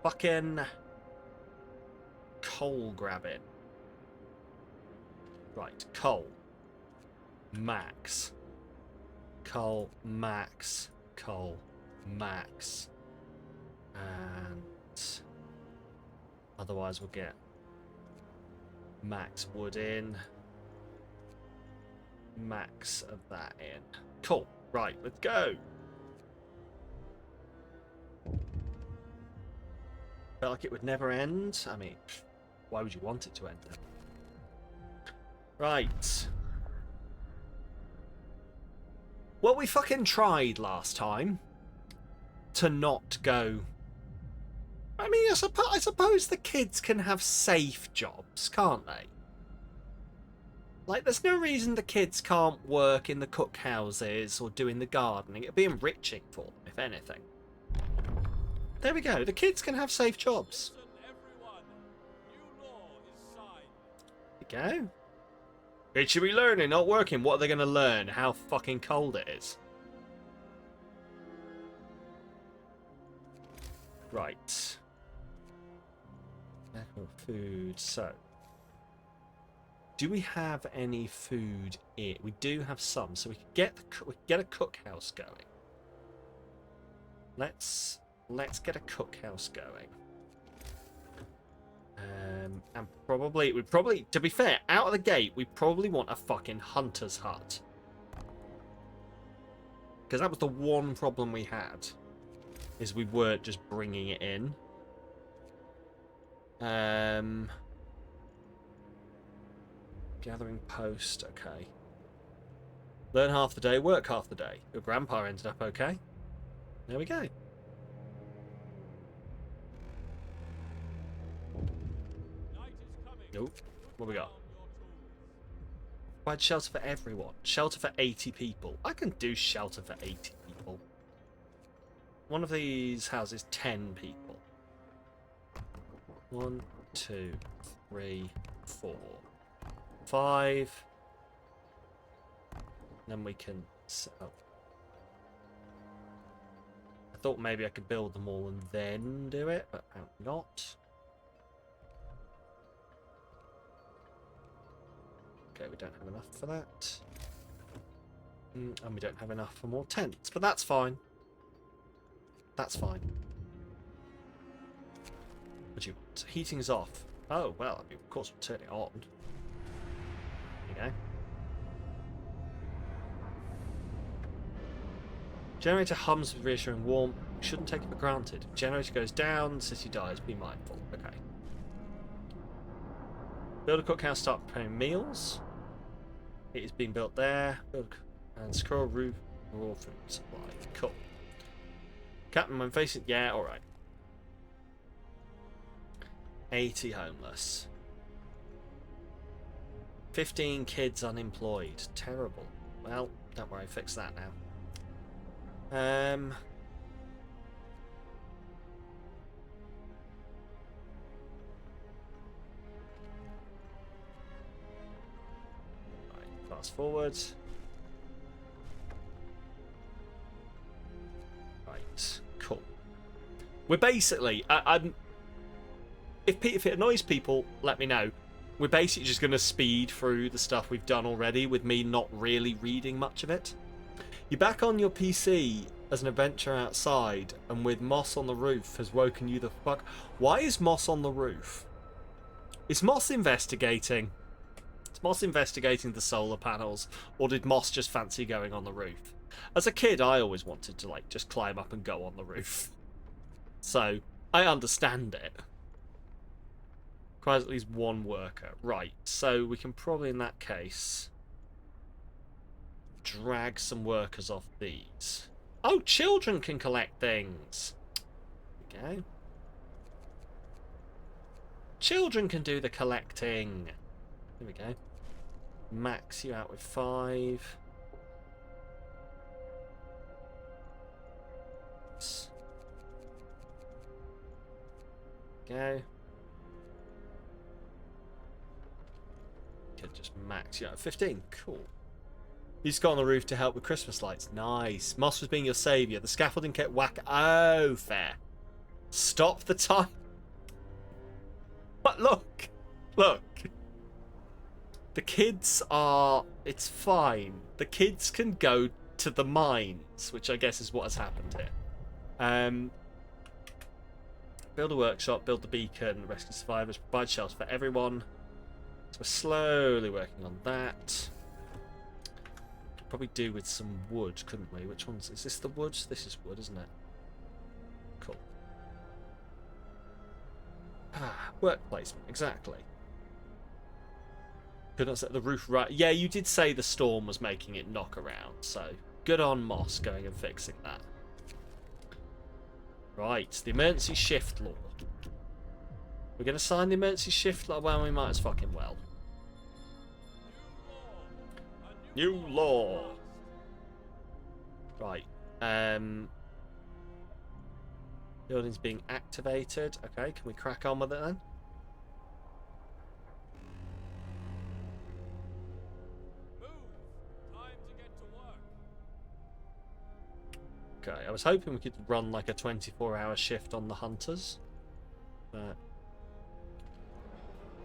fucking coal grabbing. Right, coal. Max. Coal, max. Coal, max. And otherwise we'll get max wood in. Max of that in. Cool. Right, let's go. Felt like it would never end. I mean, why would you want it to end then? Right. Well, we fucking tried last time to not go. I mean, I suppose the kids can have safe jobs, can't they? Like, there's no reason the kids can't work in the cookhouses or doing the gardening. It'd be enriching for them, if anything. There we go. The kids can have safe jobs. Listen, everyone. New law is signed. There we go. It should be learning, not working. What are they going to learn? How fucking cold it is. Right. Food. So, do we have any food in? We do have some, so we can get a cookhouse going. Let's get a cookhouse going. And probably to be fair, out of the gate, we probably want a fucking hunter's hut, because that was the one problem we had, is we weren't just bringing it in. Gathering post, okay. Learn half the day, work half the day. Your grandpa ended up okay. There we go. Night is coming. Nope. What we got? On your tools. Provide shelter for everyone. Shelter for 80 people. I can do shelter for 80 people. One of these houses, 10 people. 1, 2, 3, 4, 5. Then we can set up. I thought maybe I could build them all and then do it, but apparently not. Okay, we don't have enough for that. And we don't have enough for more tents, but that's fine. That's fine. What do you want? Heating's off. Oh, well, I mean, of course we'll turn it on. There you go. Generator hums with reassuring warmth. Shouldn't take it for granted. Generator goes down, city dies. Be mindful. Okay. Build a cookhouse, start preparing meals. It is being built there. Build and scroll roof, raw food supply. Cool. Captain, when facing. Yeah, alright. 80 homeless. 15 kids unemployed. Terrible. Well, don't worry, fix that now. Um. Right, fast forward. Right, cool. We're basically, I'm. If it annoys people, let me know. We're basically just going to speed through the stuff we've done already with me not really reading much of it. You're back on your PC as an adventure outside, and with Moss on the roof has woken you the fuck. Why is Moss on the roof? Is Moss investigating? Is Moss investigating the solar panels, or did Moss just fancy going on the roof? As a kid, I always wanted to like just climb up and go on the roof. So I understand it. Requires at least one worker. Right, so we can probably in that case drag some workers off these. Oh, children can collect things. Okay. Children can do the collecting. There we go. Max you out with 5. Go. Could just max you out at 15. Cool. He's got on the roof to help with Christmas lights. Nice. Moss was being your saviour. The scaffolding kept whack. Oh, fair. Stop the time. But look. Look. The kids are... It's fine. The kids can go to the mines, which I guess is what has happened here. Build a workshop, build the beacon, rescue survivors, provide shelter for everyone. So we're slowly working on that. Could probably do with some wood, couldn't we? Which one's... Is this the wood? This is wood, isn't it? Cool. Ah, work placement, exactly. Could not set the roof right. Yeah, you did say the storm was making it knock around, so good on Moss going and fixing that. Right, the emergency shift law. We're going to sign the emergency shift law. Well, we might as fucking well. New law. Right. Building's being activated. Okay, can we crack on with it then? Move! Time to get to work. Okay, I was hoping we could run like a 24-hour shift on the hunters. But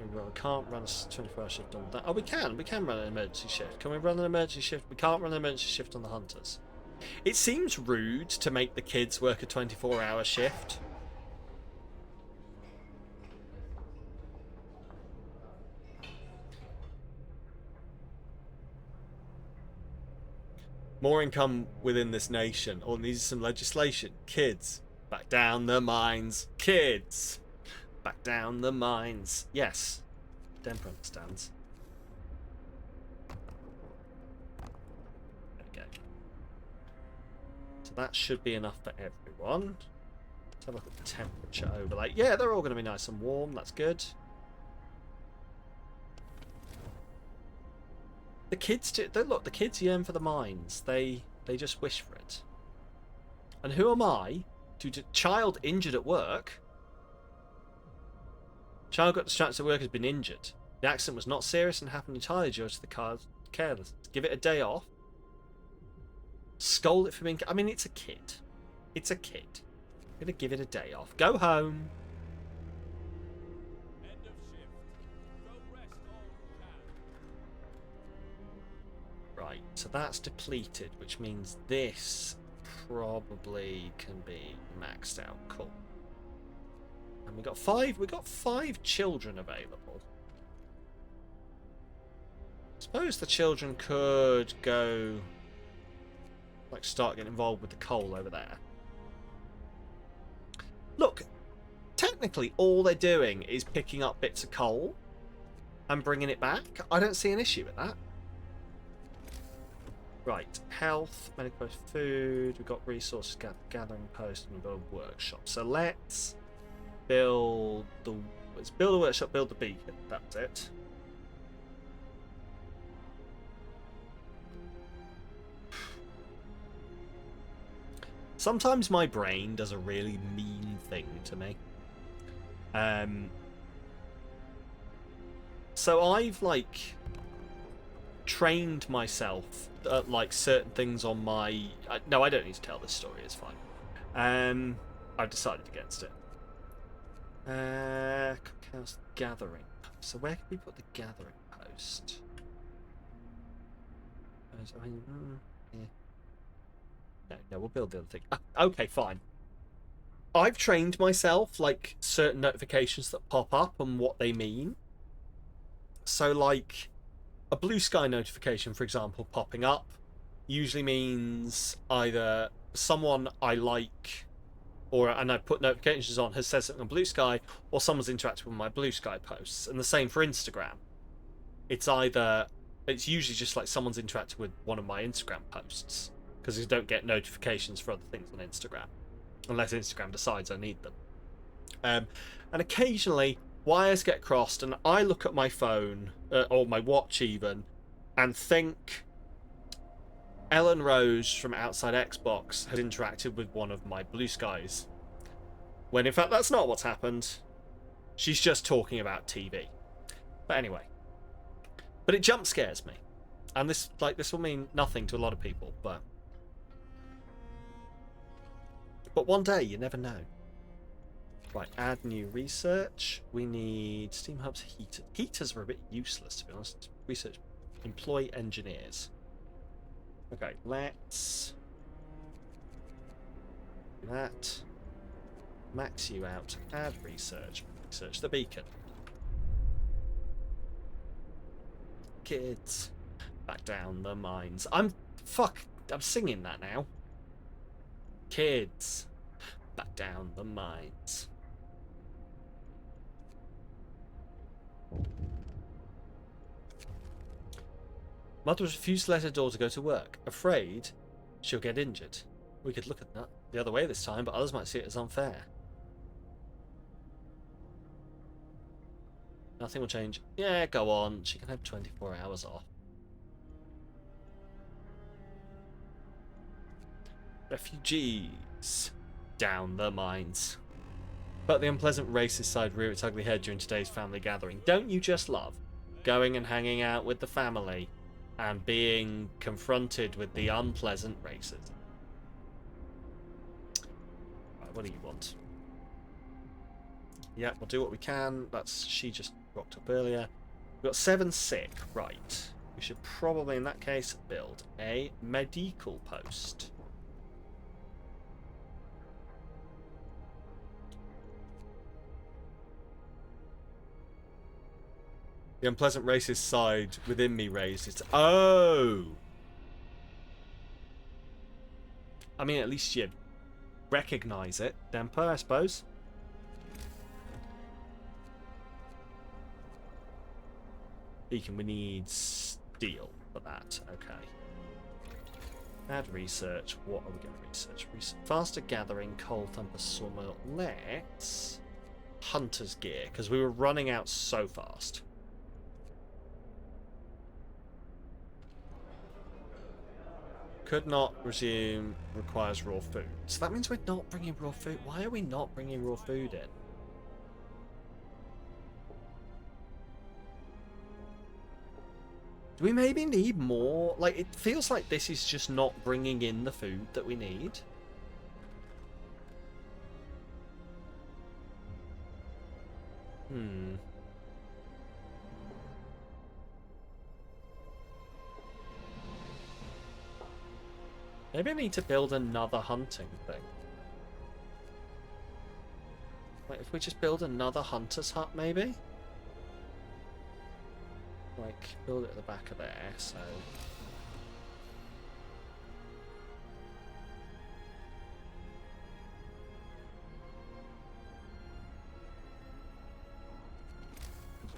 we can't run a 24-hour shift on that. Oh, we can. We can run an emergency shift. Can we run an emergency shift? We can't run an emergency shift on the hunters. It seems rude to make the kids work a 24-hour shift. More income within this nation. Or needs some legislation. Kids, back down the mines. Kids, back down the mines. Yes, Denver understands. There we go. So that should be enough for everyone. Let's have a look at the temperature overlay. Yeah, they're all going to be nice and warm. That's good. The kids, look, the kids yearn for the mines. They just wish for it. And who am I to child injured at work? Child got distracted at work has been injured. The accident was not serious and happened entirely due to the car's carelessness. Give it a day off. Scold it for being... I mean, it's a kid. It's a kid. I'm gonna give it a day off. Go home. End of shift. Go rest all you can. Right, so that's depleted, which means this probably can be maxed out. Cool. And we got five children available. Suppose the children could go like start getting involved with the coal over there. Look, technically all they're doing is picking up bits of coal and bringing it back. I don't see an issue with that. Right, health, medical post, food. We've got resources, gathering post, and build workshop. So let's build the... Let's build a workshop, build the beacon. That's it. Sometimes my brain does a really mean thing to me. So I've like trained myself at like certain things on my. No, I don't need to tell this story. It's fine. I've decided against it. Cookhouse gathering. So where can we put the gathering post? No, we'll build the other thing. Okay, fine. I've trained myself, like, certain notifications that pop up and what they mean. So, like, a blue sky notification, for example, popping up usually means either someone I like and I put notifications on has said something on blue sky, or someone's interacted with my blue sky posts. And the same for Instagram. It's usually just like someone's interacted with one of my Instagram posts, because you don't get notifications for other things on Instagram unless Instagram decides I need them. And occasionally wires get crossed and I look at my phone or my watch even and think Ellen Rose from Outside Xbox has interacted with one of my blue skies, when in fact that's not what's happened. She's just talking about TV. But anyway, but it jump scares me, and this will mean nothing to a lot of people, but one day you never know. Right, add new research. We need steam hubs, heaters are a bit useless, to be honest. Research, employ engineers. Okay, let's do that. Max you out. Add research. Research the beacon. Kids, back down the mines. I'm singing that now. Kids, back down the mines. Mother refused to let her daughter go to work, afraid she'll get injured. We could look at that the other way this time, but others might see it as unfair. Nothing will change. Yeah, go on. She can have 24 hours off. Refugees. Down the mines. But the unpleasant racist side rear its ugly head during today's family gathering. Don't you just love going and hanging out with the family and being confronted with the unpleasant racism? Right, what do you want? Yeah, we'll do what we can. She just rocked up earlier. We've got 7 sick. Right. We should probably, in that case, build a medical post. The unpleasant racist side within me raised its... Oh! I mean, at least you recognise it, Demper, I suppose. Beacon, we need steel for that. Okay. Add research. What are we going to research? Faster gathering, coal thumper, sawmill. Let's... Hunter's gear, because we were running out so fast. Could not resume, requires raw food. So that means we're not bringing raw food. Why are we not bringing raw food in? Do we maybe need more? Like, it feels like this is just not bringing in the food that we need. Maybe I need to build another hunting thing. Like, if we just build another hunter's hut, maybe? Like, build it at the back of there, so...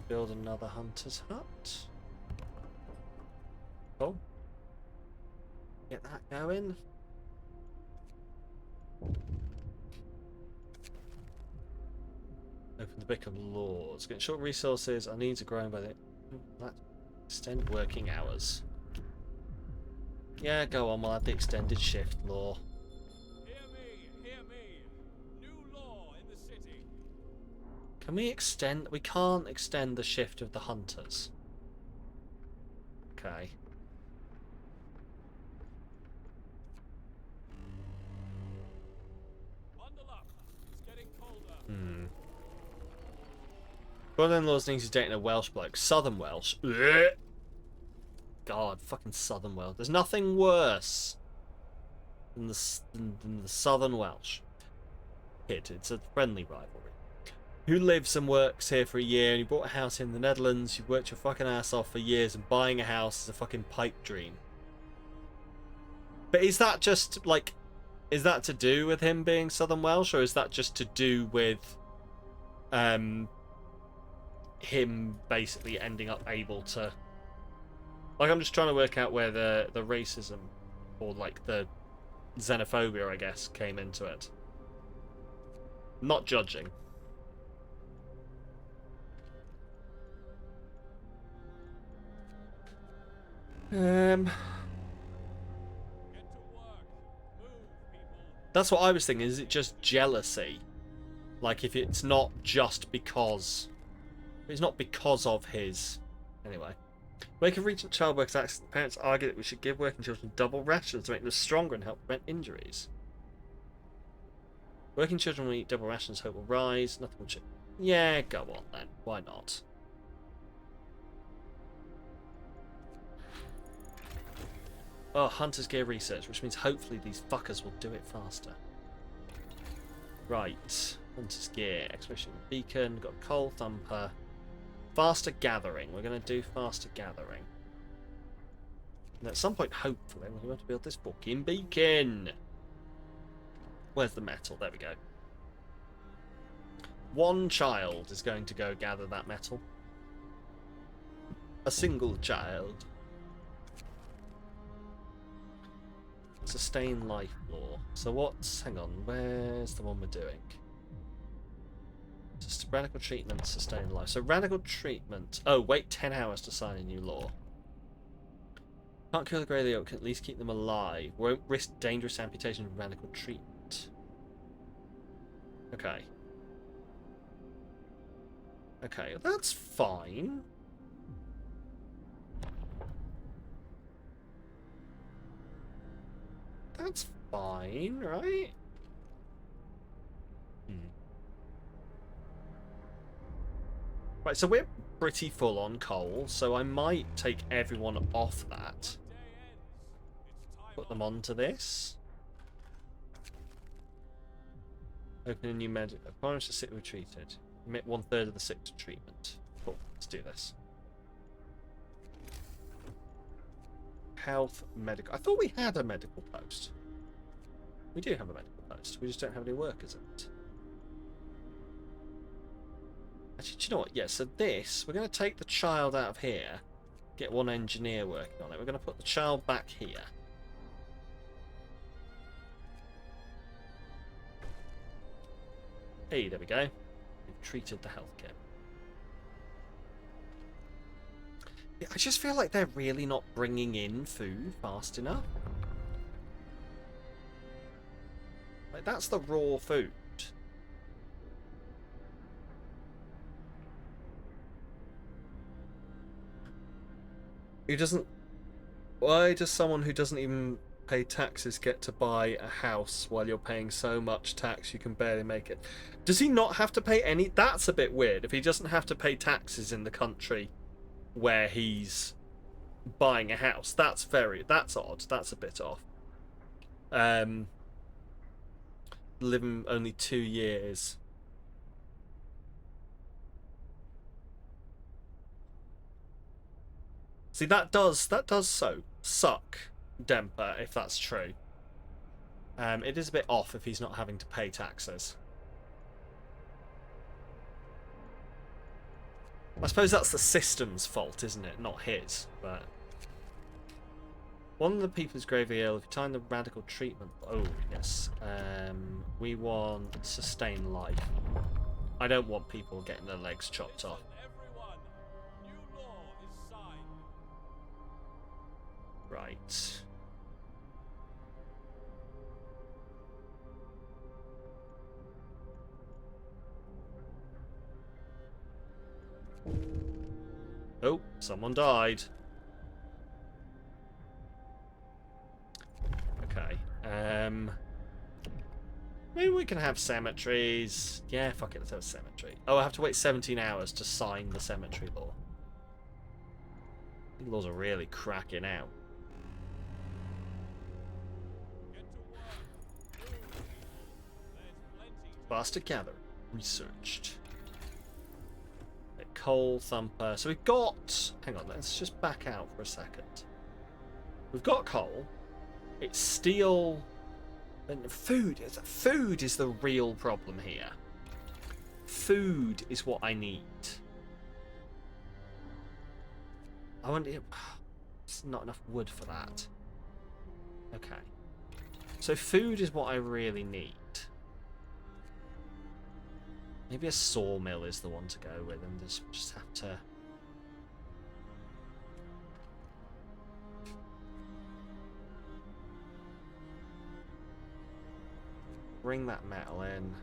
Build another hunter's hut. Cool. Get that going. Open the Book of Laws. Get short resources. Our needs are growing by the... That extend working hours. Yeah, go on. We'll have the extended shift law. Hear me. Can we extend? We can't extend the shift of the hunters. Okay. Bundle up. It's getting colder. Brother-in-law's thinks he's dating a Welsh bloke. Southern Welsh. Ugh. God, fucking Southern Welsh. There's nothing worse than the Southern Welsh. It's a friendly rivalry. Who lives and works here for a year and you bought a house in the Netherlands, you've worked your fucking ass off for years and buying a house is a fucking pipe dream. But is that just, like, is that to do with him being Southern Welsh, or is that just to do with him basically ending up able to... Like, I'm just trying to work out where the racism, or like the xenophobia, I guess, came into it. Not judging. Get to work. Move, people. That's what I was thinking. Is it just jealousy? Like, if it's not just because... It's not because of his... Anyway. Wake of recent child workers accident. Parents argue that we should give working children double rations to make them stronger and help prevent injuries. Working children will eat double rations, hope will rise. Nothing will change. Yeah, go on then. Why not? Oh, Hunter's Gear research, which means hopefully these fuckers will do it faster. Right. Hunter's Gear, Expedition Beacon, got Coal Thumper. Faster Gathering. We're going to do Faster Gathering. And at some point, hopefully, we're going to build this fucking beacon. Where's the metal? There we go. One child is going to go gather that metal. A single child. Sustain life law. So what's... Hang on, where's the one we're doing? Just radical treatment, sustain life. So radical treatment... Oh, wait 10 hours to sign a new law. Can't kill the grey oak, can at least keep them alive. Won't risk dangerous amputation of radical treatment. Okay. Okay, that's fine. That's fine, right? Right, so we're pretty full on coal, so I might take everyone off that. Day ends. It's time Put them onto this. Open a new med. Requirements to sick were treated. Emit 1/3 of the sick to treatment. Cool, let's do this. Health, medical. I thought we had a medical post. We do have a medical post. We just don't have any workers in it. Actually, do you know what? Yeah, so this, we're going to take the child out of here. Get one engineer working on it. We're going to put the child back here. Hey, there we go. We've treated the healthcare. Yeah, I just feel like they're really not bringing in food fast enough. Like, that's the raw food. Who doesn't... Why does someone who doesn't even pay taxes get to buy a house while you're paying so much tax you can barely make it? Does he not have to pay any... That's a bit weird. If he doesn't have to pay taxes in the country where he's buying a house, that's odd. That's a bit off. Living only 2 years. See, that does suck, Demper, if that's true. It is a bit off if he's not having to pay taxes. I suppose that's the system's fault, isn't it? Not his, but... One of the people's gravely ill, if you time the radical treatment... Oh, yes. We want sustain life. I don't want people getting their legs chopped off. everyone. New law is signed. Right. Someone died. Okay. Maybe we can have cemeteries. Yeah, fuck it, let's have a cemetery. Oh, I have to wait 17 hours to sign the cemetery law. These laws are really cracking out. Get to work. Move, people. There's plenty to Faster gather. Researched. Okay, coal thumper. So we've got... Hang on, let's just back out for a second. We've got coal. It's steel... And food. Food is the real problem here. Food is what I need. I want it. It's not enough wood for that. Okay. So food is what I really need. Maybe a sawmill is the one to go with, and just have to. Bring that metal in.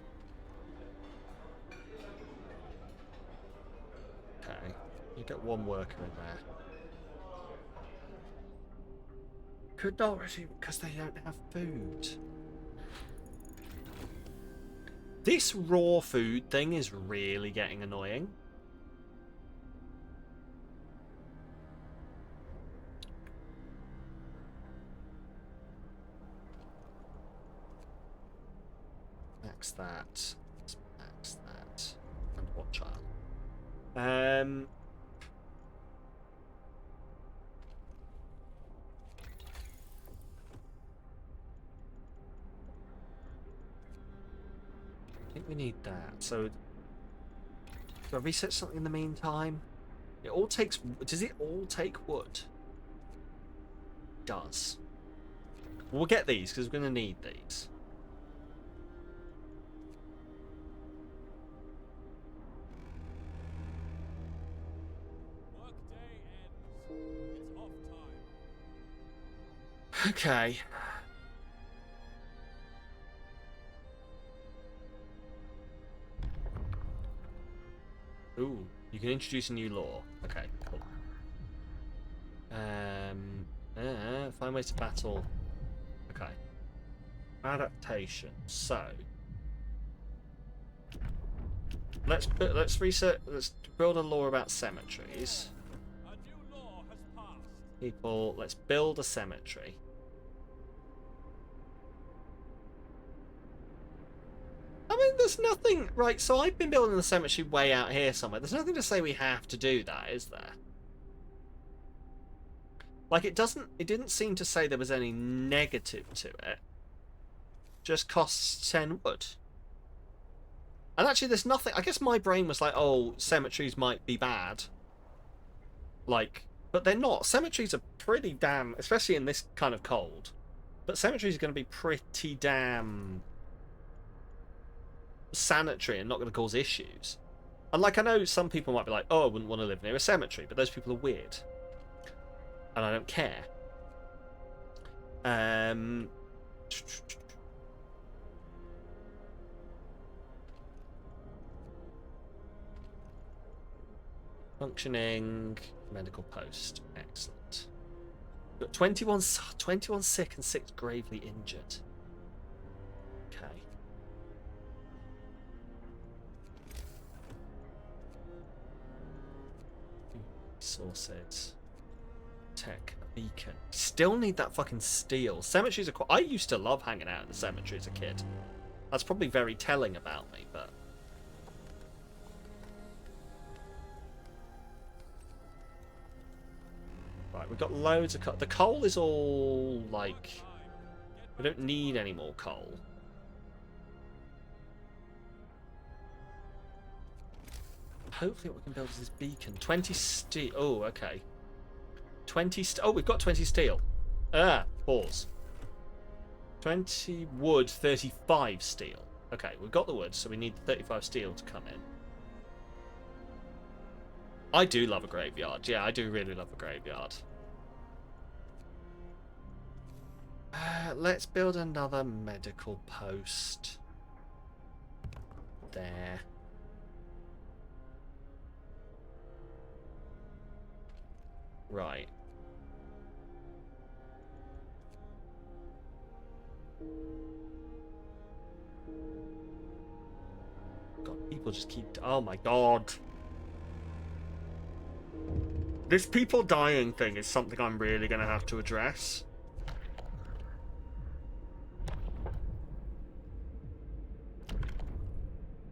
Okay, you get one worker in there. Could not receive because they don't have food. This raw food thing is really getting annoying. Max that. Let's max that. And what child? I think we need that. So, do I research something in the meantime? It all takes. Does it all take wood? It does. We'll get these because we're going to need these. work day ends. It's off time. Okay. Ooh, you can introduce a new law. Okay, cool. Find ways to battle. Okay. Adaptation. So let's research. Let's build a law about cemeteries. A new law has passed. People, let's build a cemetery. I mean, there's nothing... Right, so I've been building the cemetery way out here somewhere. There's nothing to say we have to do that, is there? Like, it didn't seem to say there was any negative to it. Just costs 10 wood. And actually, there's nothing... I guess my brain was like, oh, cemeteries might be bad. Like, but they're not. Cemeteries are pretty damn... Especially in this kind of cold. But cemeteries are going to be pretty damn... sanitary and not going to cause issues. And like, I know some people might be like, oh, I wouldn't want to live near a cemetery, but those people are weird and I don't care. Functioning medical post, excellent. Got 21 sick and 6 gravely injured. Okay. Sources. Tech. Beacon. Still need that fucking steel. Cemeteries are quite... I used to love hanging out in the cemetery as a kid. That's probably very telling about me, but... Right, we've got loads of coal. The coal is all, like... We don't need any more coal. Hopefully what we can build is this beacon. 20 steel. Oh, okay. 20 oh, we've got 20 steel. Pause. 20 wood, 35 steel. Okay, we've got the wood, so we need 35 steel to come in. I do love a graveyard. Yeah, I do really love a graveyard. Let's build another medical post. There. Right. God, people just keep... Oh my god. This people dying thing is something I'm really going to have to address.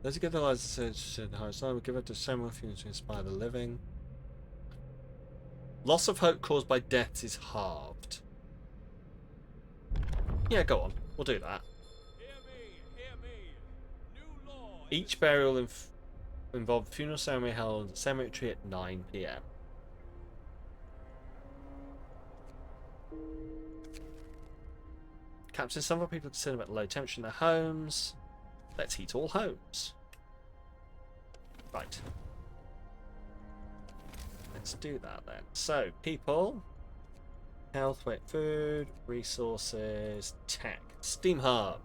Those who give their lives to the highest level give it to someone to inspire the living. Loss of hope caused by deaths is halved. Yeah, go on. We'll do that. Hear me. New law. Each burial involved funeral ceremony held at cemetery at 9 p.m. Captain, some of our people are concerned about the low temperature in their homes. Let's heat all homes. Right. Let's do that then. So, people, health, wet food, resources, tech, Steam Hub.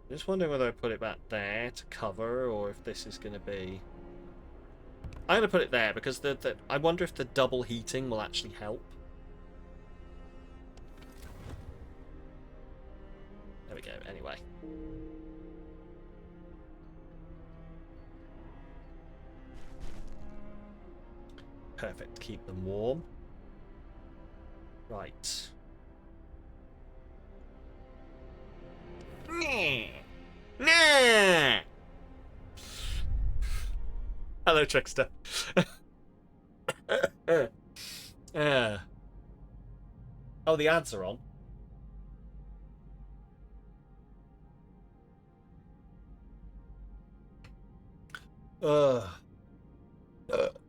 Just wondering whether I put it back there to cover, or if this is going to be... I'm going to put it there because I wonder if the double heating will actually help. There we go, anyway. Perfect, keep them warm. Right. Nah. Hello, Trickster. Oh, the ads are on.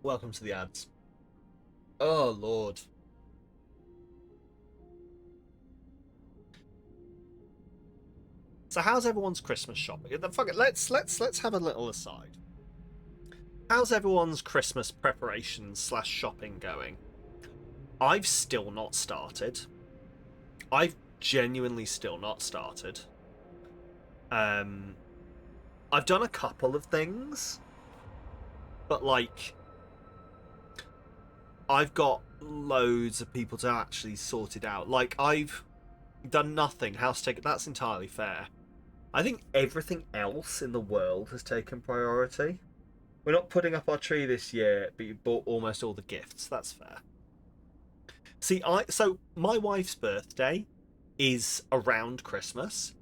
Welcome to the ads. Oh, Lord. So how's everyone's Christmas shopping? Fuck it, let's have a little aside. How's everyone's Christmas preparations / shopping going? I've still not started. I've genuinely still not started. I've done a couple of things, but like I've got loads of people to actually sort it out. Like I've done nothing. House ticket, that's entirely fair. I think everything else in the world has taken priority. We're not putting up our tree this year, but you bought almost all the gifts. That's fair. See, so my wife's birthday is around Christmas.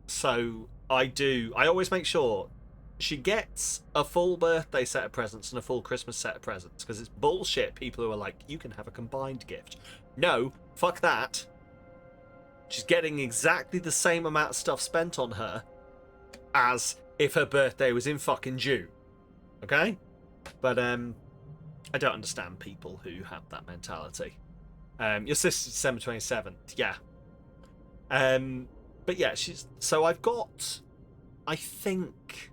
So I always make sure she gets a full birthday set of presents and a full Christmas set of presents, because it's bullshit people who are like, you can have a combined gift. No, fuck that. She's getting exactly the same amount of stuff spent on her as if her birthday was in fucking June. Okay? But I don't understand people who have that mentality. Your sister's December 27th, yeah. But yeah, so I've got, I think,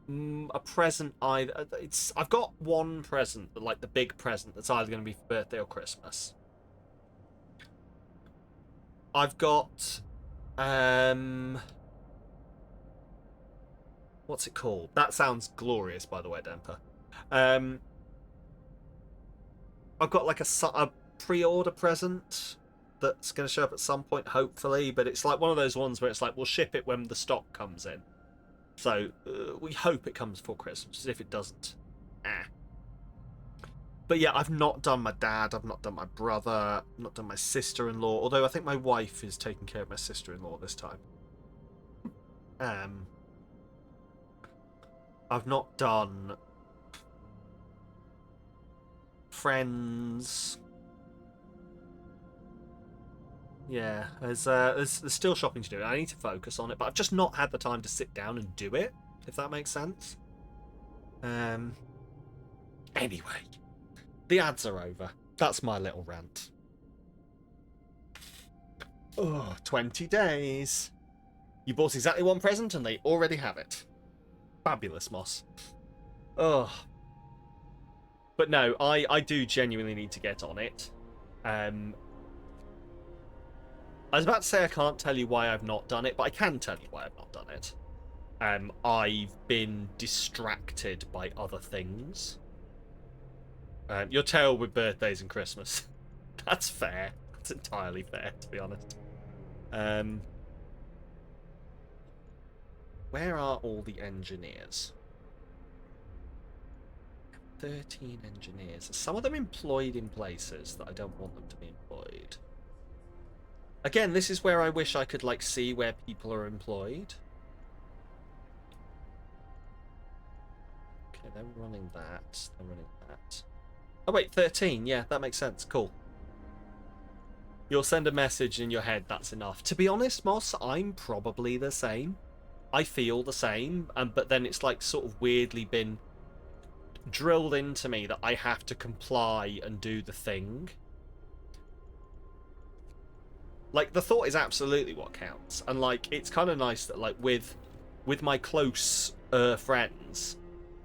a present either. I've got one present, like the big present, that's either going to be for birthday or Christmas. I've got, what's it called? That sounds glorious, by the way, Demper. I've got like a pre-order present that's going to show up at some point, hopefully, but it's like one of those ones where it's like, we'll ship it when the stock comes in. So we hope it comes for Christmas. If it doesn't, But yeah, I've not done my dad, I've not done my brother, I've not done my sister-in-law, although I think my wife is taking care of my sister-in-law this time. I've not done friends. Yeah, there's still shopping to do. I need to focus on it, but I've just not had the time to sit down and do it, if that makes sense. Anyway, the ads are over. That's my little rant. Oh, 20 days. You bought exactly one present and they already have it. Fabulous, Moss. Oh. But no, I do genuinely need to get on it. I was about to say I can't tell you why I've not done it, but I can tell you why I've not done it. I've been distracted by other things. You're terrible with birthdays and Christmas. That's fair. That's entirely fair, to be honest. Where are all the engineers? 13 engineers. Some of them employed in places that I don't want them to be employed. Again, this is where I wish I could, like, see where people are employed. Okay, they're running that. They're running that. Oh, wait, 13. Yeah, that makes sense. Cool. You'll send a message in your head, that's enough. To be honest, Moss, I'm probably the same. I feel the same, but then it's, like, sort of weirdly been drilled into me that I have to comply and do the thing. Like, the thought is absolutely what counts, and like it's kind of nice that like with my close friends,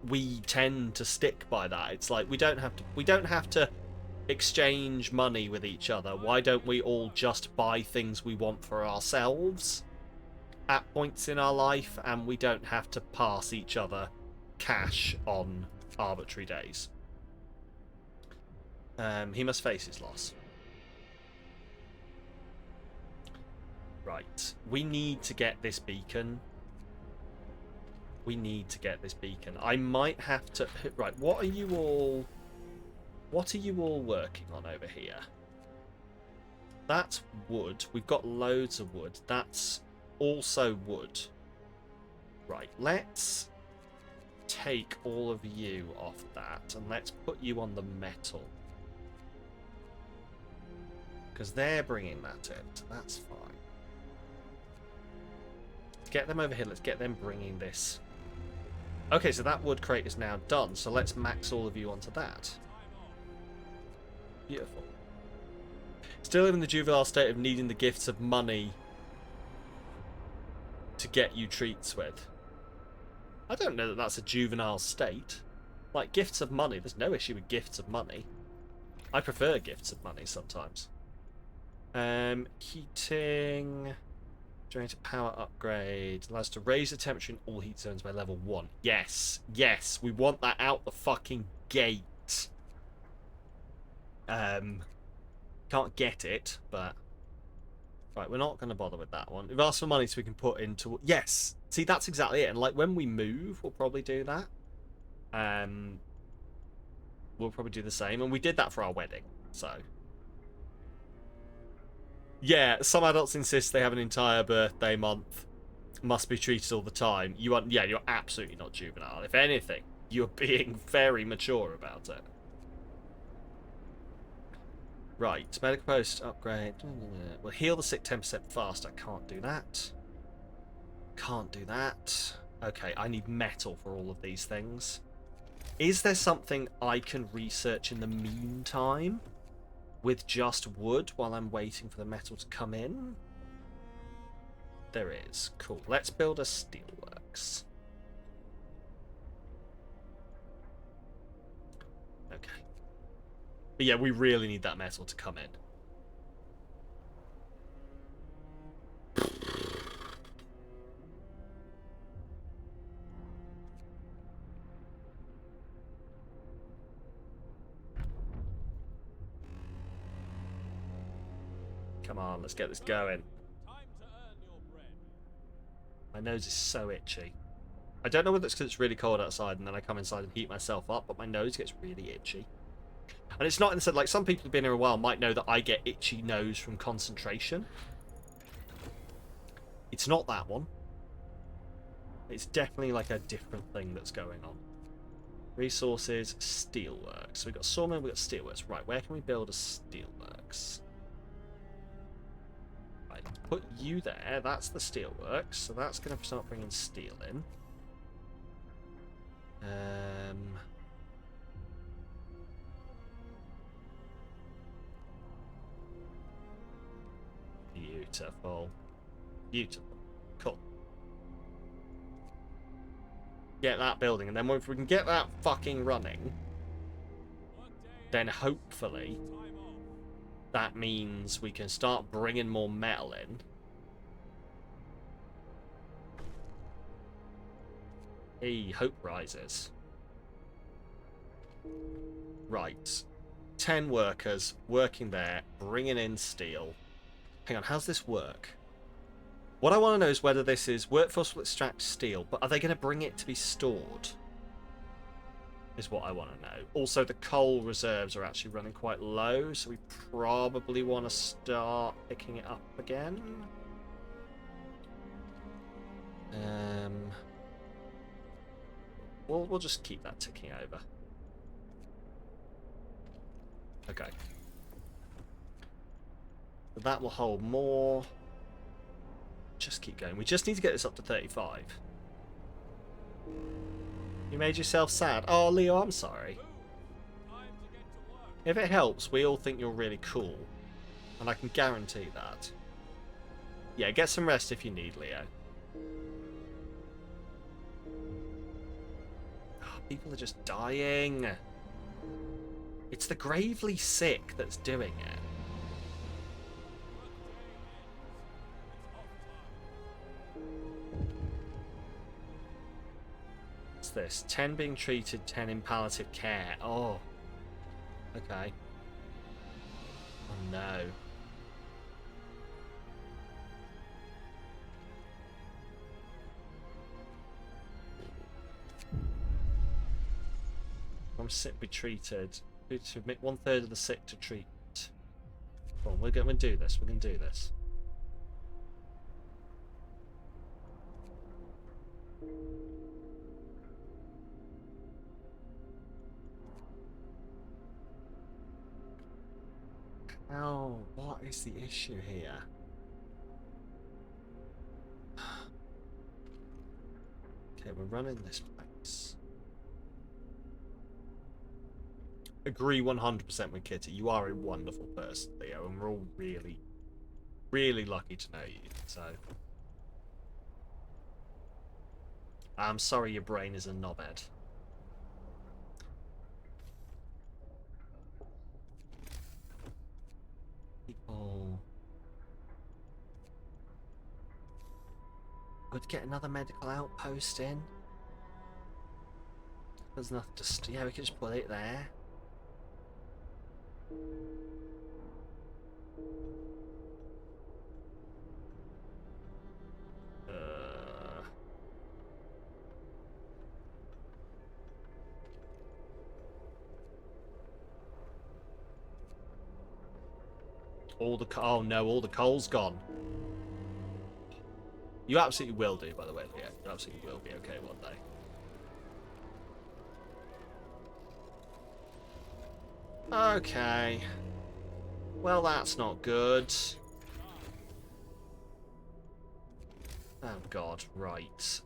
we tend to stick by that. It's like we don't have to exchange money with each other. Why don't we all just buy things we want for ourselves at points in our life, and we don't have to pass each other cash on arbitrary days. He must face his loss. Right, we need to get this beacon. We need to get this beacon. I might have to... Right, what are you all working on over here? That's wood. We've got loads of wood. That's also wood. Right, let's take all of you off that and let's put you on the metal. Because they're bringing that in. That's fine. Get them over here. Let's get them bringing this. Okay, so that wood crate is now done. So let's max all of you onto that. Beautiful. Still in the juvenile state of needing the gifts of money to get you treats with. I don't know that that's a juvenile state. Like, gifts of money. There's no issue with gifts of money. I prefer gifts of money sometimes. Heating... Generator power upgrade. Allows to raise the temperature in all heat zones by level 1. Yes. Yes. We want that out the fucking gate. Can't get it, but... Right, we're not going to bother with that one. We've asked for money so we can put into... Yes! See, that's exactly it. And, like, when we move, we'll probably do that. We'll probably do the same. And we did that for our wedding, so... Yeah, some adults insist they have an entire birthday month. Must be treated all the time. You're absolutely not juvenile. If anything, you're being very mature about it. Right, medical post upgrade. We'll heal the sick 10% fast. I can't do that. Can't do that. Okay, I need metal for all of these things. Is there something I can research in the meantime? With just wood while I'm waiting for the metal to come in? There is. Cool. Let's build a steelworks. Okay. But yeah, we really need that metal to come in. Come on, let's get this going. Time to earn your bread. My nose is so itchy. I don't know whether it's because it's really cold outside and then I come inside and heat myself up, but my nose gets really itchy. And it's not in the sense, like, some people who've been here a while might know that I get itchy nose from concentration. It's not that one. It's definitely like a different thing that's going on. Resources, steelworks. So we've got sawmill, we've got steelworks. Right, where can we build a steelworks? Right, put you there. That's the steelworks. So that's going to start bringing steel in. Beautiful. Beautiful. Cool. Get that building, and then if we can get that fucking running, then hopefully that means we can start bringing more metal in. Hey, hope rises. Right. 10 workers working there, bringing in steel. Hang on, how's this work? What I want to know is whether this is workforce will extract steel, but are they going to bring it to be stored? Is what I want to know. Also, the coal reserves are actually running quite low, so we probably want to start picking it up again. We'll just keep that ticking over. Okay. That will hold more. Just keep going. We just need to get this up to 35. You made yourself sad. Oh, Leo, I'm sorry. Time to get to work. If it helps, we all think you're really cool. And I can guarantee that. Yeah, get some rest if you need, Leo. Oh, people are just dying. It's the gravely sick that's doing it. What's this? 10 being treated, 10 in palliative care. Oh. Okay. Oh no. From sick be treated. To admit 1/3 of the sick to treatment. Come on, we're going to do this. We're going to do this. Oh, what is the issue here? Okay, we're running this place. Agree 100% with Kitty. You are a wonderful person, Leo, and we're all really, really lucky to know you. So, I'm sorry your brain is a knobhead. People would get another medical outpost in. There's nothing to. Yeah, we could just put it there. All the oh no, all the coal's gone. You absolutely will do, by the way. Yeah, you absolutely will be okay one day. Okay. Well, that's not good. Oh god, right.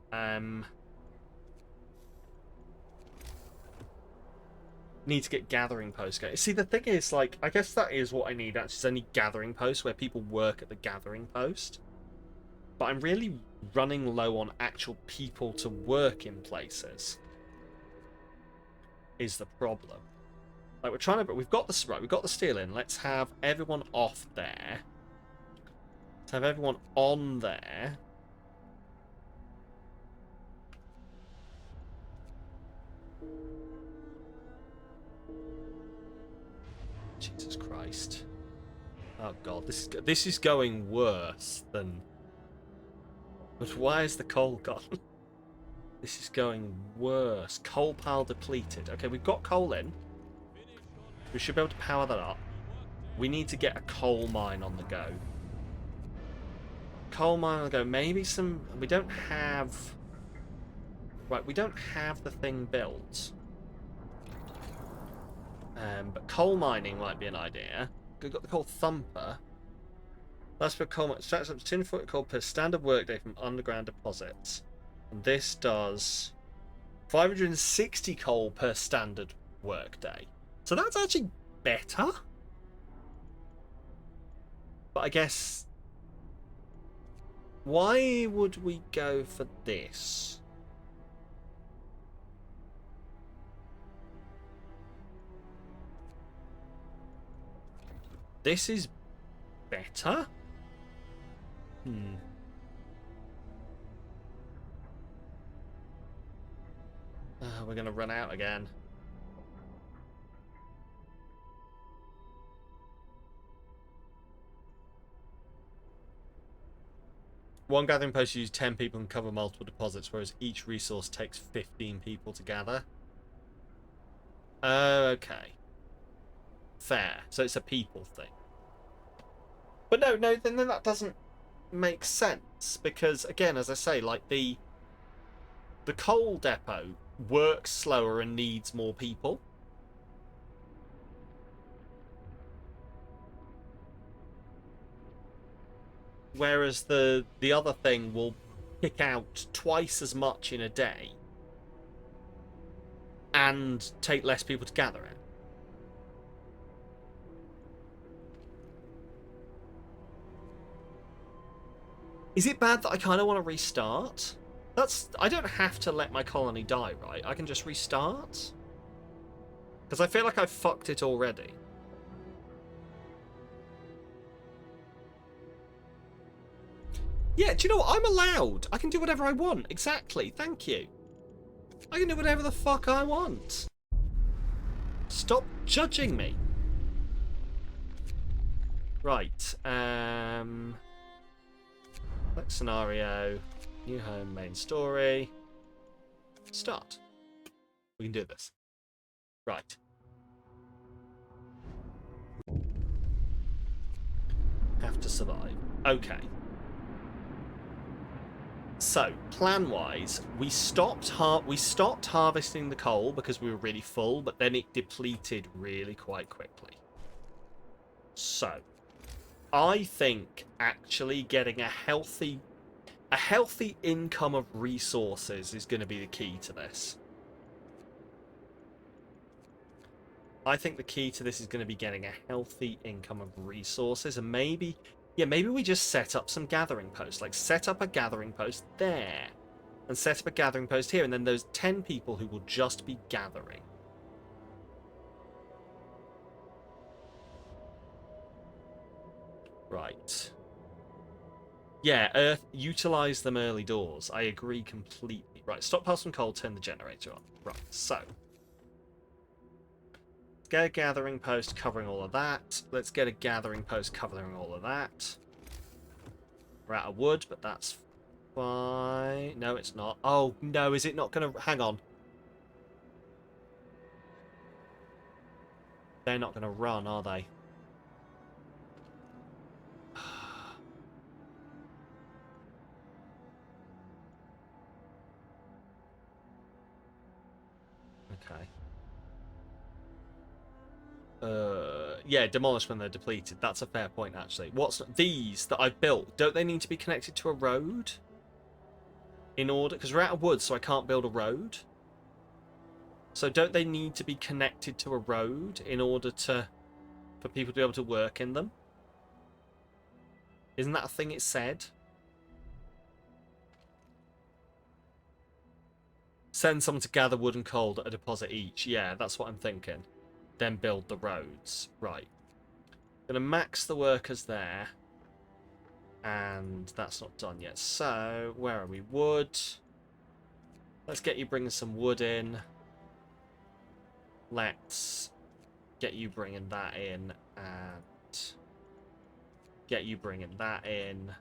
Need to get gathering posts going. See, the thing is, like, I guess that is what I need, actually, is only gathering posts where people work at the gathering post. But I'm really running low on actual people to work in places. Is the problem. Like, we're trying to, but we've got the right, we've got the steel in. Let's have everyone off there. Let's have everyone on there. Jesus Christ. Oh god, this is going worse than. But why is the coal gone? This is going worse. Coal pile depleted. Okay, we've got coal in. We should be able to power that up. We need to get a coal mine on the go. Coal mine on the go. Maybe some. We don't have. Right, we don't have the thing built. But coal mining might be an idea. We've got the coal thumper. That's for coal. Extracts up to 10 foot coal per standard workday from underground deposits. And this does 560 coal per standard workday. So that's actually better. But I guess. Why would we go for this? This is better? We're going to run out again. One gathering post uses 10 people and cover multiple deposits, whereas each resource takes 15 people to gather. Okay. Fair. So it's a people thing. But no, then that doesn't make sense. Because, again, as I say, like, the coal depot works slower and needs more people. Whereas the other thing will kick out twice as much in a day and take less people to gather it. Is it bad that I kind of want to restart? I don't have to let my colony die, right? I can just restart? Because I feel like I've fucked it already. Yeah, do you know what? I'm allowed. I can do whatever I want. Exactly. Thank you. I can do whatever the fuck I want. Stop judging me. Right. Next scenario. New home, main story. Start. We can do this. Right. Have to survive. Okay. So, plan-wise, we stopped harvesting the coal because we were really full, but then it depleted really quite quickly. So, I think actually getting a healthy income of resources is going to be the key to this. I think the key to this is going to be getting a healthy income of resources, and maybe we just set up some gathering posts. Like, set up a gathering post there, and set up a gathering post here, and then those 10 people who will just be gathering. Right. Yeah, utilize them early doors. I agree completely. Right, stockpile some coal, turn the generator on. Right, so. Get a gathering post covering all of that. Let's get a gathering post covering all of that. We're out of wood, but that's fine. No, it's not. Oh, no, is it not going to... Hang on. They're not going to run, are they? Okay. Yeah, demolish when they're depleted. That's a fair point, actually. What's these that I've built? Don't they need to be connected to a road? In order, because we're out of wood, so I can't build a road. So don't they need to be connected to a road in order for people to be able to work in them? Isn't that a thing it said? Send someone to gather wood and coal at a deposit each. Yeah, that's what I'm thinking. Then build the roads. Right. Gonna max the workers there. And that's not done yet. So, where are we? Wood. Let's get you bringing some wood in. Let's get you bringing that in. And get you bringing that in.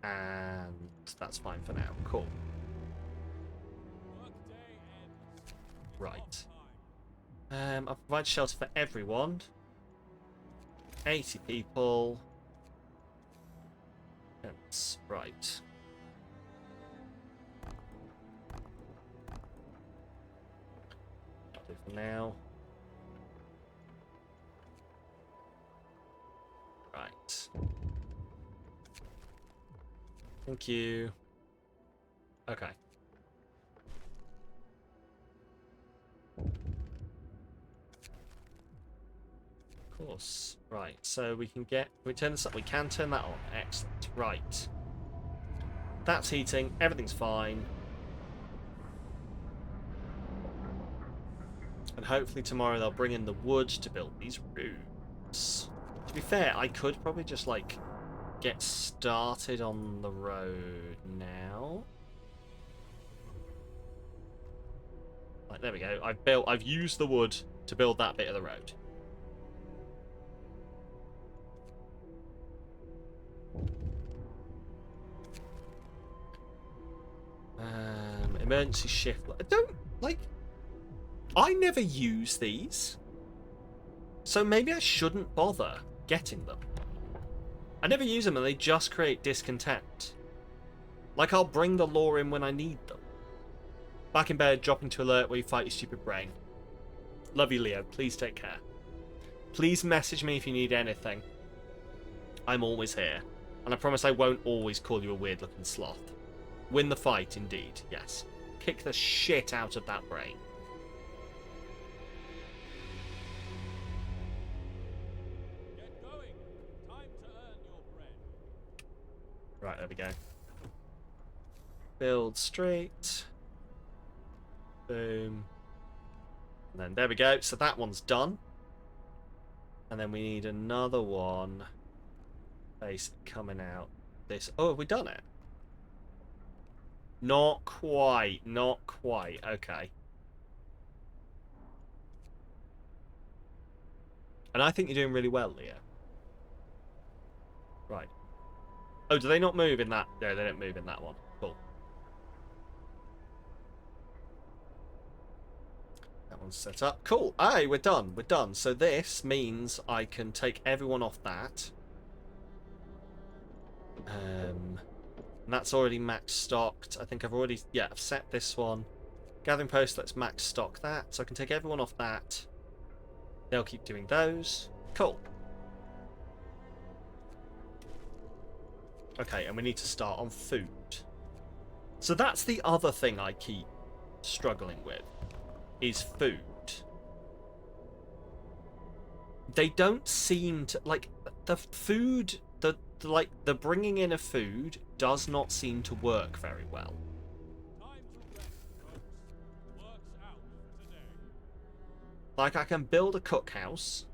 And that's fine for now. Cool. Right. I'll provide shelter for everyone. 80 people. That's right. That'll do for now. Right. Thank you. Okay. Of course. Right, so we can turn this up. We can turn that on. Excellent. Right. That's heating. Everything's fine. And hopefully tomorrow they'll bring in the wood to build these roofs. To be fair, I could probably just, like, get started on the road now. Like, there we go. I've used the wood to build that bit of the road. Emergency shift. I don't, like, I never use these. So maybe I shouldn't bother getting them. I never use them and they just create discontent. Like, I'll bring the lore in when I need them. Back in bed, dropping to alert where you fight your stupid brain. Love you, Leo. Please take care. Please message me if you need anything. I'm always here. And I promise I won't always call you a weird-looking sloth. Win the fight, indeed. Yes. Kick the shit out of that brain. Get going. Time to earn your bread. Right, there we go. Build straight. Boom. And then there we go. So that one's done. And then we need another one. Basically coming out. This. Oh, have we done it? Not quite. Not quite. Okay. And I think you're doing really well, Leo. Right. Oh, do they not move in that? No, they don't move in that one. Cool. That one's set up. Cool. Aye, we're done. We're done. So this means I can take everyone off that. And that's already max stocked. I think I've already... Yeah, I've set this one. Gathering post, let's max stock that. So I can take everyone off that. They'll keep doing those. Cool. Okay, and we need to start on food. So that's the other thing I keep struggling with. Is food. They don't seem to... Like, the food... The bringing in of food does not seem to work very well. Time to rest, folks. Work's out for today. Like, I can build a cookhouse,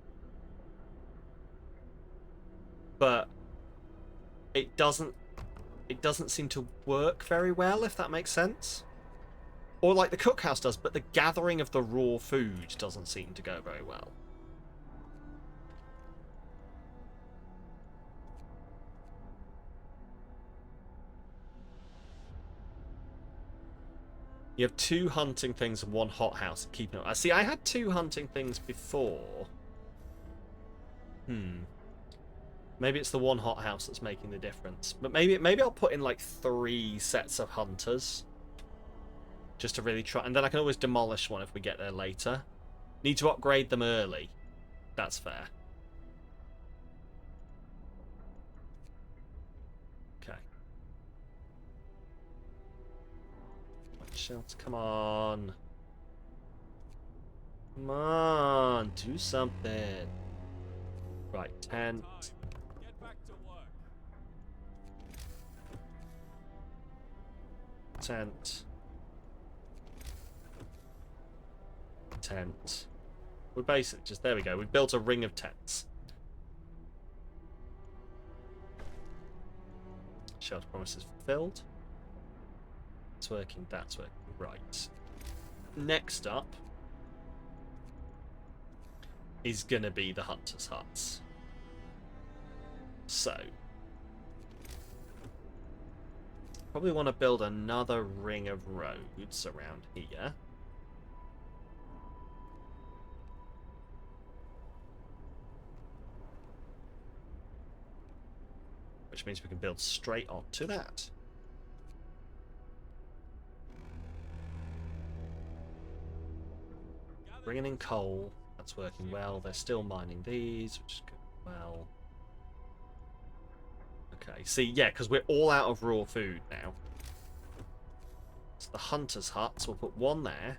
but it doesn't seem to work very well, if that makes sense. Or like the cookhouse does, but the gathering of the raw food doesn't seem to go very well. You have 2 hunting things and 1 hothouse. Keeping it. See, I had 2 hunting things before. Maybe it's the 1 hothouse that's making the difference. But maybe I'll put in like 3 sets of hunters, just to really try. And then I can always demolish one if we get there later. Need to upgrade them early. That's fair. Okay. Shelter, come on. Come on, do something. Right, tent. Get back to work. Tent. Tent. We're basically just, there we go. We've built a ring of tents. Shelter promises fulfilled. It's working, that's working. Right. Next up is going to be the Hunter's Huts. So, probably want to build another ring of roads around here. Which means we can build straight onto that. Bringing in coal, that's working well. They're still mining these, which is going well. Okay, see, yeah, because we're all out of raw food now. So the Hunter's Huts, we'll put 1 there.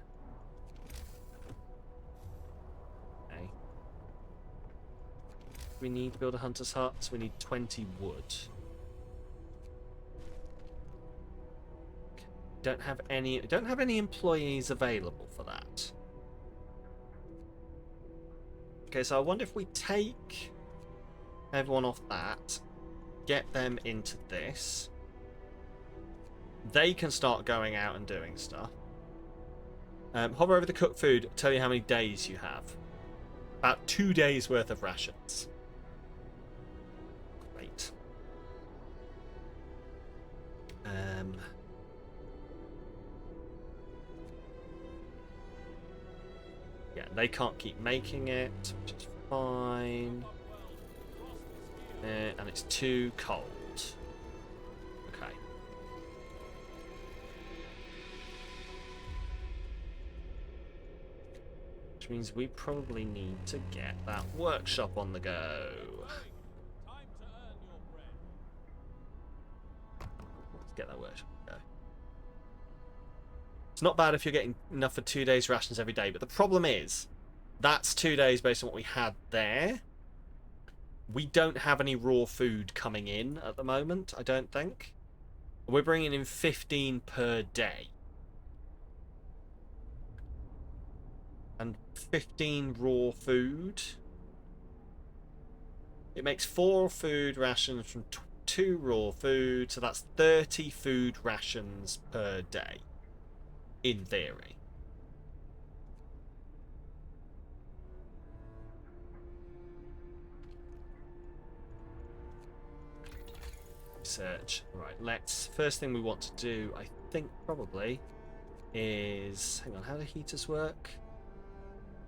Okay. We need to build a Hunter's Hut, we need 20 wood. Okay. Don't have any employees available for that. Okay, so I wonder if we take everyone off that. Get them into this. They can start going out and doing stuff. Hover over the cooked food, tell you how many days you have. About 2 days worth of rations. Great. Yeah, they can't keep making it, which is fine. And it's too cold. Okay. Which means we probably need to get that workshop on the go. Time to earn your bread. Let's get that workshop on the go. It's not bad if you're getting enough for 2 days rations every day, but the problem is, that's 2 days based on what we had there. We don't have any raw food coming in at the moment, I don't think. We're bringing in 15 per day. And 15 raw food. It makes 4 food rations from 2 raw food, so that's 30 food rations per day. In theory. Research. Right, let's... First thing we want to do, I think, probably, is... Hang on, how do heaters work?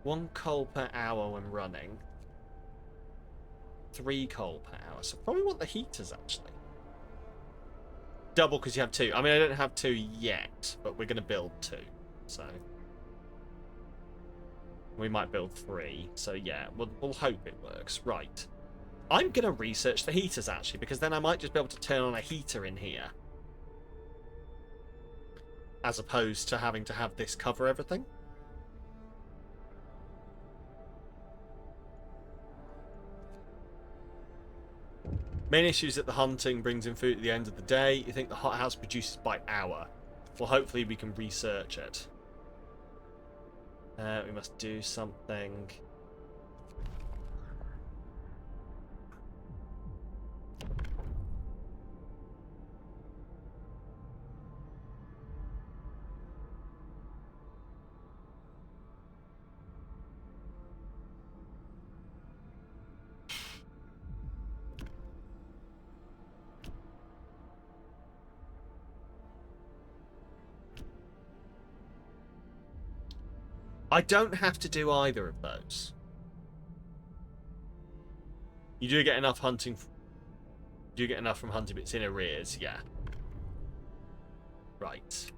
1 coal per hour when running. 3 coal per hour. So probably want the heaters, actually. Double because you have 2. I mean, I don't have 2 yet, but we're going to build 2. So... We might build 3. So yeah, we'll hope it works. Right. I'm going to research the heaters, actually, because then I might just be able to turn on a heater in here. As opposed to having to have this cover everything. Main issue is that the hunting brings in food at the end of the day. You think the hothouse produces by hour. Well, hopefully we can research it. We must do something... I don't have to do either of those. You do get enough hunting. You do get enough from hunting, but it's in arrears, yeah. Right.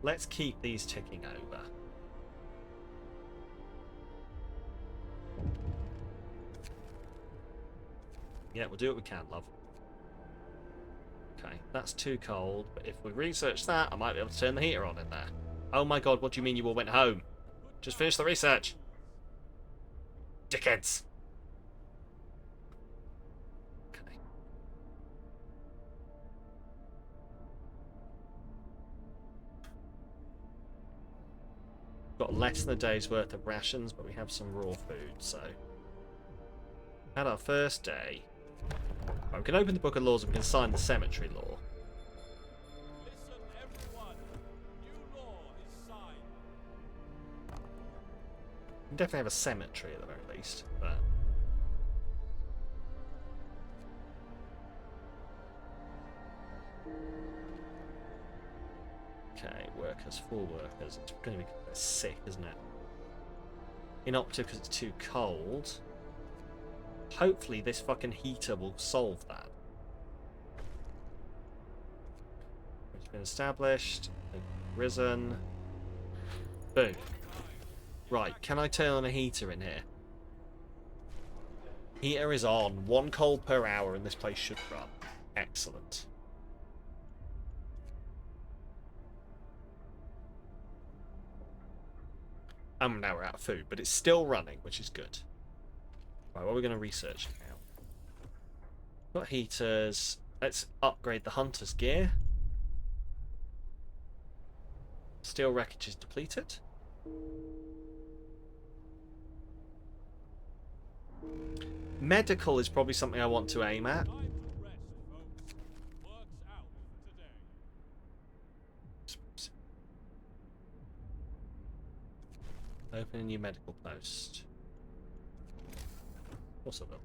Let's keep these ticking over. Yeah, we'll do what we can, love. Okay, that's too cold, but if we research that, I might be able to turn the heater on in there. Oh my god, what do you mean you all went home? Just finish the research. Dickheads. Okay. Got less than a day's worth of rations, but we have some raw food, so... Had our first day. Right, we can open the Book of Laws and we can sign the cemetery law. Listen, everyone. New law is signed. We can definitely have a cemetery at the very least, but... Okay, workers, 4 workers. It's going to be sick, isn't it? Inoperative because it's too cold. Hopefully this fucking heater will solve that. It's been established. Risen. Boom. Right, can I turn on a heater in here? Heater is on. 1 coal per hour and this place should run. Excellent. Now we're out of food, but it's still running, which is good. Right, what are we going to research now? Got heaters. Let's upgrade the hunter's gear. Steel wreckage is depleted. medical is probably something I want to aim at. Time to rest, folks. Work's out today. Open a new medical post. Of course I will.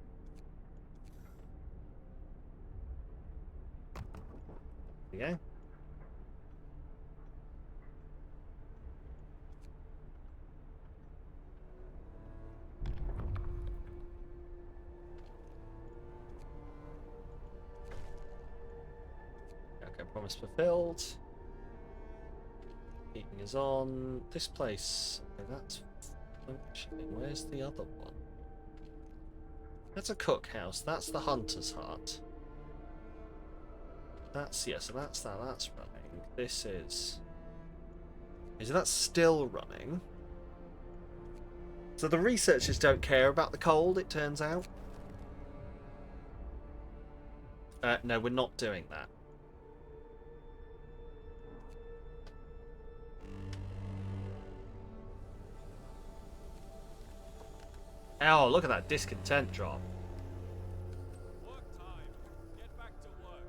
There you go. Okay, promise fulfilled. Heating is on. This place. Okay, that's functioning. Where's the other one? That's a cookhouse. That's the hunter's hut. That's, yeah, so that's that. That's running. This is... Is that still running? So the researchers don't care about the cold, it turns out. No, we're not doing that. Oh, look at that discontent drop. Work time. Get back to work.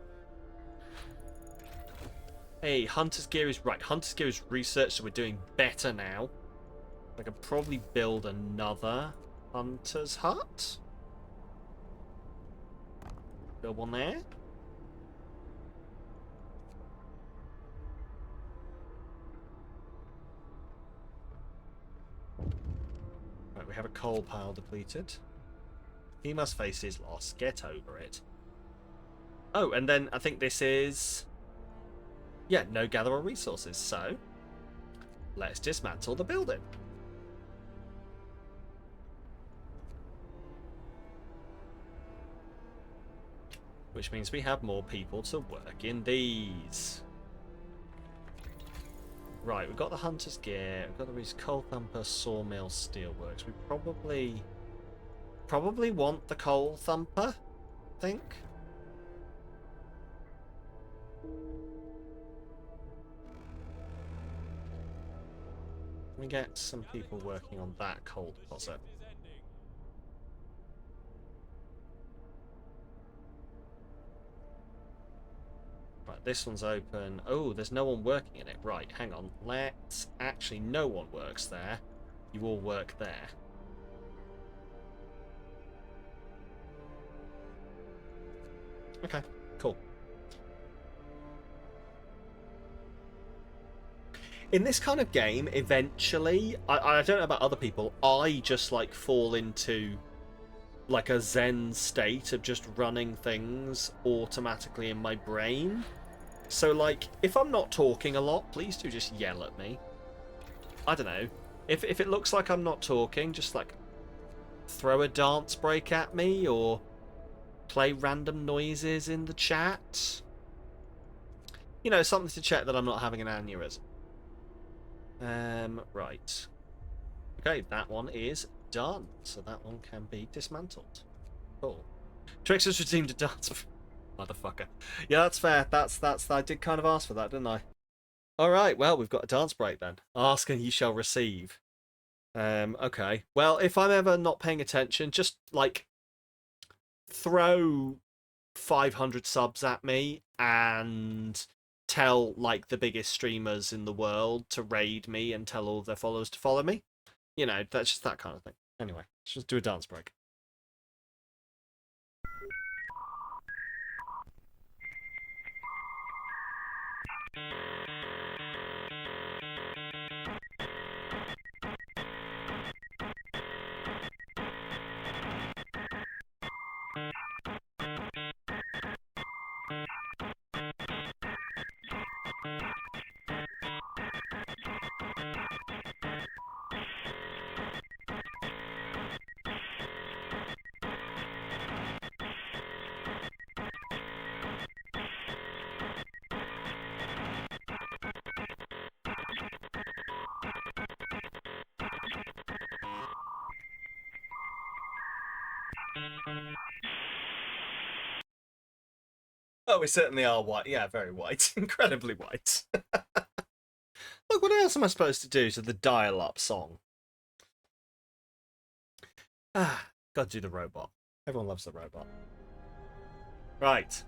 Hey, Hunter's Gear is... Right, Hunter's Gear is research, so we're doing better now. I can probably build another Hunter's Hut. Build one there. Right, we have a coal pile depleted. He must face his loss. Get over it. Oh, and then I think this is... Yeah, no gather of resources, so... Let's dismantle the building. Which means we have more people to work in these. Right, we've got the Hunter's Gear, we've got the Coal Thumper, Sawmill, Steelworks. We probably want the Coal Thumper, I think. We get some people working on that coal deposit. Is ending. Right, this one's open. Oh, there's no one working in it. Right, hang on. Let's... Actually, no one works there. You all work there. Okay, cool. In this kind of game, eventually, I don't know about other people, I just like fall into like a zen state of just running things automatically in my brain. So like, if I'm not talking a lot, please do just yell at me. I don't know. If it looks like I'm not talking, just like throw a dance break at me or play random noises in the chat. You know, something to check that I'm not having an aneurysm. Right. Okay, that one is done. So that one can be dismantled. Cool. Trickster's redeemed a dance. Motherfucker. Yeah, that's fair. That's I did kind of ask for that, didn't I? Alright, well, we've got a dance break then. Ask and you shall receive. Okay. Well, if I'm ever not paying attention, just like throw 500 subs at me and tell like the biggest streamers in the world to raid me and tell all of their followers to follow me. You know, that's just that kind of thing. Anyway, let's just do a dance break. Oh, we certainly are white. Yeah, very white. Incredibly white. Look, what else am I supposed to do to the dial-up song? Ah, gotta do the robot. Everyone loves the robot. Right.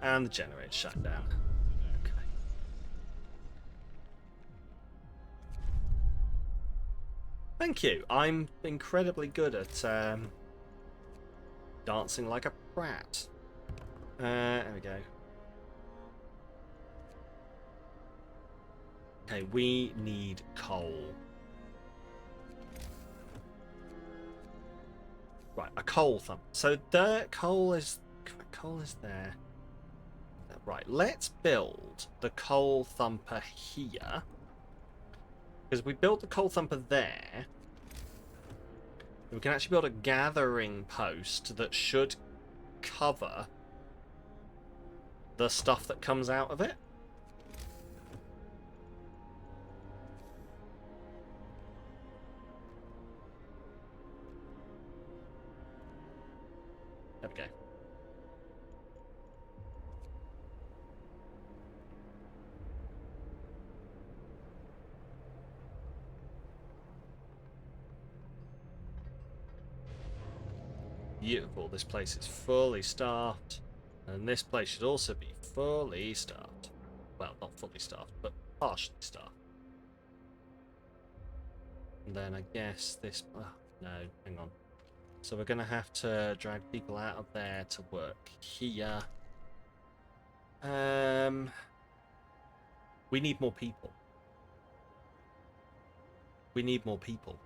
And the generator shut down. Okay. Thank you. I'm incredibly good at dancing like a brat. There we go. Okay, we need coal. Right, a coal thump. So the coal is there. Right, let's build the coal thumper here. Because we built the coal thumper there. We can actually build a gathering post that should cover the stuff that comes out of it. There we go. Beautiful. This place is fully staffed. And this place should also be fully staffed. Well, not fully staffed, but partially staffed. And then I guess this... Oh, no, hang on. So we're going to have to drag people out of there to work here. We need more people. We need more people.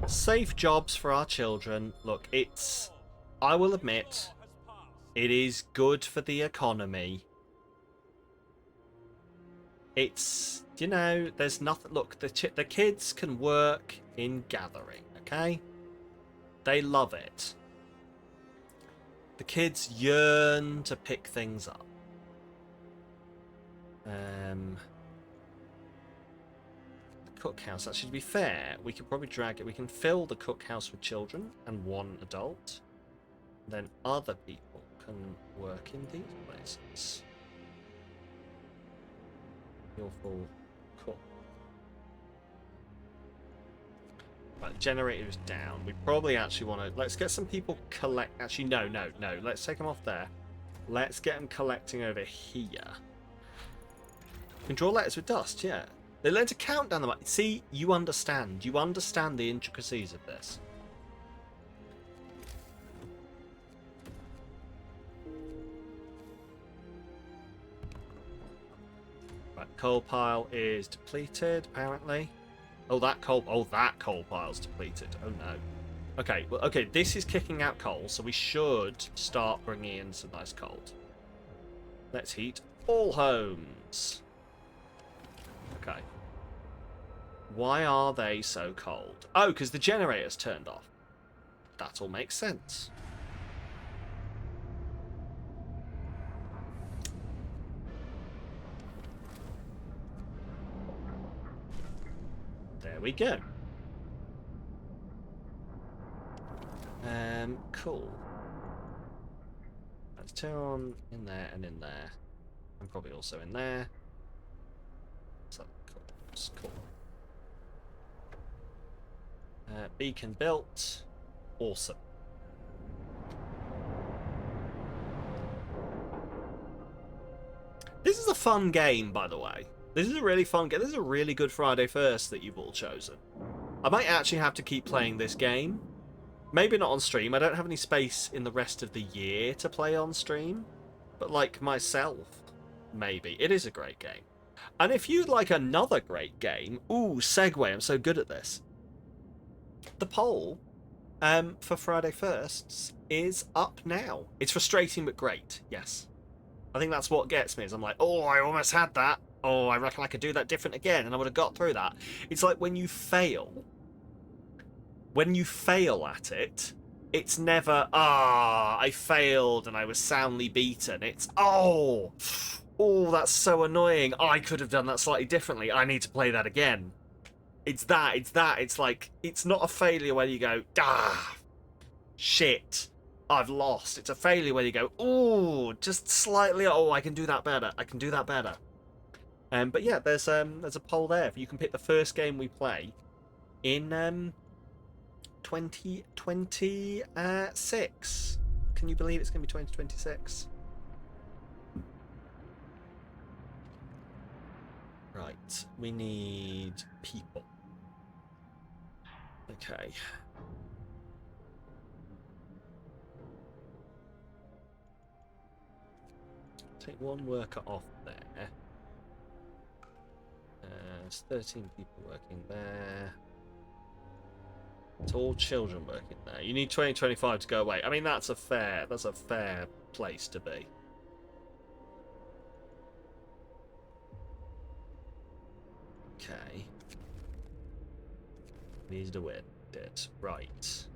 Safe jobs for our children. Look, it's... I will admit, it is good for the economy. It's, you know, there's nothing... Look, the kids can work in gathering, okay? They love it. The kids yearn to pick things up. The cookhouse, actually, to be fair, we could probably drag it. We can fill the cookhouse with children and one adult. Then other people can work in these places. You're full cook. Right, the generator is down. We probably actually want to... Let's get some people collect... Actually, no. Let's take them off there. Let's get them collecting over here. You can draw letters with dust, yeah. They learn to count down the... See, you understand. You understand the intricacies of this. Right, coal pile is depleted, apparently. Oh, that coal pile's depleted. Oh, no. Okay, well, okay, this is kicking out coal, so we should start bringing in some nice coal. Let's heat all homes. Okay. Why are they so cold? Oh, because the generator's turned off. That all makes sense. There we go. Cool. Let's turn on in there and in there. And probably also in there. So, cool. Beacon built. Awesome. This is a fun game, by the way. This is a really fun game. This is a really good Friday 1st that you've all chosen. I might actually have to keep playing this game. Maybe not on stream. I don't have any space in the rest of the year to play on stream. But like myself, maybe. It is a great game. And if you'd like another great game... Ooh, segue. I'm so good at this. The poll for Friday 1sts is up now. It's frustrating but great. Yes. I think that's what gets me. Is I'm like, oh, I almost had that. Oh, I reckon I could do that different again, and I would have got through that. It's like when you fail. When you fail at it, it's never, I failed and I was soundly beaten. It's, oh, that's so annoying. I could have done that slightly differently. I need to play that again. It's that. It's like, it's not a failure where you go, shit. I've lost. It's a failure where you go, ooh, just slightly. Oh, I can do that better. I can do that better. But yeah, there's a poll there. You can pick the first game we play in 2026. Can you believe it's going to be 2026? Right, we need people. Okay. Take one worker off there. There's 13 people working there. It's all children working there. You need 2025 to go away. I mean, that's a fair place to be. Okay. Needs to win it. Right.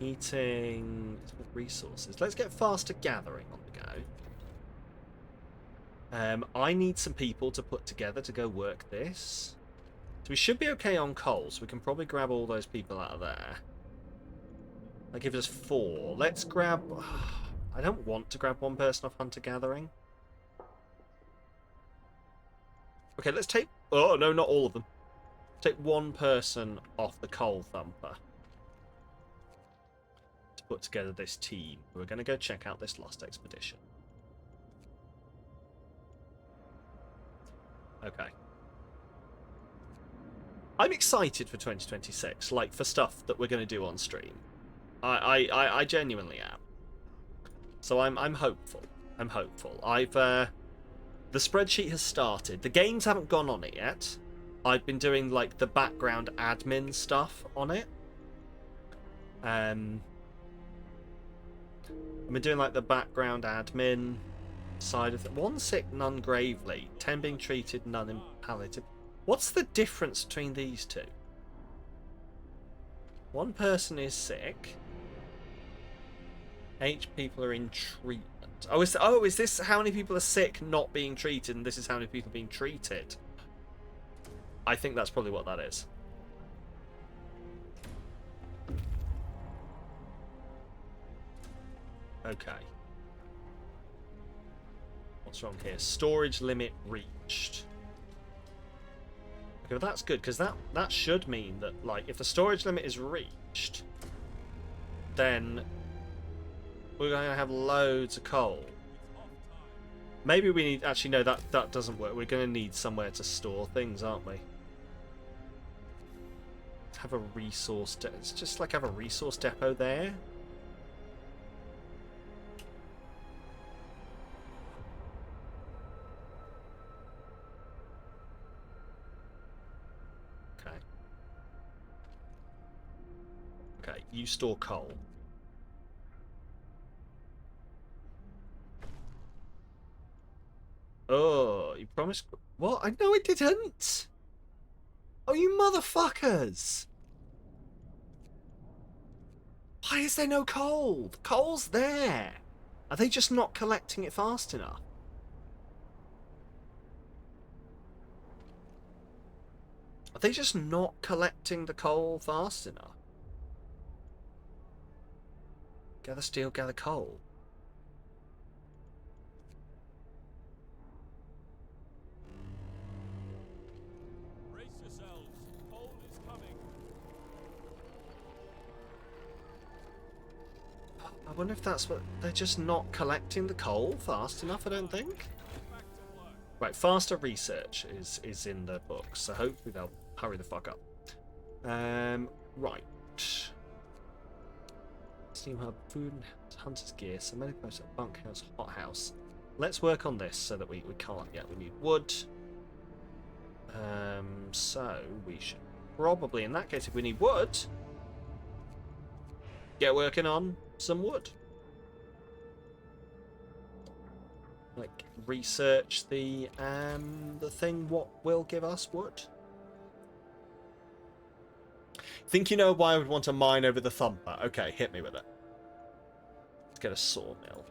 Eating resources. Let's get faster gathering on the go. I need some people to put together to go work this. So we should be okay on coal, so we can probably grab all those people out of there. That gives us 4. Let's grab... I don't want to grab one person off Hunter Gathering. Okay, let's take... Oh, no, not all of them. Take one person off the Coal Thumper to put together this team. We're going to go check out this Lost Expedition. Okay. I'm excited for 2026, like for stuff that we're going to do on stream. I genuinely am. So I'm hopeful. I'm hopeful. The spreadsheet has started. The games haven't gone on it yet. I've been doing like the background admin stuff on it. I've been doing like the background admin side of it. 1 sick, none gravely. 10 being treated, none in palliative. What's the difference between these two? One person is sick. 8 people are in treatment. Is this how many people are sick not being treated, and this is how many people are being treated? I think that's probably what that is. Okay. What's wrong here? Storage limit reached. Okay, well that's good, because that should mean that, like, if the storage limit is reached, then we're going to have loads of coal. Maybe we need... Actually, no, that doesn't work. We're going to need somewhere to store things, aren't we? Have a resource... It's just like have a resource depot there. Okay. Okay, you store coal. Oh, you promised... What? I know I didn't! Oh, you motherfuckers! Why is there no coal? The coal's there! Are they just not collecting it fast enough? Are they just not collecting the coal fast enough? Gather steel, gather coal. Brace yourselves. Coal is coming. I wonder if that's what... They're just not collecting the coal fast enough, I don't think. Back to work. Right, faster research is in the book, so hopefully they'll hurry the fuck up. Right. Steam hub, food, hunter's gear, so many places, bunkhouse, hothouse. Let's work on this so that we can't yet. We need wood. So we should probably, in that case, if we need wood, get working on some wood. Like research the thing what will give us wood. Think you know why I would want to mine over the thumper? Okay, hit me with it. Let's get a sawmill.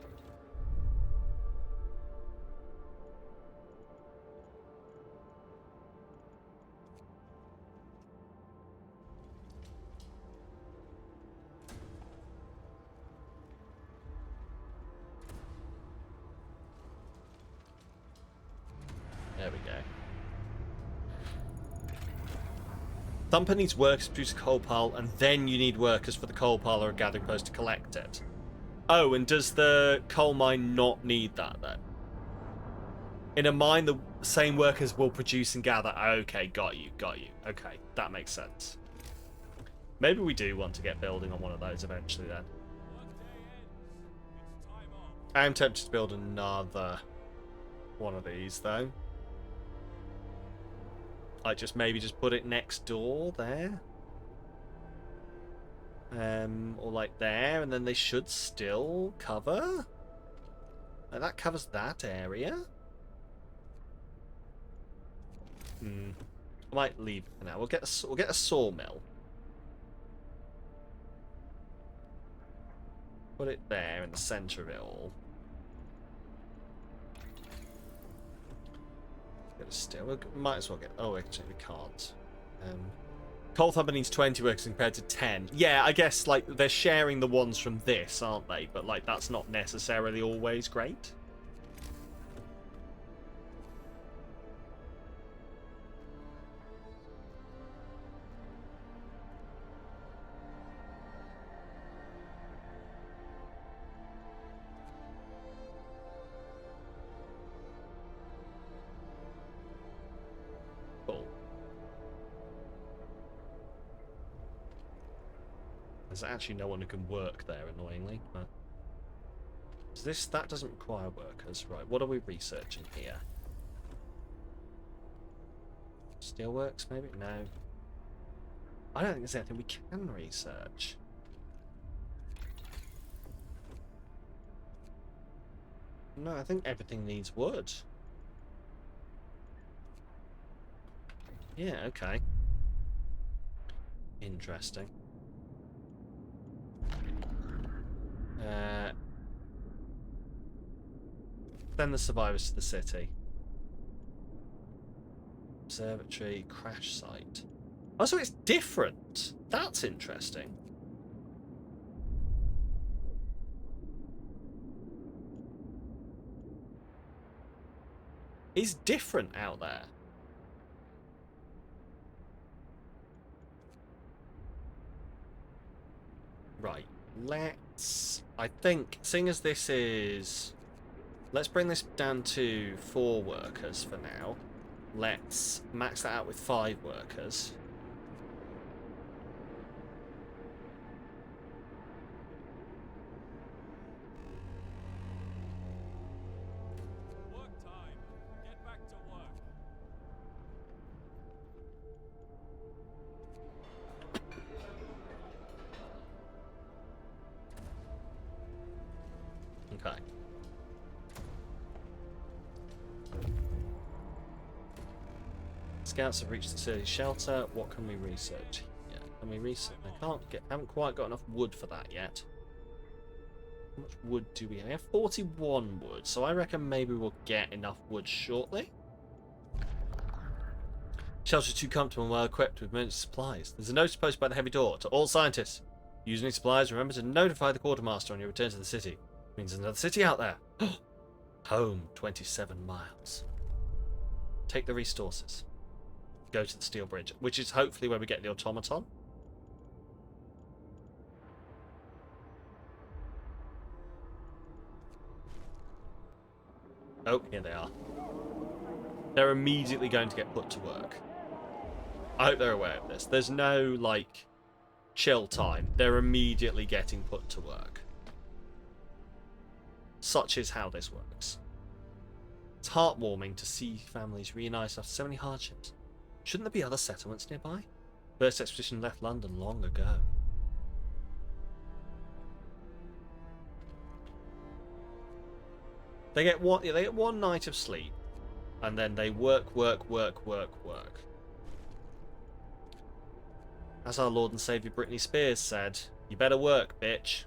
There we go. Thumper needs workers to produce a coal pile, and then you need workers for the coal pile or a gathering post to collect it. Oh, and does the coal mine not need that then? In a mine, the same workers will produce and gather. Okay, got you. Okay, that makes sense. Maybe we do want to get building on one of those eventually then. I am tempted to build another one of these though. Like maybe just put it next door there. Or like there, and then they should still cover. Like that covers that area. I might leave it for now. We'll get a sawmill. Put it there in the centre of it all. Get a still. We might as well get. Oh, actually, we can't. Coal Thumper needs 20 workers compared to 10. Yeah, I guess like they're sharing the ones from this, aren't they? But like that's not necessarily always great. There's actually no one who can work there, annoyingly. But that doesn't require workers, right? What are we researching here? Steelworks, maybe? No. I don't think there's anything we can research. No, I think everything needs wood. Yeah, okay. Interesting. Send the survivors to the city. Observatory, crash site. Oh, so it's different. That's interesting. It's different out there. Right. I think, seeing as this is... Let's bring this down to 4 workers for now. Let's max that out with 5 workers. Work time. Get back to work. Okay. Scouts have reached the city shelter. What can we research? Yeah, can we research? Haven't quite got enough wood for that yet. How much wood do we have? We have 41 wood, so I reckon maybe we'll get enough wood shortly. Shelter too comfortable and well equipped with emergency supplies. There's a notice posted by the heavy door to all scientists. Using any supplies, remember to notify the quartermaster on your return to the city. Means there's another city out there. Home, 27 miles. Take the resources. Go to the steel bridge, which is hopefully where we get the automaton. Oh, here they are. They're immediately going to get put to work. I hope they're aware of this. There's no, like, chill time. They're immediately getting put to work. Such is how this works. It's heartwarming to see families reunited after so many hardships. Shouldn't there be other settlements nearby? First expedition left London long ago. They get one night of sleep, and then they work. As our Lord and Saviour Britney Spears said, "You better work, bitch."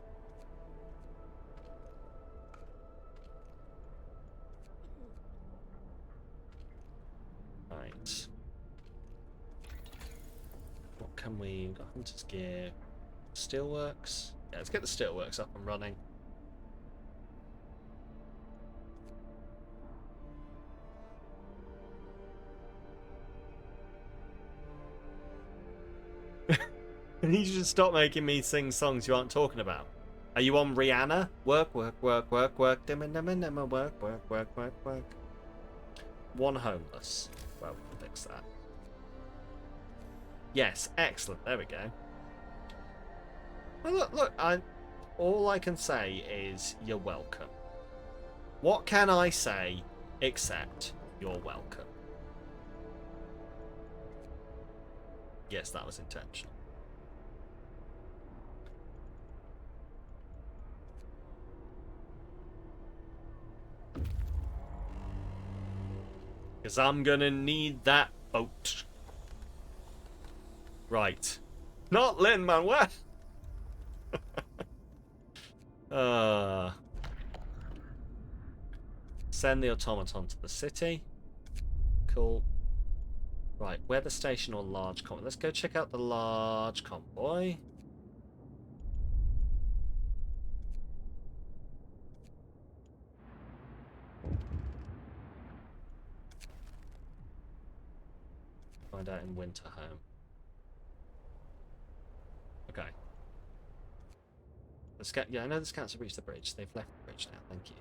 Right. What can we... We've got Hunter's Gear. Steelworks? Yeah, let's get the Steelworks up and running. You should stop making me sing songs you aren't talking about. Are you on Rihanna? Work, work, work, work, work, dimma, dimma, dimma, work, work, work, work, work. One homeless. Well, we can fix that. Yes, excellent. There we go. Well, look, all I can say is you're welcome. What can I say except you're welcome? Yes, that was intentional. Because I'm gonna need that boat. Right. Not Lin-Manuel. Send the automaton to the city. Cool. Right, weather station or large convoy? Let's go check out the large convoy. Find out in winter home. Okay. The scout. Yeah, I know the scouts have reached the bridge. They've left the bridge now. Thank you.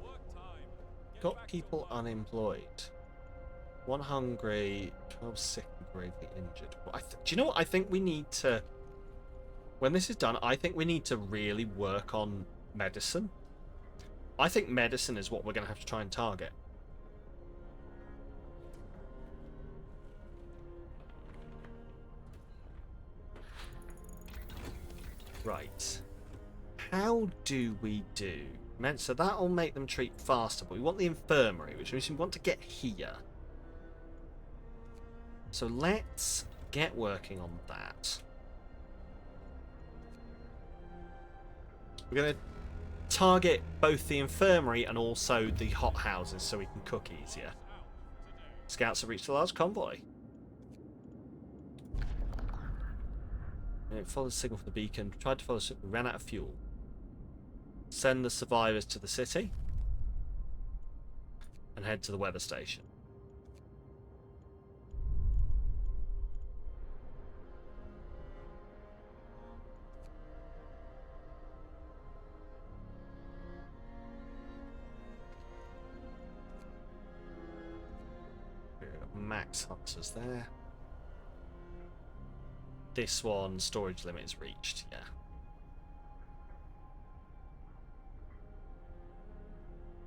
Work time. Get Got back to people work. unemployed. One hungry, 12 sick and gravely injured. Well, do you know what? I think we need to. When this is done, I think we need to really work on medicine. I think medicine is what we're going to have to try and target. Right. How do we do? So that'll make them treat faster, but we want the infirmary, which means we want to get here. So let's get working on that. We're going to target both the infirmary and also the hot houses so we can cook easier. Scouts have reached a large convoy. Follow the signal for the beacon. Tried to follow the signal. Ran out of fuel. Send the survivors to the city. And head to the weather station. We've got max hunters there. This one, storage limit is reached, yeah.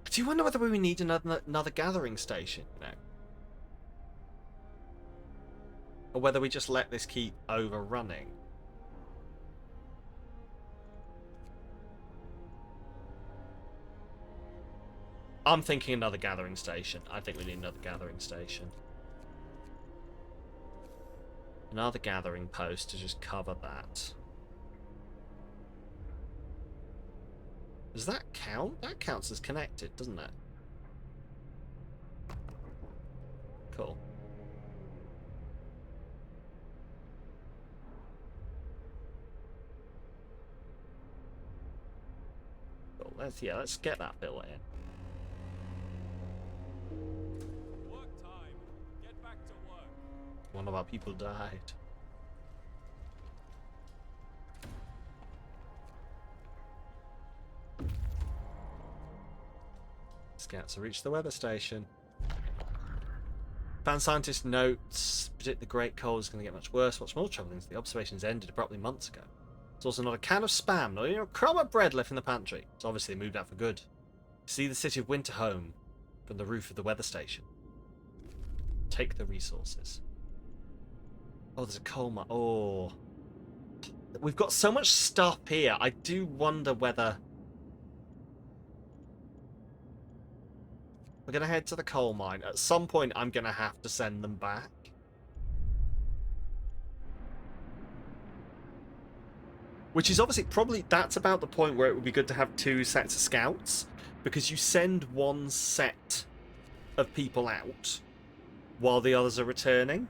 Do you wonder whether we need another gathering station, you know? Or whether we just let this keep overrunning? I'm thinking another gathering station. I think we need another gathering station. Another gathering post to just cover that. Does that count? That counts as connected, doesn't it? Cool. Cool. Let's get that built in. Work time. Get back to work. One of our people died. Scouts have reached the weather station. Fan scientist notes predict the great cold is going to get much worse. What's more troubling is the observations ended abruptly months ago. There's also not a can of spam, not even a crumb of bread left in the pantry. So obviously they moved out for good. See the city of Winterhome from the roof of the weather station. Take the resources. Oh, there's a coal mine. Oh. We've got so much stuff here. I do wonder whether... We're going to head to the coal mine. At some point, I'm going to have to send them back. Which is obviously probably... That's about the point where it would be good to have 2 sets of scouts. Because you send one set of people out while the others are returning.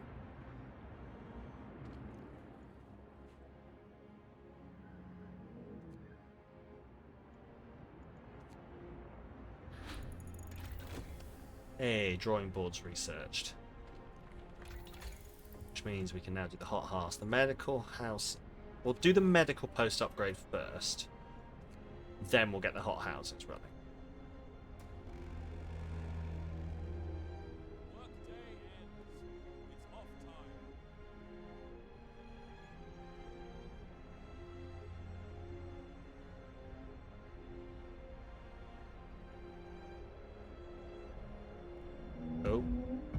Hey, drawing boards researched. Which means we can now do the hot house. The medical house. We'll do the medical post upgrade first. Then we'll get the hot houses running. Workday ends. It's off time. Oh,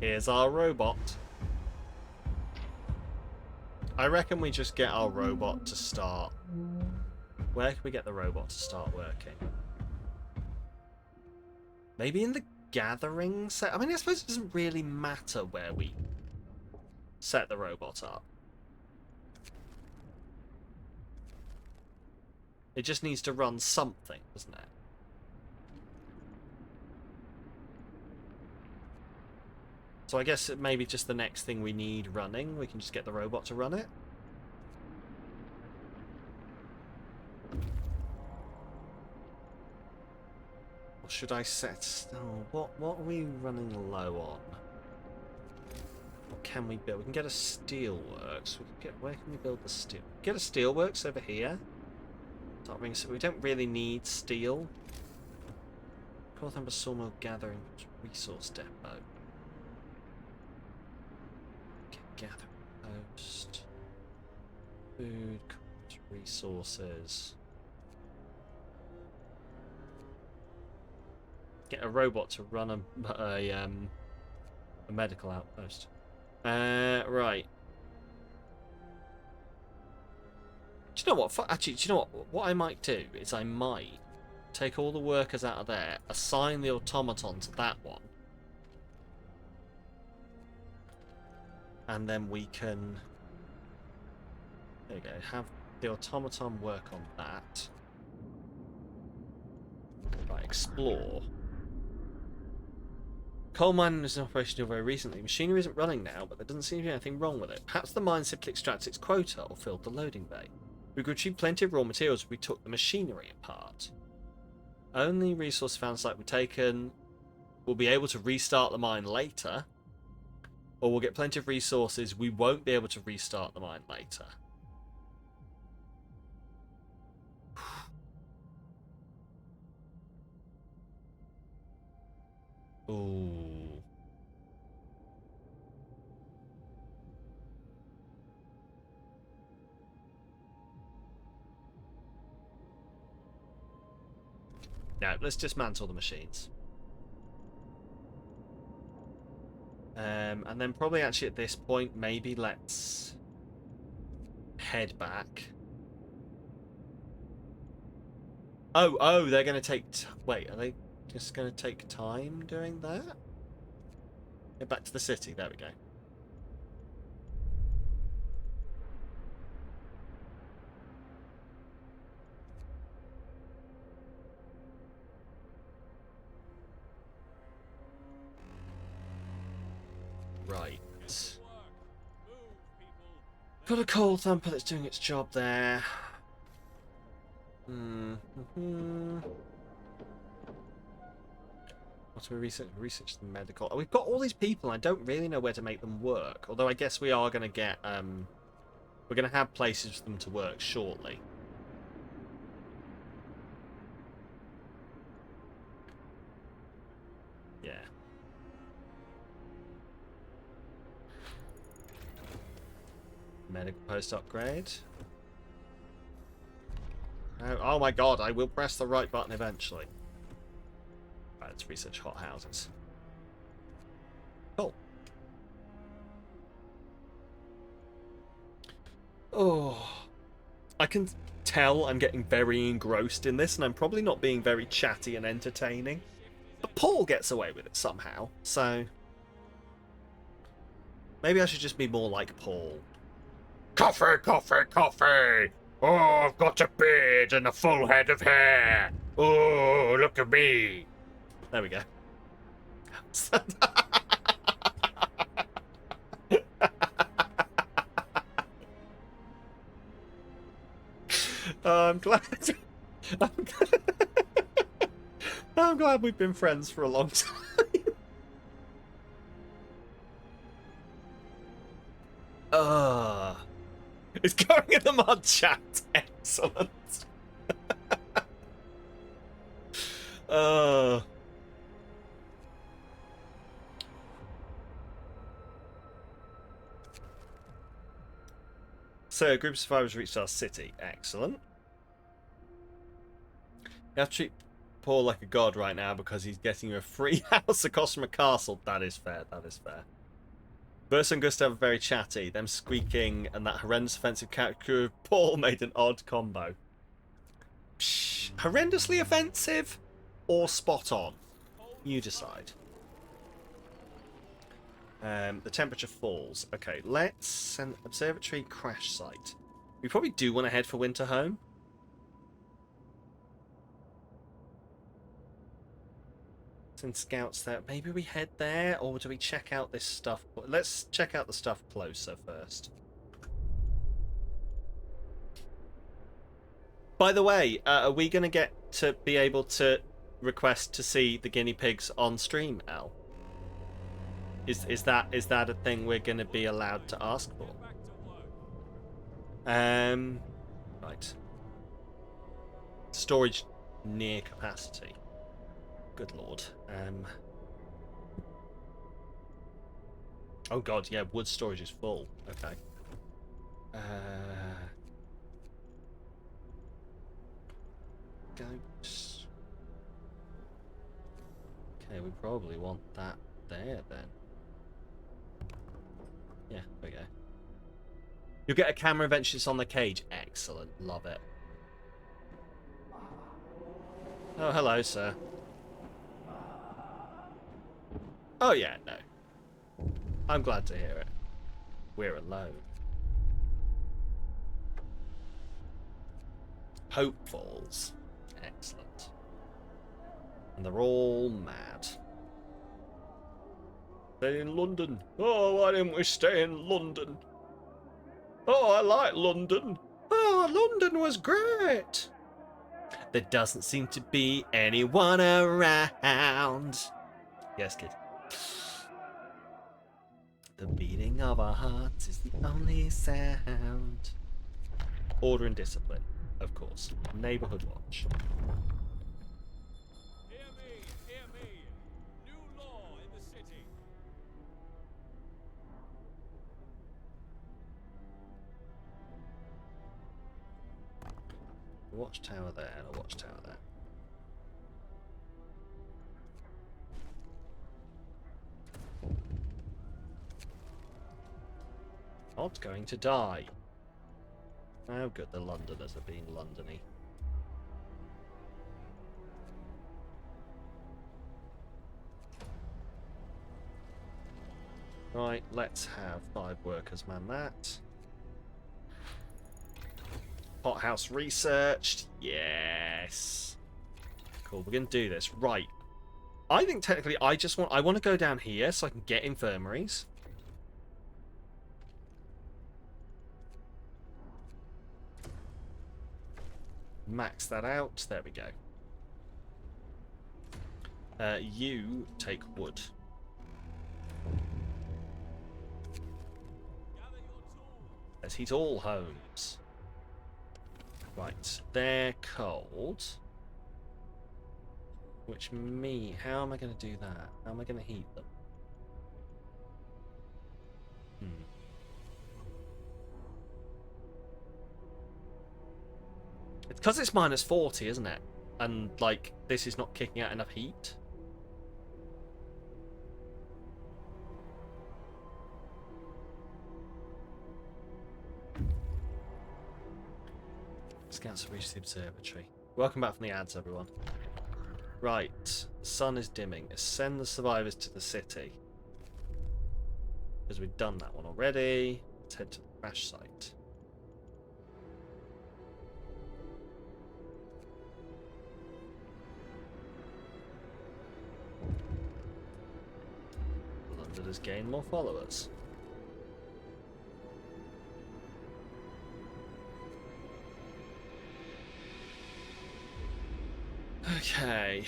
here's our robot. I reckon we just get our robot to start. Where can we get the robot to start working? Maybe in the gathering set? I mean, I suppose it doesn't really matter where we set the robot up. It just needs to run something, doesn't it? So I guess it may be just the next thing we need running. We can just get the robot to run it. Or should I set... Oh, what are we running low on? What can we build? We can get a steelworks. Where can we build the steel? Get a steelworks over here. So we don't really need steel. Northampton Sawmill Gathering Resource Depot. Gathering post. Food, resources. Get a robot to run a medical outpost. Right. Do you know what? Actually, do you know what? What I might do is I might take all the workers out of there, assign the automaton to that one, and then we can. There you go. Have the automaton work on that. Right. Explore. Coal mining is in operation until very recently. Machinery isn't running now, but there doesn't seem to be anything wrong with it. Perhaps the mine simply extracted its quota or filled the loading bay. We could achieve plenty of raw materials if we took the machinery apart. Only resource found site were taken. We'll be able to restart the mine later. Or we'll get plenty of resources. We won't be able to restart the mine later. Ooh. No, let's dismantle the machines. And then probably actually at this point, maybe let's head back. Oh, they're going to take... Wait, are they just going to take time doing that? Get back to the city. There we go. Right. Got a coal thumper that's doing its job there. What do we research? Research the medical. Oh, we've got all these people. I don't really know where to make them work. Although I guess we are going to get... we're going to have places for them to work shortly. Yeah. Medical post upgrade. Oh my god, I will press the right button eventually. Right, let's research hot houses. Cool. Oh. I can tell I'm getting very engrossed in this, and I'm probably not being very chatty and entertaining. But Paul gets away with it somehow, so... Maybe I should just be more like Paul. Coffee, coffee, coffee! Oh, I've got a beard and a full head of hair! Oh, look at me! There we go. I'm glad. I'm glad we've been friends for a long time. It's going in the mod chat. Excellent. uh. So, a group of survivors reached our city. Excellent. You have to treat Paul like a god right now because he's getting you a free house across from a castle. That is fair. That is fair. Versa and Gustav are very chatty. Them squeaking and that horrendous offensive character of Paul made an odd combo. Psh, horrendously offensive or spot on? You decide. The temperature falls. Okay, let's send observatory crash site. We probably do want to head for Winterhome. Send scouts there. Maybe we head there, or do we check out this stuff? Let's check out the stuff closer first. By the way, are we going to get to be able to request to see the guinea pigs on stream, Al? Is that a thing we're going to be allowed to ask for? Right. Storage near capacity. Good lord. Oh god, yeah, wood storage is full. Okay. Goats. Okay, we probably want that there then. Yeah, there we go. You'll get a camera eventually. It's on the cage. Excellent. Love it. Oh, hello, sir. Oh, yeah, no. I'm glad to hear it. We're alone. Hopefuls. Excellent. And they're all mad. Stay in London. Oh, why didn't we stay in London? Oh, I like London. Oh, London was great. There doesn't seem to be anyone around. Yes, kid. The beating of our hearts is the only sound. Order and discipline, of course. Neighborhood watch. Hear me. New law in the city. A watchtower there and a watchtower there. Not going to die. Oh good, the Londoners are being Londony. Right, let's have 5 workers man that. Hothouse researched. Yes. Cool, we're gonna do this. Right. I think technically I want to go down here so I can get infirmaries. Max that out. There we go. You take wood. Let's heat all homes. Right, they're cold. Which how am I going to do that? How am I going to heat them? It's because it's minus 40, isn't it? And, like, this is not kicking out enough heat. Scouts have reached the observatory. Welcome back from the ads, everyone. Right, the sun is dimming. Send the survivors to the city. Because we've done that one already. Let's head to the crash site. London has gained more followers. Okay.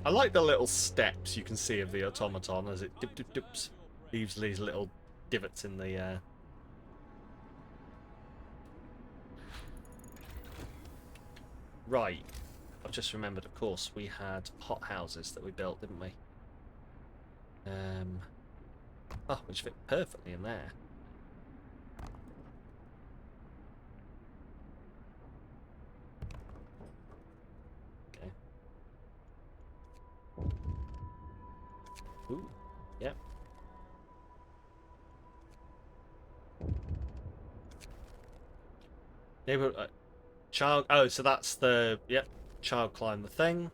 I like the little steps you can see of the automaton as it dips. Leaves these little divots in the Right. I've just remembered, of course, we had hot houses that we built, didn't we? Oh, which fit perfectly in there. Okay. Ooh. Yep. Neighborhood. Child. Oh, so that's the. Yep. Child climb the thing.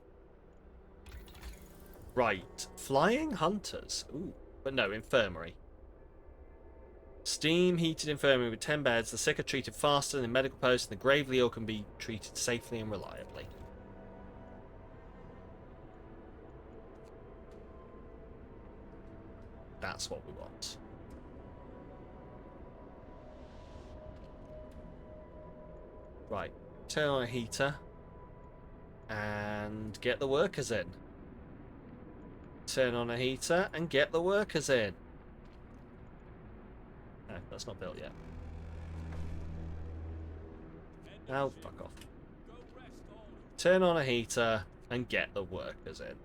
Right. Flying hunters. Ooh. But no, infirmary. Steam heated infirmary with 10 beds. The sick are treated faster than in medical posts, and the gravely ill can be treated safely and reliably. That's what we want. Right. Turn on a heater. And get the workers in. Turn on a heater and get the workers in. No, that's not built yet. Oh, fuck off. Turn on a heater and get the workers in.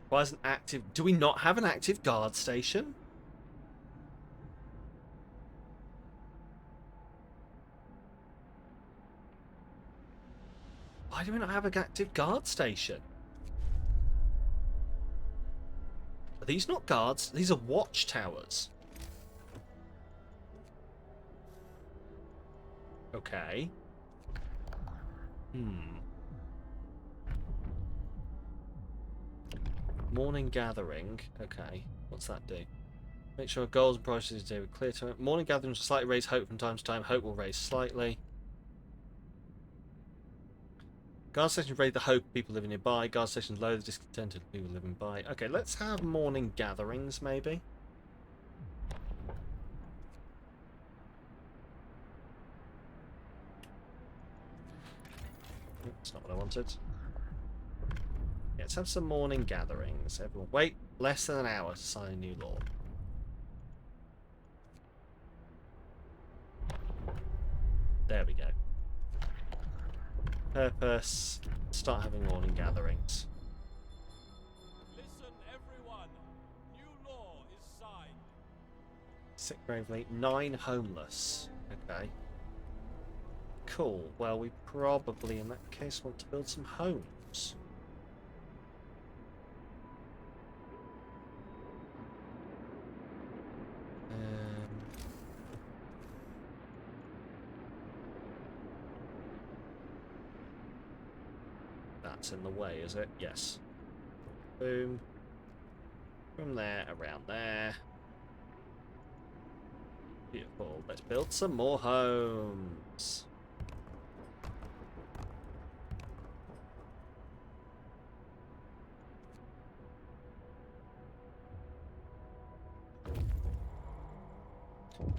Why isn't active... Do we not have an active guard station? Why do we not have an active guard station? Are these not guards? These are watchtowers. Okay. Morning gathering. Okay. What's that do? Make sure goals and priorities are clear to it. Morning gatherings will slightly raise hope from time to time. Hope will raise slightly. Guard stations raise the hope of people living nearby. Guard stations lower the discontent of people living by. Okay, let's have morning gatherings, maybe. That's not what I wanted. Yeah, let's have some morning gatherings. Everyone, wait less than an hour to sign a new law. There we go. Purpose. Start having morning gatherings. Listen, everyone. New law is signed. Sick bravely. 9 homeless. Okay. Cool. Well, we probably, in that case, want to build some homes. That's in the way, is it? Yes. Boom. From there, around there. Beautiful. Let's build some more homes.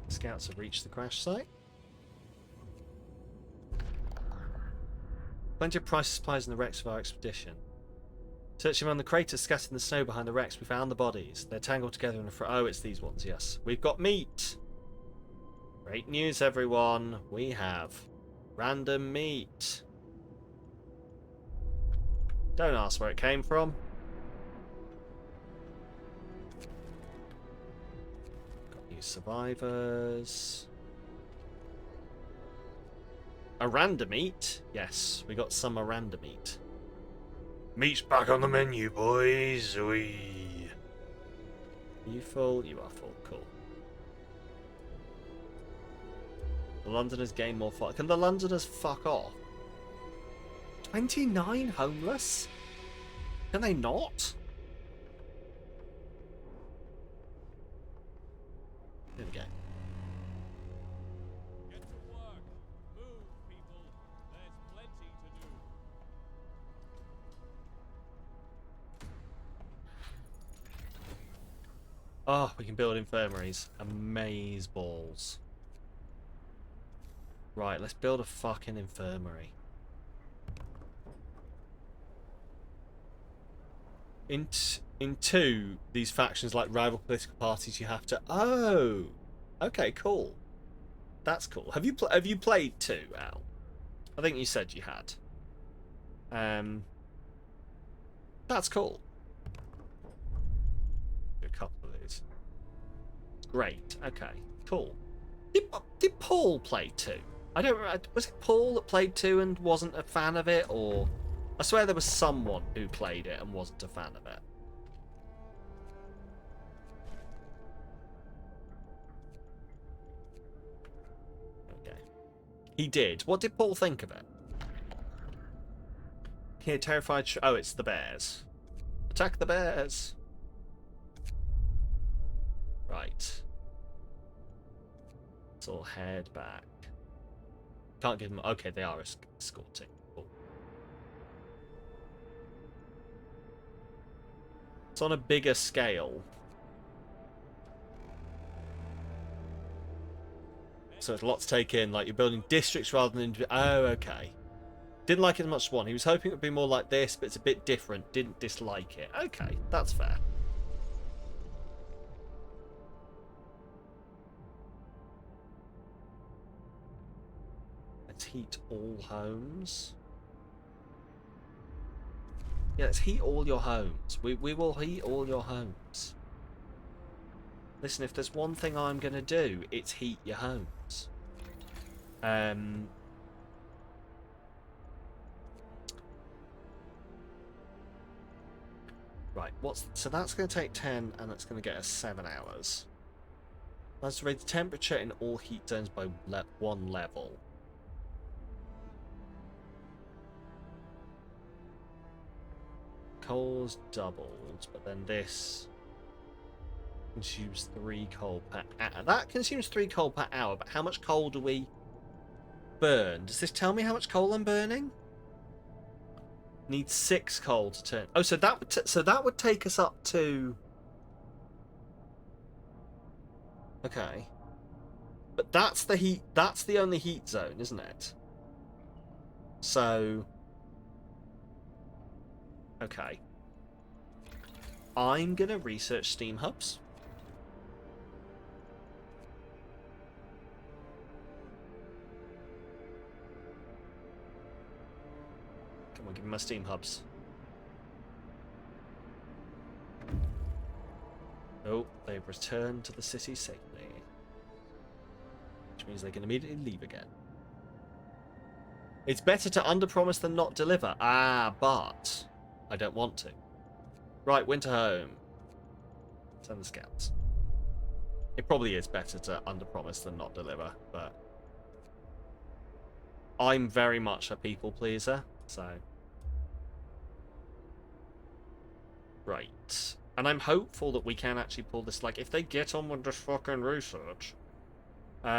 Scouts have reached the crash site. Plenty of price supplies in the wrecks of our expedition. Searching around the craters scattered in the snow behind the wrecks, we found the bodies. They're tangled together in a oh, it's these ones, yes. We've got meat! Great news, everyone. We have random meat. Don't ask where it came from. Got new survivors. Aranda meat? Yes, we got some Aranda meat. Meat's back on the menu, boys. Are you full? You are full. Cool. The Londoners gain more fun. Can the Londoners fuck off? 29 homeless? Can they not? There we go. Get to work. Move, people. There's plenty to do. Oh, we can build infirmaries. Amaze balls. Right, let's build a fucking infirmary. In 2, these factions like rival political parties, you have to. Oh, okay, cool. That's cool. Have you played 2, Al? I think you said you had. That's cool. A couple of these. Great. Okay. Cool. Did Paul play 2? I don't. Was it Paul that played 2 and wasn't a fan of it, or I swear there was someone who played it and wasn't a fan of it. Okay. He did. What did Paul think of it? Here, terrified. Oh, it's the bears. Attack the bears. Right. Let's all head back. Can't give them. Okay, they are escorting. Cool. It's on a bigger scale. So it's a lot to take in. Like, you're building districts rather than. Oh, okay. Didn't like it as much as one. He was hoping it would be more like this, but it's a bit different. Didn't dislike it. Okay, that's fair. Let's heat all homes. Yeah, let's heat all your homes. We will heat all your homes. Listen, if there's one thing I'm going to do, it's heat your homes. Right, so that's going to take 10, and that's going to get us 7 hours. Let's raise the temperature in all heat zones by 1 level. Coal's doubled, but then this consumes 3 coal per hour. That consumes 3 coal per hour, but how much coal do we burn? Does this tell me how much coal I'm burning? Need 6 coal to turn. Oh, so that would take us up to. Okay, but that's the heat. That's the only heat zone, isn't it? So. Okay. I'm gonna research steam hubs. Come on, give me my steam hubs. Oh, they've returned to the city safely. Which means they can immediately leave again. It's better to underpromise than not deliver. Ah, but I don't want to. Right, winter home. Send the scouts. It probably is better to underpromise than not deliver, but I'm very much a people pleaser, so. Right. And I'm hopeful that we can actually pull this, like, if they get on with this fucking research, we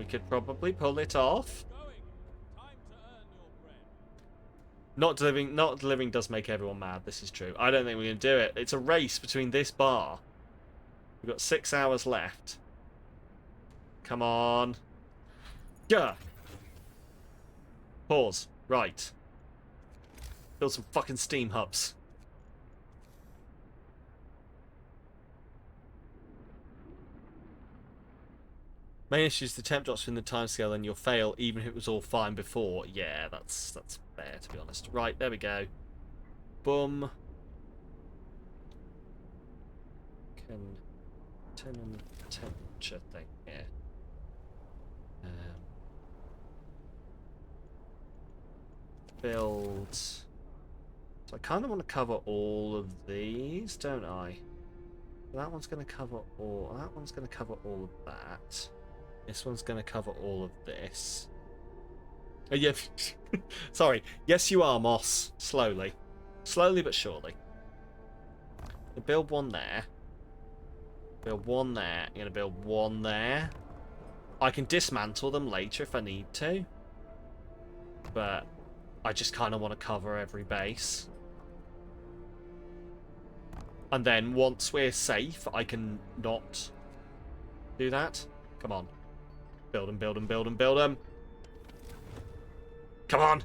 could probably pull it off. Not delivering does make everyone mad, this is true. I don't think we're going to do it. It's a race between this bar. We've got 6 hours left. Come on. Yeah. Pause. Right. Build some fucking steam hubs. Main issue is the temp drops in the timescale and you'll fail even if it was all fine before. Yeah, that's fair, to be honest. Right, there we go. Boom. Can turn on the temperature thing here. Build. So I kind of want to cover all of these, don't I? That one's going to cover all. That one's going to cover all of that. This one's going to cover all of this. Oh, yeah. Sorry. Yes, you are, Moss. Slowly. Slowly but surely. I'm gonna build one there. Build one there. I'm going to build one there. I can dismantle them later if I need to. But I just kind of want to cover every base. And then once we're safe, I can not do that. Come on. Build them, build them, build them, build them. Come on.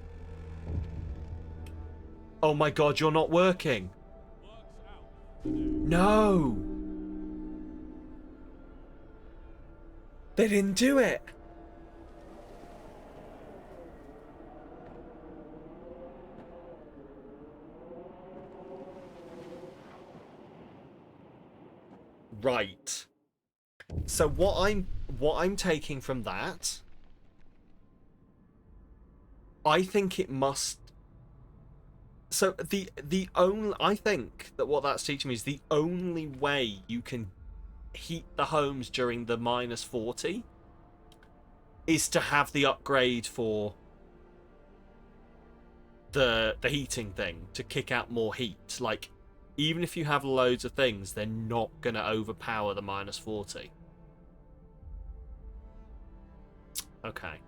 Oh my god, you're not working. Works out. No. They didn't do it. Right. So what I'm taking from that, I think it must. So the only, I think that what that's teaching me is the only way you can heat the homes during the -40 is to have the upgrade for the heating thing to kick out more heat. Like, even if you have loads of things, they're not going to overpower the -40. Okay.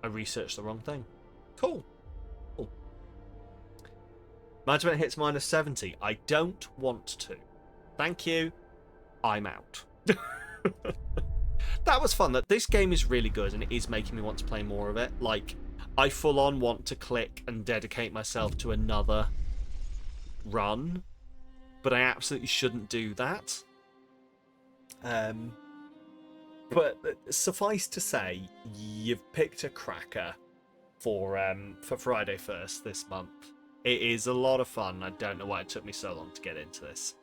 I researched the wrong thing. Cool. Cool. Imagine when it hits -70. I don't want to. Thank you. I'm out. That was fun. That this game is really good and it is making me want to play more of it. Like, I full on want to click and dedicate myself to another run, but I absolutely shouldn't do that. But suffice to say, you've picked a cracker for Friday 1st this month. It is a lot of fun. I don't know why it took me so long to get into this.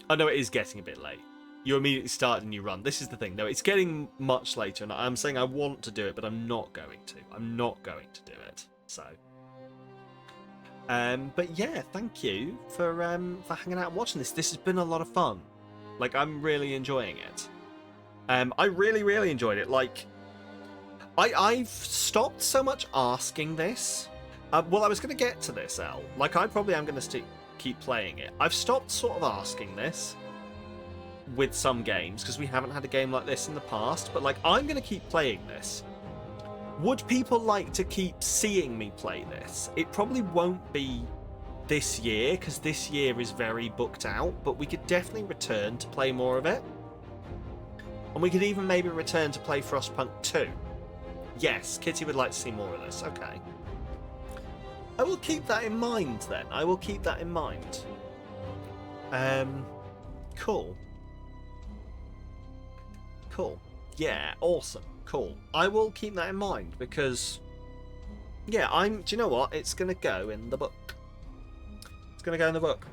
I know it is getting a bit late. You immediately start a new run. This is the thing. No, it's getting much later, and I'm saying I want to do it, but I'm not going to. I'm not going to do it. So, but yeah, thank you for hanging out and watching this. This has been a lot of fun. Like, I'm really enjoying it. I really, really enjoyed it. Like, I've stopped so much asking this. Well, I was going to get to this, Elle. Like, I probably am going to keep playing it. I've stopped sort of asking this with some games because we haven't had a game like this in the past. But, like, I'm going to keep playing this. Would people like to keep seeing me play this? It probably won't be this year because this year is very booked out. But we could definitely return to play more of it. And we could even maybe return to play Frostpunk 2. Yes, Kitty would like to see more of this. Okay. I will keep that in mind then. I will keep that in mind. Cool. Cool. Yeah, awesome. Cool. I will keep that in mind because, yeah, do you know what? It's going to go in the book. It's going to go in the book.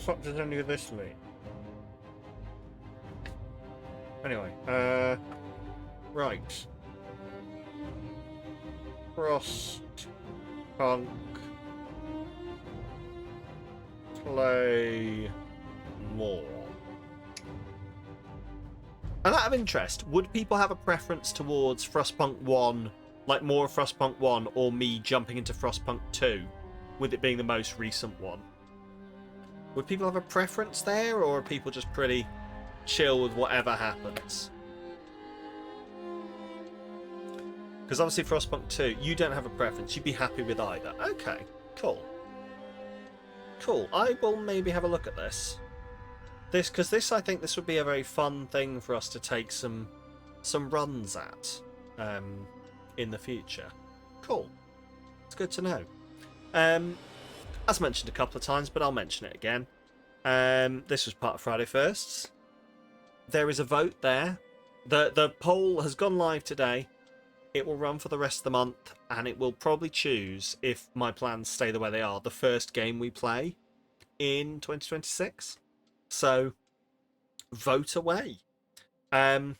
What does any of this mean? Anyway, right. Frostpunk play more. And out of interest, would people have a preference towards Frostpunk 1, like more of Frostpunk 1, or me jumping into Frostpunk 2, with it being the most recent one? Would people have a preference there, or are people just pretty chill with whatever happens? Because obviously Frostpunk 2, you don't have a preference. You'd be happy with either. Okay, cool. Cool. I will maybe have a look at this. Because this, I think this would be a very fun thing for us to take some runs at in the future. Cool. It's good to know. As mentioned a couple of times, but I'll mention it again. This was part of Friday Firsts. There is a vote there. The poll has gone live today. It will run for the rest of the month, and it will probably choose, if my plans stay the way they are, the first game we play in 2026. So, vote away. You've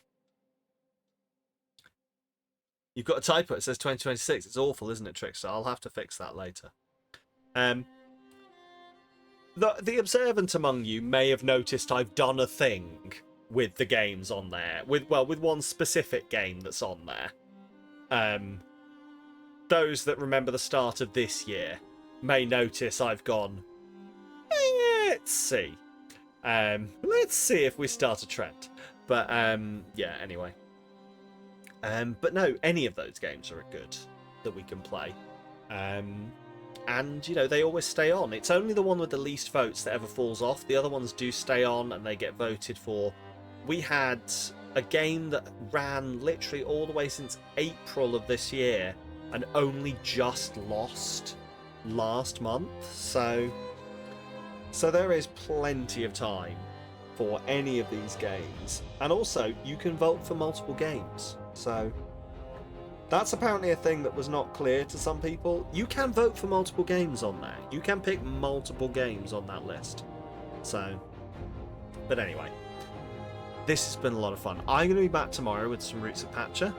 got a typo. It says 2026. It's awful, isn't it, Trickster? I'll have to fix that later. The observant among you may have noticed I've done a thing with the games on there. With one specific game that's on there. Those that remember the start of this year may notice I've gone, let's see. Let's see if we start a trend. But, yeah, anyway. But no, any of those games are good that we can play. And, you know, they always stay on. It's only the one with the least votes that ever falls off. The other ones do stay on and they get voted for we had a game that ran literally all the way since April of this year and only just lost last month. So there is plenty of time for any of these games. And also, you can vote for multiple games. So that's apparently a thing that was not clear to some people. You can vote for multiple games on there. You can pick multiple games on that list. So, but anyway, this has been a lot of fun. I'm going to be back tomorrow with some Roots of Patcher.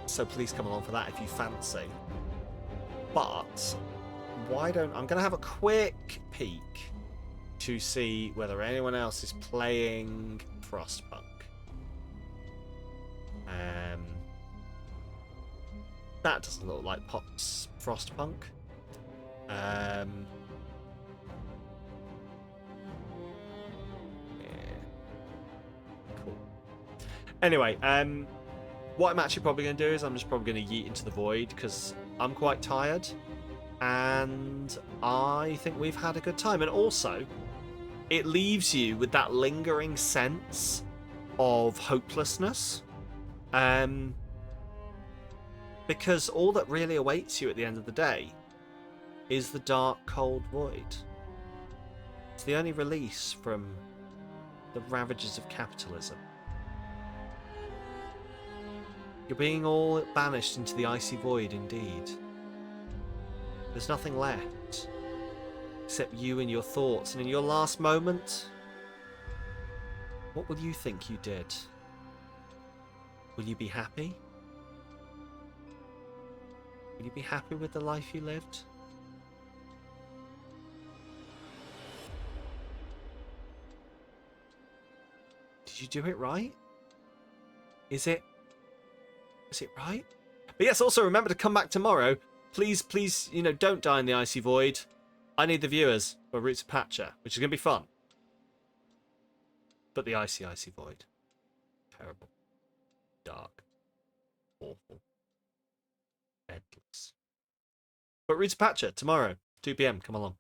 So please come along for that if you fancy. But I'm going to have a quick peek to see whether anyone else is playing Frostpunk. That doesn't look like Pop's Frostpunk. Yeah. Cool. Anyway, what I'm actually probably going to do is I'm just probably going to yeet into the void because I'm quite tired and I think we've had a good time. And also, it leaves you with that lingering sense of hopelessness. Because all that really awaits you at the end of the day is the dark, cold void. It's the only release from the ravages of capitalism. You're being all banished into the icy void indeed. There's nothing left except you and your thoughts, and in your last moment, what will you think you did? Will you be happy? Will you be happy with the life you lived? Did you do it right? Is it right? But yes, also remember to come back tomorrow. Please, don't die in the icy void. I need the viewers for Roots of Patcher, which is going to be fun. But the icy void. Terrible. Dark. Awful. Endless. But Roots of Patcher tomorrow, 2 PM. Come along.